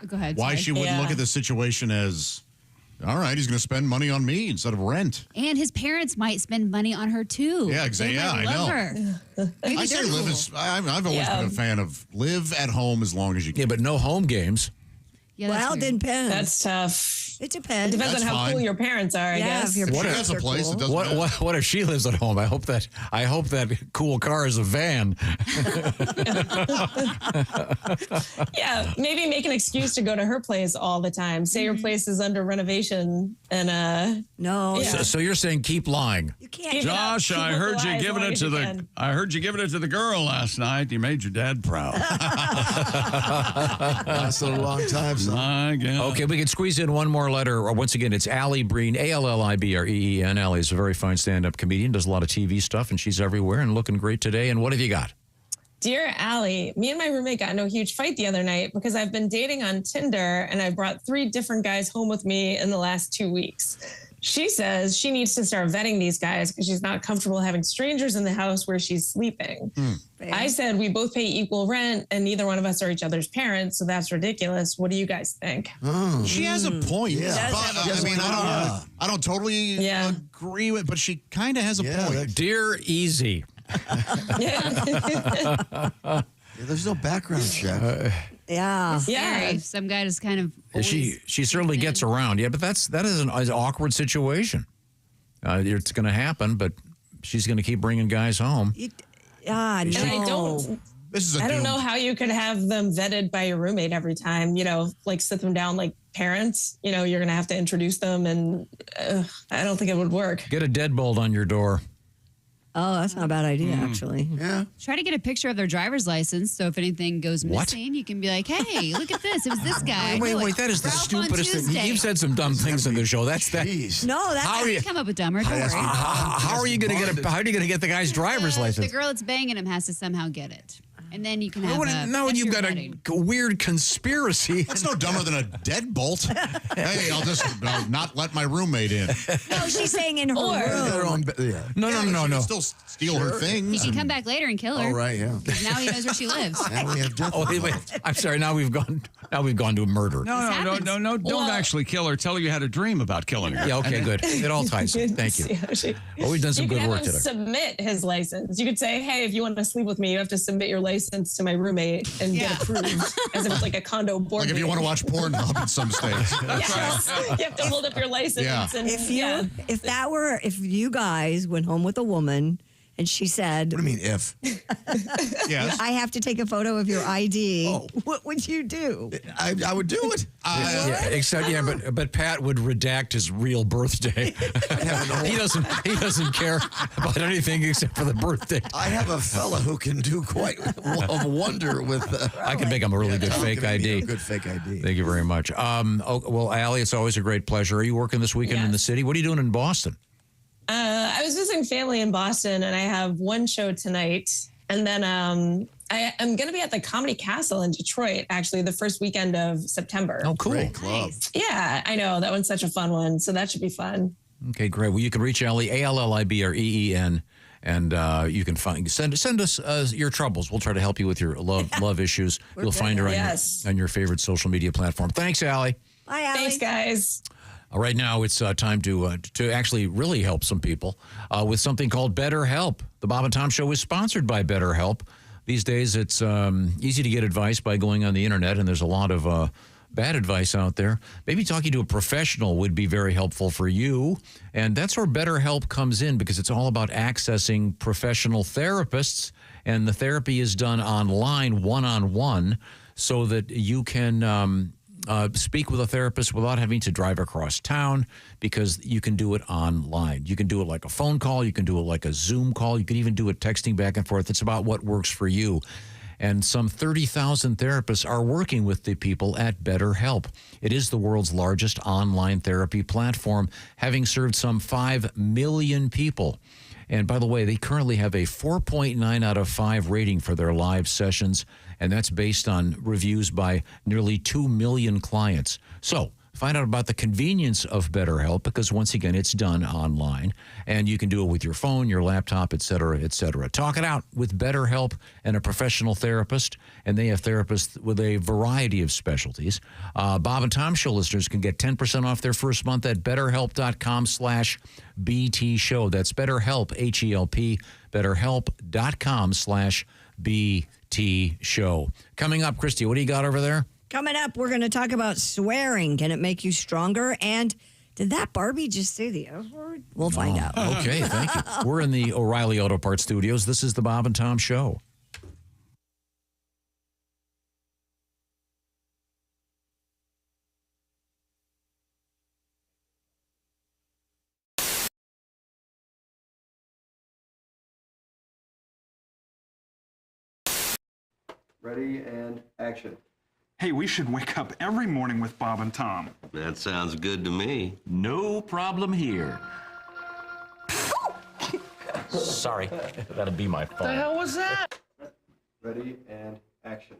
Go ahead. why sorry. she wouldn't look at the situation as, all right, he's going to spend money on me instead of rent. And his parents might spend money on her too. Yeah, exactly. They might love her. I say live as, I've always been a fan of live at home as long as you can. Yeah, but no home games. Yeah, well, it depends. That's tough. It depends. It depends That's on how fine. cool your parents are, I guess. If your What parents has a are place cool. that doesn't matter? What if she lives at home? I hope that cool car is a van. Yeah, maybe make an excuse to go to her place all the time. Say your place is under renovation and No. Yeah. So you're saying keep lying. You can't. Josh, I heard you giving it to the girl last night. You made your dad proud. Lasted a long time, son. My God. Okay, we can squeeze in one more letter. Once again, it's Alli Breen, ALLIBREEN. Alli is a very fine stand-up comedian, does a lot of TV stuff, and she's everywhere and looking great today. And what have you got? Dear Alli, me and my roommate got into a huge fight the other night because I've been dating on Tinder and I brought 3 different guys home with me in the last 2 weeks. She says she needs to start vetting these guys because she's not comfortable having strangers in the house where she's sleeping. I said we both pay equal rent and neither one of us are each other's parents, so that's ridiculous. What do you guys think? She has a point. Yeah. But, I mean, I don't totally agree with, but she kind of has a point. Dear Easy. There's no background check. Yeah. Scary. Some guy just kind of. She certainly gets around. Yeah, but that is an awkward situation. It's going to happen, but she's going to keep bringing guys home. No. I don't know how you could have them vetted by your roommate every time, like sit them down like parents. You're going to have to introduce them and I don't think it would work. Get a deadbolt on your door. Oh, that's not a bad idea, actually. Yeah. Try to get a picture of their driver's license, so if anything goes missing, you can be like, "Hey, look at this! It was this guy." Wait! That is the stupidest thing. You've said some dumb things in the show. That's that. No, that's how you come up with dumber. Don't worry. How are you going to get? How are you going to get the guy's driver's license? The girl that's banging him has to somehow get it. And then you can have now you've got a weird conspiracy. That's no dumber than a deadbolt. Hey, I'll just not let my roommate in. No, she's saying in her room. No. Still steal her things. He can come back later and kill her. Oh, right, yeah. Now he knows where she lives. Now we have death. Wait. I'm sorry. Now we've gone to murder. No. Don't actually kill her. Tell her you had a dream about killing her. Yeah, okay, good. It all ties in. Thank you. Well, we've done some good work today. today. Submit his license. You could say, hey, if you want to sleep with me, you have to submit your license to my roommate and get approved, as if it's like a condo board. Like if you want to watch Pornhub in some states. Yes. You have to hold up your license. Yeah. And, if you guys went home with a woman and she said, "What do you mean if?" Yes. I have to take a photo of your ID. What would you do? I would do it. But Pat would redact his real birthday. He doesn't care about anything except for the birthday. I have a fella who can do quite a wonder with. I can make him a really good fake ID. Good fake ID. Thank you very much. Well, Allie, it's always a great pleasure. Are you working this weekend in the city? What are you doing in Boston? I was visiting family in Boston, and I have one show tonight. And then I am going to be at the Comedy Castle in Detroit, actually, the first weekend of September. Oh, cool. Great club. Yeah, I know. That one's such a fun one. So that should be fun. Okay, great. Well, you can reach Allie, ALLIBREEN, and you can send us your troubles. We'll try to help you with your love issues. You'll find her on your favorite social media platform. Thanks, Allie. Bye, Allie. Thanks, guys. Right now, it's time to actually really help some people with something called BetterHelp. The Bob and Tom Show is sponsored by BetterHelp. These days, it's easy to get advice by going on the internet, and there's a lot of bad advice out there. Maybe talking to a professional would be very helpful for you, and that's where BetterHelp comes in, because it's all about accessing professional therapists, and the therapy is done online, one-on-one, so that you can speak with a therapist without having to drive across town, because you can do it online. You can do it like a phone call. You can do it like a Zoom call. You can even do it texting back and forth. It's about what works for you. And some 30,000 therapists are working with the people at BetterHelp. It is the world's largest online therapy platform, having served some 5 million people. And by the way, they currently have a 4.9 out of 5 rating for their live sessions, and that's based on reviews by nearly 2 million clients. So find out about the convenience of BetterHelp, because once again, it's done online, and you can do it with your phone, your laptop, et cetera, et cetera. Talk it out with BetterHelp and a professional therapist, and they have therapists with a variety of specialties. Bob and Tom Show listeners can get 10% off their first month at BetterHelp.com/BT Show. That's BetterHelp, H-E-L-P, BetterHelp.com/BT Show. Coming up, Christy, what do you got over there? Coming up, we're going to talk about swearing. Can it make you stronger? And did that Barbie just say the F word? We'll find out. Okay, thank you. We're in the O'Reilly Auto Parts studios. This is the Bob and Tom Show. Ready and action. Hey, we should wake up every morning with Bob and Tom. That sounds good to me. No problem here. Sorry, that'll be my fault. The hell was that? Ready and action.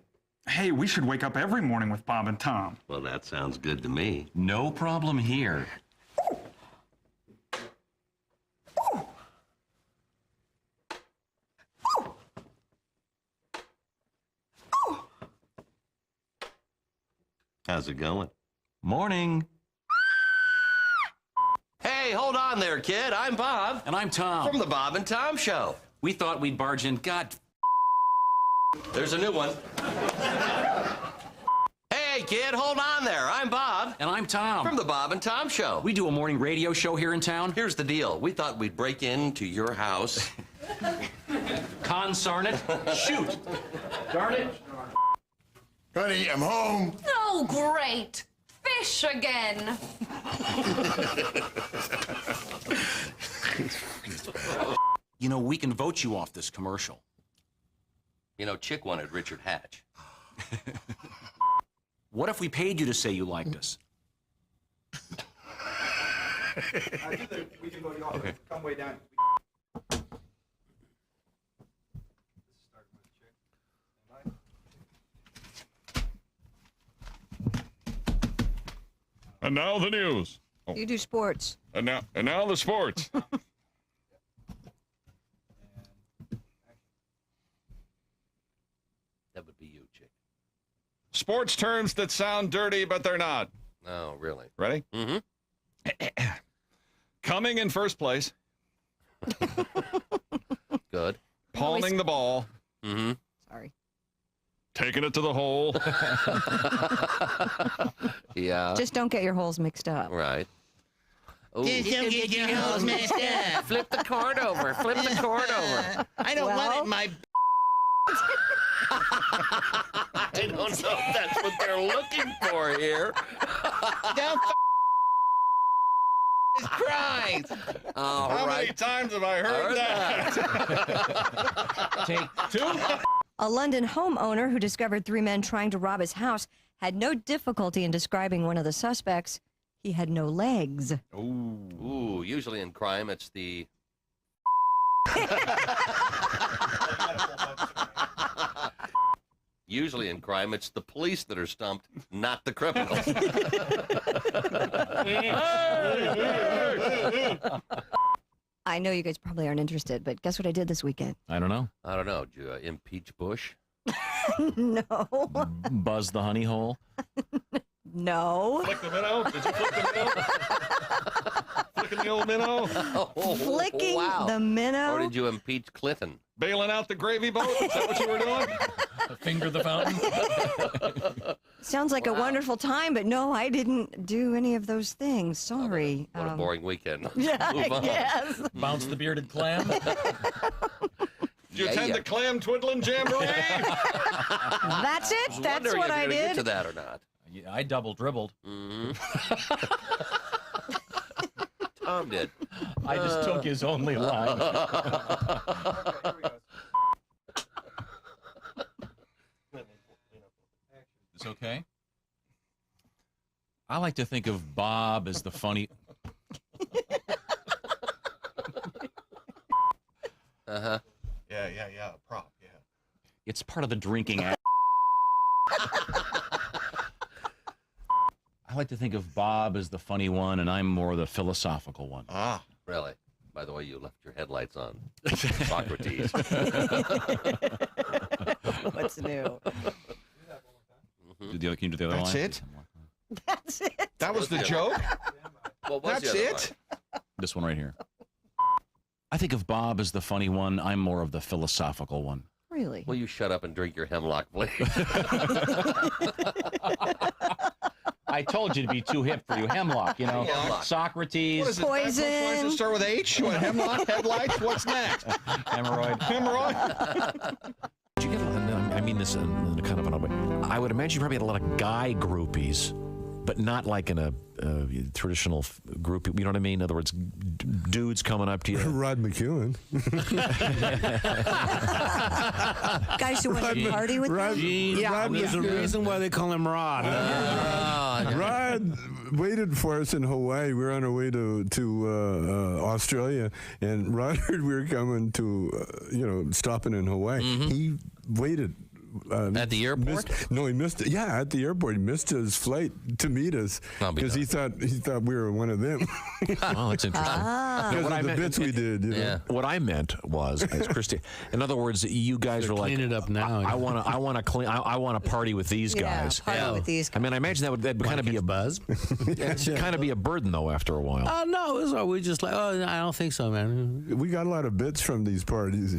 Hey, we should wake up every morning with Bob and Tom. Well, that sounds good to me. No problem here. How's it going? Morning. Hey, hold on there, kid. I'm Bob. And I'm Tom. From the Bob and Tom Show. We thought we'd barge in. God. There's a new one. Hey, kid, hold on there. I'm Bob. And I'm Tom. From the Bob and Tom Show. We do a morning radio show here in town. Here's the deal. We thought we'd break into your house. Consarn it. Shoot. Darn it. Honey, I'm home. Oh, great. Fish again. You know, we can vote you off this commercial. You know, Chick wanted Richard Hatch. What if we paid you to say you liked us? We can vote you off. Okay. Come way down. And now the news. Oh. You do sports. And now the sports. That would be you, Chick. Sports terms that sound dirty, but they're not. Oh, really? Ready? Mm-hmm. Coming in first place. Good. Palming the ball. Mm-hmm. Sorry. Taking it to the hole. Yeah. Just don't get your holes mixed up. Right. Ooh. Just don't get your holes messed up. Flip the cord over. Flip the cord over. I don't want it in my... I don't know if that's what they're looking for here. Don't Christ. How many times have I heard that? Take two. A London homeowner who discovered 3 men trying to rob his house had no difficulty in describing one of the suspects. He had no legs. Ooh, usually in crime, it's the... Usually in crime, it's the police that are stumped, not the criminals. I know you guys probably aren't interested, but guess what I did this weekend? I don't know. I don't know. Did you impeach Bush? No. Buzz the honey hole. No. Flick the minnow? Did you flick the minnow? Flicking the old minnow? Flicking the minnow? Or did you impeach Clinton? Bailing out the gravy boat? Is that what you were doing? Finger the fountain? Sounds like a wonderful time, but no, I didn't do any of those things. Sorry. What a boring weekend. Yeah, Move on. yes. Bounce the bearded clam? Did you attend the clam twiddling jamboree? That's it? That's what I did? Get to that or not. Yeah, I double dribbled. Tom did. I just took his only line. It's okay. I like to think of Bob as the funny. Uh-huh. Yeah. Prop, yeah. It's part of the drinking act. I like to think of Bob as the funny one, and I'm more the philosophical one. Ah. Really? By the way, you left your headlights on. Socrates. What's new? Can you do the other That's line? it? That's it. That was the joke? What was That's the other it? This one right here. I think of Bob as the funny one. I'm more of the philosophical one. Really? Will you shut up and drink your hemlock, please? I told you to be too hip for you. Hemlock, you know. Hemlock. Socrates. What is it? Poison. Points that start with H? You want hemlock, headlights? What's next? Hemorrhoid. Hemorrhoid? Did you get I mean this in a kind of an odd way. I would imagine you probably had a lot of guy groupies, but not like in a traditional group. You know what I mean? In other words, dudes coming up to you. Rod McEwen. Guys who want to party with Rod, them? Rod There's a reason why they call him Rod. Rod waited for us in Hawaii. We were on our way to Australia, and Rod heard we were coming to, stopping in Hawaii. He waited. At the airport? He missed it. Yeah, at the airport. He missed his flight to meet us because he thought we were one of them. Oh, that's interesting. Because of the bits we did. You know? What I meant was, as Christy, in other words, you guys were like, clean it up now. I want to party with these guys. Party with these guys. I mean, I imagine that would kind of be a buzz. kind of be a burden though after a while. Oh no, it was all, we just like, I don't think so, man. We got a lot of bits from these parties.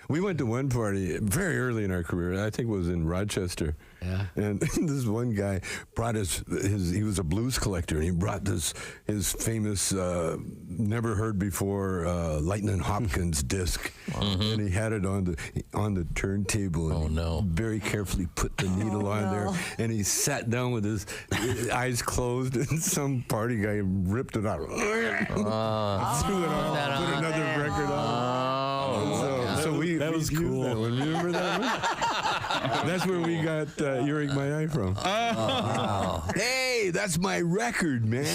We went to one party very early in our career. I think it was in Rochester. Yeah. And this one guy brought he was a blues collector, and he brought his famous, never heard before, Lightning Hopkins disc. And he had it on the turntable. And very carefully put the needle on there. And he sat down with his eyes closed, and some party guy ripped it out. Threw it on, put another record on. That was cool. That one. Remember that one? That's where we got Earache My Eye from. Hey, that's my record, man.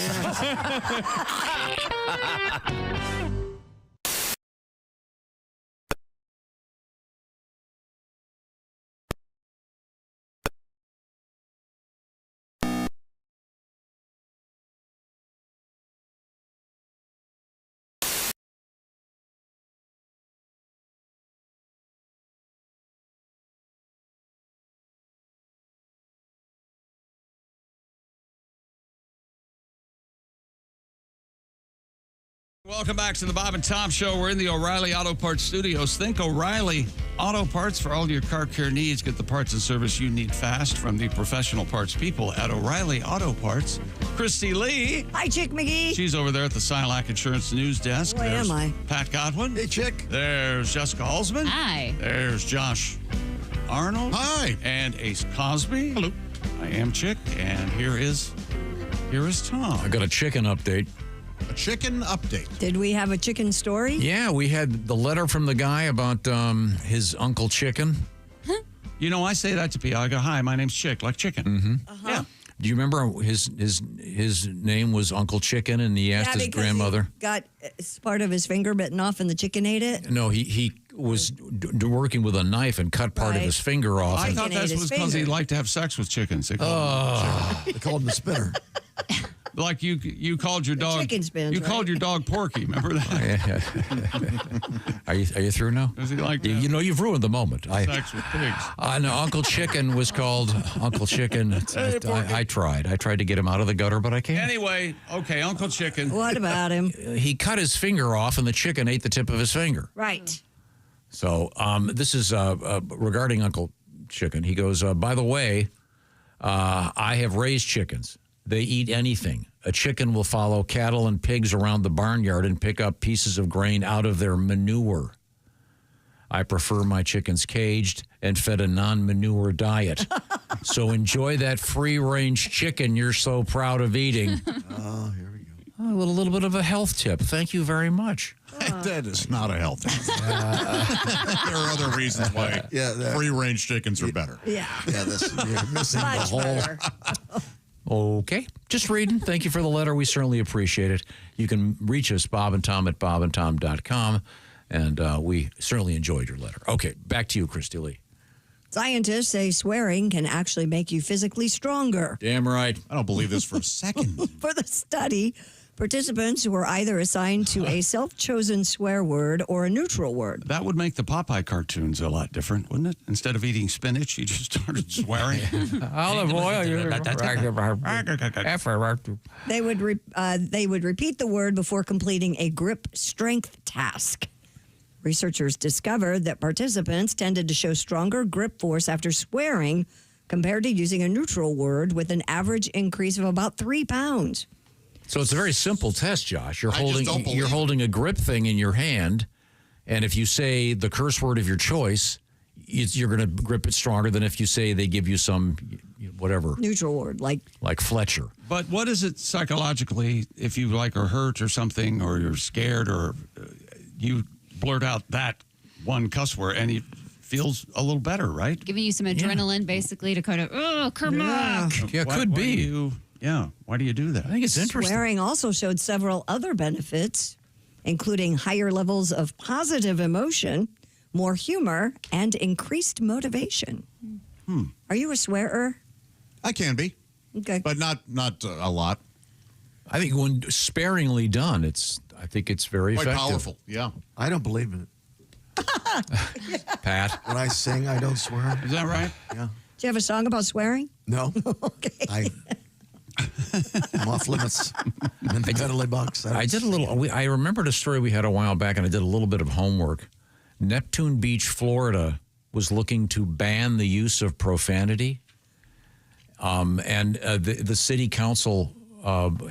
Welcome back to the Bob and Tom Show. We're in the O'Reilly Auto Parts studios. Think O'Reilly Auto Parts for all your car care needs. Get the parts and service you need fast from the professional parts people at O'Reilly Auto Parts. Christy Lee. Hi, Chick McGee. She's over there at the Silac Insurance news desk. Where am I? Pat Godwin. Hey, Chick. There's Jessica Alsman. Hi. There's Josh Arnold. Hi. And Ace Cosby. Hello. I am Chick, and here is Tom. I got a chicken update. A chicken update. Did we have a chicken story? Yeah, we had the letter from the guy about his Uncle Chicken. You know, I say that to people. I go, "Hi, my name's Chick, like chicken." Mm-hmm. Yeah. Do you remember his name was Uncle Chicken, and he asked his because grandmother? He got part of his finger bitten off, and the chicken ate it. No, he was working with a knife and cut part of his finger off. I thought that was because he liked to have sex with chickens. They called him the spinner. Like you called your dog. Chicken spins, you called your dog Porky. Remember that? Are you through now? Does he like that? You know, you've ruined the moment. Sex with pigs. No, Uncle Chicken was called Uncle Chicken. I tried to get him out of the gutter, but I can't. Anyway, okay, Uncle Chicken. What about him? He cut his finger off, and the chicken ate the tip of his finger. Right. So this is regarding Uncle Chicken. He goes, by the way, I have raised chickens. They eat anything. A chicken will follow cattle and pigs around the barnyard and pick up pieces of grain out of their manure. I prefer my chickens caged and fed a non-manure diet. So enjoy that free-range chicken you're so proud of eating. Oh, here we go. Oh, a little bit of a health tip. Thank you very much. That is not a health tip. There are other reasons why free-range chickens are better. Yeah. Yeah, you're missing the whole. Okay. Just reading. Thank you for the letter. We certainly appreciate it. You can reach us, Bob and Tom, at bobandtom.com. And we certainly enjoyed your letter. Okay. Back to you, Christy Lee. Scientists say swearing can actually make you physically stronger. Damn right. I don't believe this for a second. For the study, participants were either assigned to a self-chosen swear word or a neutral word. That would make the Popeye cartoons a lot different, wouldn't it? Instead of eating spinach, you just started swearing. Olive oil. They would repeat the word before completing a grip strength task. Researchers discovered that participants tended to show stronger grip force after swearing compared to using a neutral word, with an average increase of about 3 pounds. So it's a very simple test, Josh. You're holding a grip thing in your hand, and if you say the curse word of your choice, you're going to grip it stronger than if you say they give you some whatever neutral word like Fletcher. But what is it psychologically if you are hurt or something, or you're scared, or you blurt out that one cuss word and it feels a little better, right? Giving you some adrenaline, basically, to kind of, come on. Yeah, could be. Why do you do that? I think it's interesting. Swearing also showed several other benefits, including higher levels of positive emotion, more humor, and increased motivation. Are you a swearer? I can be. Okay. But not a lot. I think when sparingly done, I think it's very quite effective. powerful. Yeah. I don't believe in it. Pat? When I sing, I don't swear. Is that right? Yeah. Do you have a song about swearing? No. Okay. I'm off limits. I'm in the penalty box. I did a little. I remembered a story we had a while back, and I did a little bit of homework. Neptune Beach, Florida, was looking to ban the use of profanity, and the city council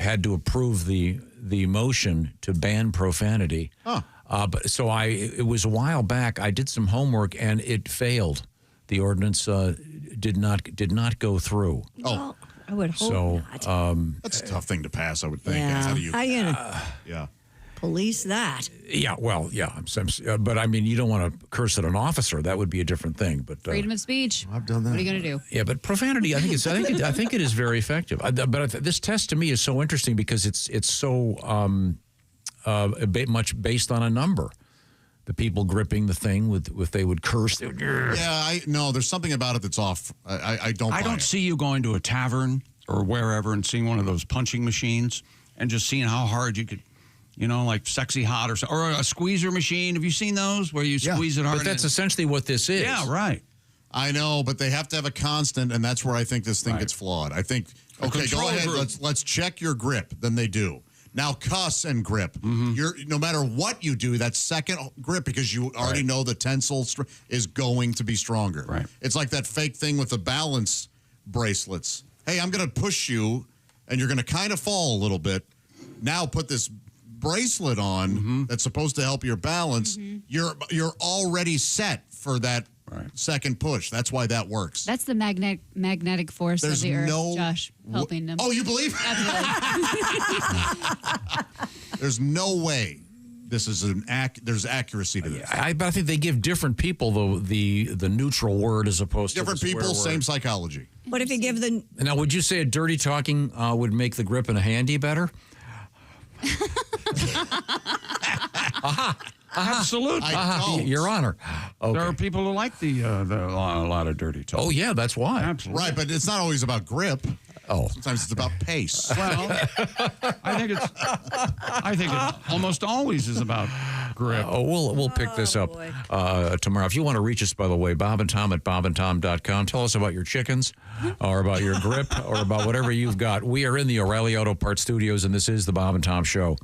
had to approve the motion to ban profanity. But it was a while back. I did some homework, and it failed. The ordinance did not go through. Well, I would hope not. That's a tough thing to pass, I would think. Yeah. How do you yeah. police that? Yeah, well, yeah. But I mean, you don't want to curse at an officer. That would be a different thing. But Freedom of speech. I've done that. What are you going to do? Yeah, but profanity, I think it is very effective. But this test to me is so interesting because it's so much based on a number. The people gripping the thing if they would curse. Yeah, there's something about it that's off. I don't. I don't see you going to a tavern or wherever and seeing one of those punching machines and just seeing how hard you could, like Sexy Hot or a squeezer machine. Have you seen those where you squeeze it hard? But that's essentially what this is. Yeah, right. I know, but they have to have a constant, and that's where I think this thing gets flawed. I think, okay, go ahead, let's check your grip. Then they do. Now cuss and grip. You're no matter what you do, that second grip, because you already know the tensile is going to be stronger. Right. It's like that fake thing with the balance bracelets. Hey, I'm going to push you, and you're going to kind of fall a little bit. Now put this bracelet on that's supposed to help your balance. You're already set for that second push. That's why that works. That's the magnetic force There's of the earth, no- Josh, helping them. Oh, you believe? There's no way this is there's accuracy to this. But I think they give different people the neutral word as opposed Different to the swear people, word. same psychology. What if you give the Now, would you say a dirty talking would make the grip in a handy better? Absolutely. Your Honor. Okay. There are people who like a lot of dirty talk. Oh, yeah, that's why. Absolutely. Right, but it's not always about grip. Oh. Sometimes it's about pace. Well, I think it almost always is about grip. We'll pick this up tomorrow. If you want to reach us, by the way, Bob and Tom at bobandtom.com. Tell us about your chickens or about your grip or about whatever you've got. We are in the O'Reilly Auto Parts Studios, and this is the Bob and Tom Show.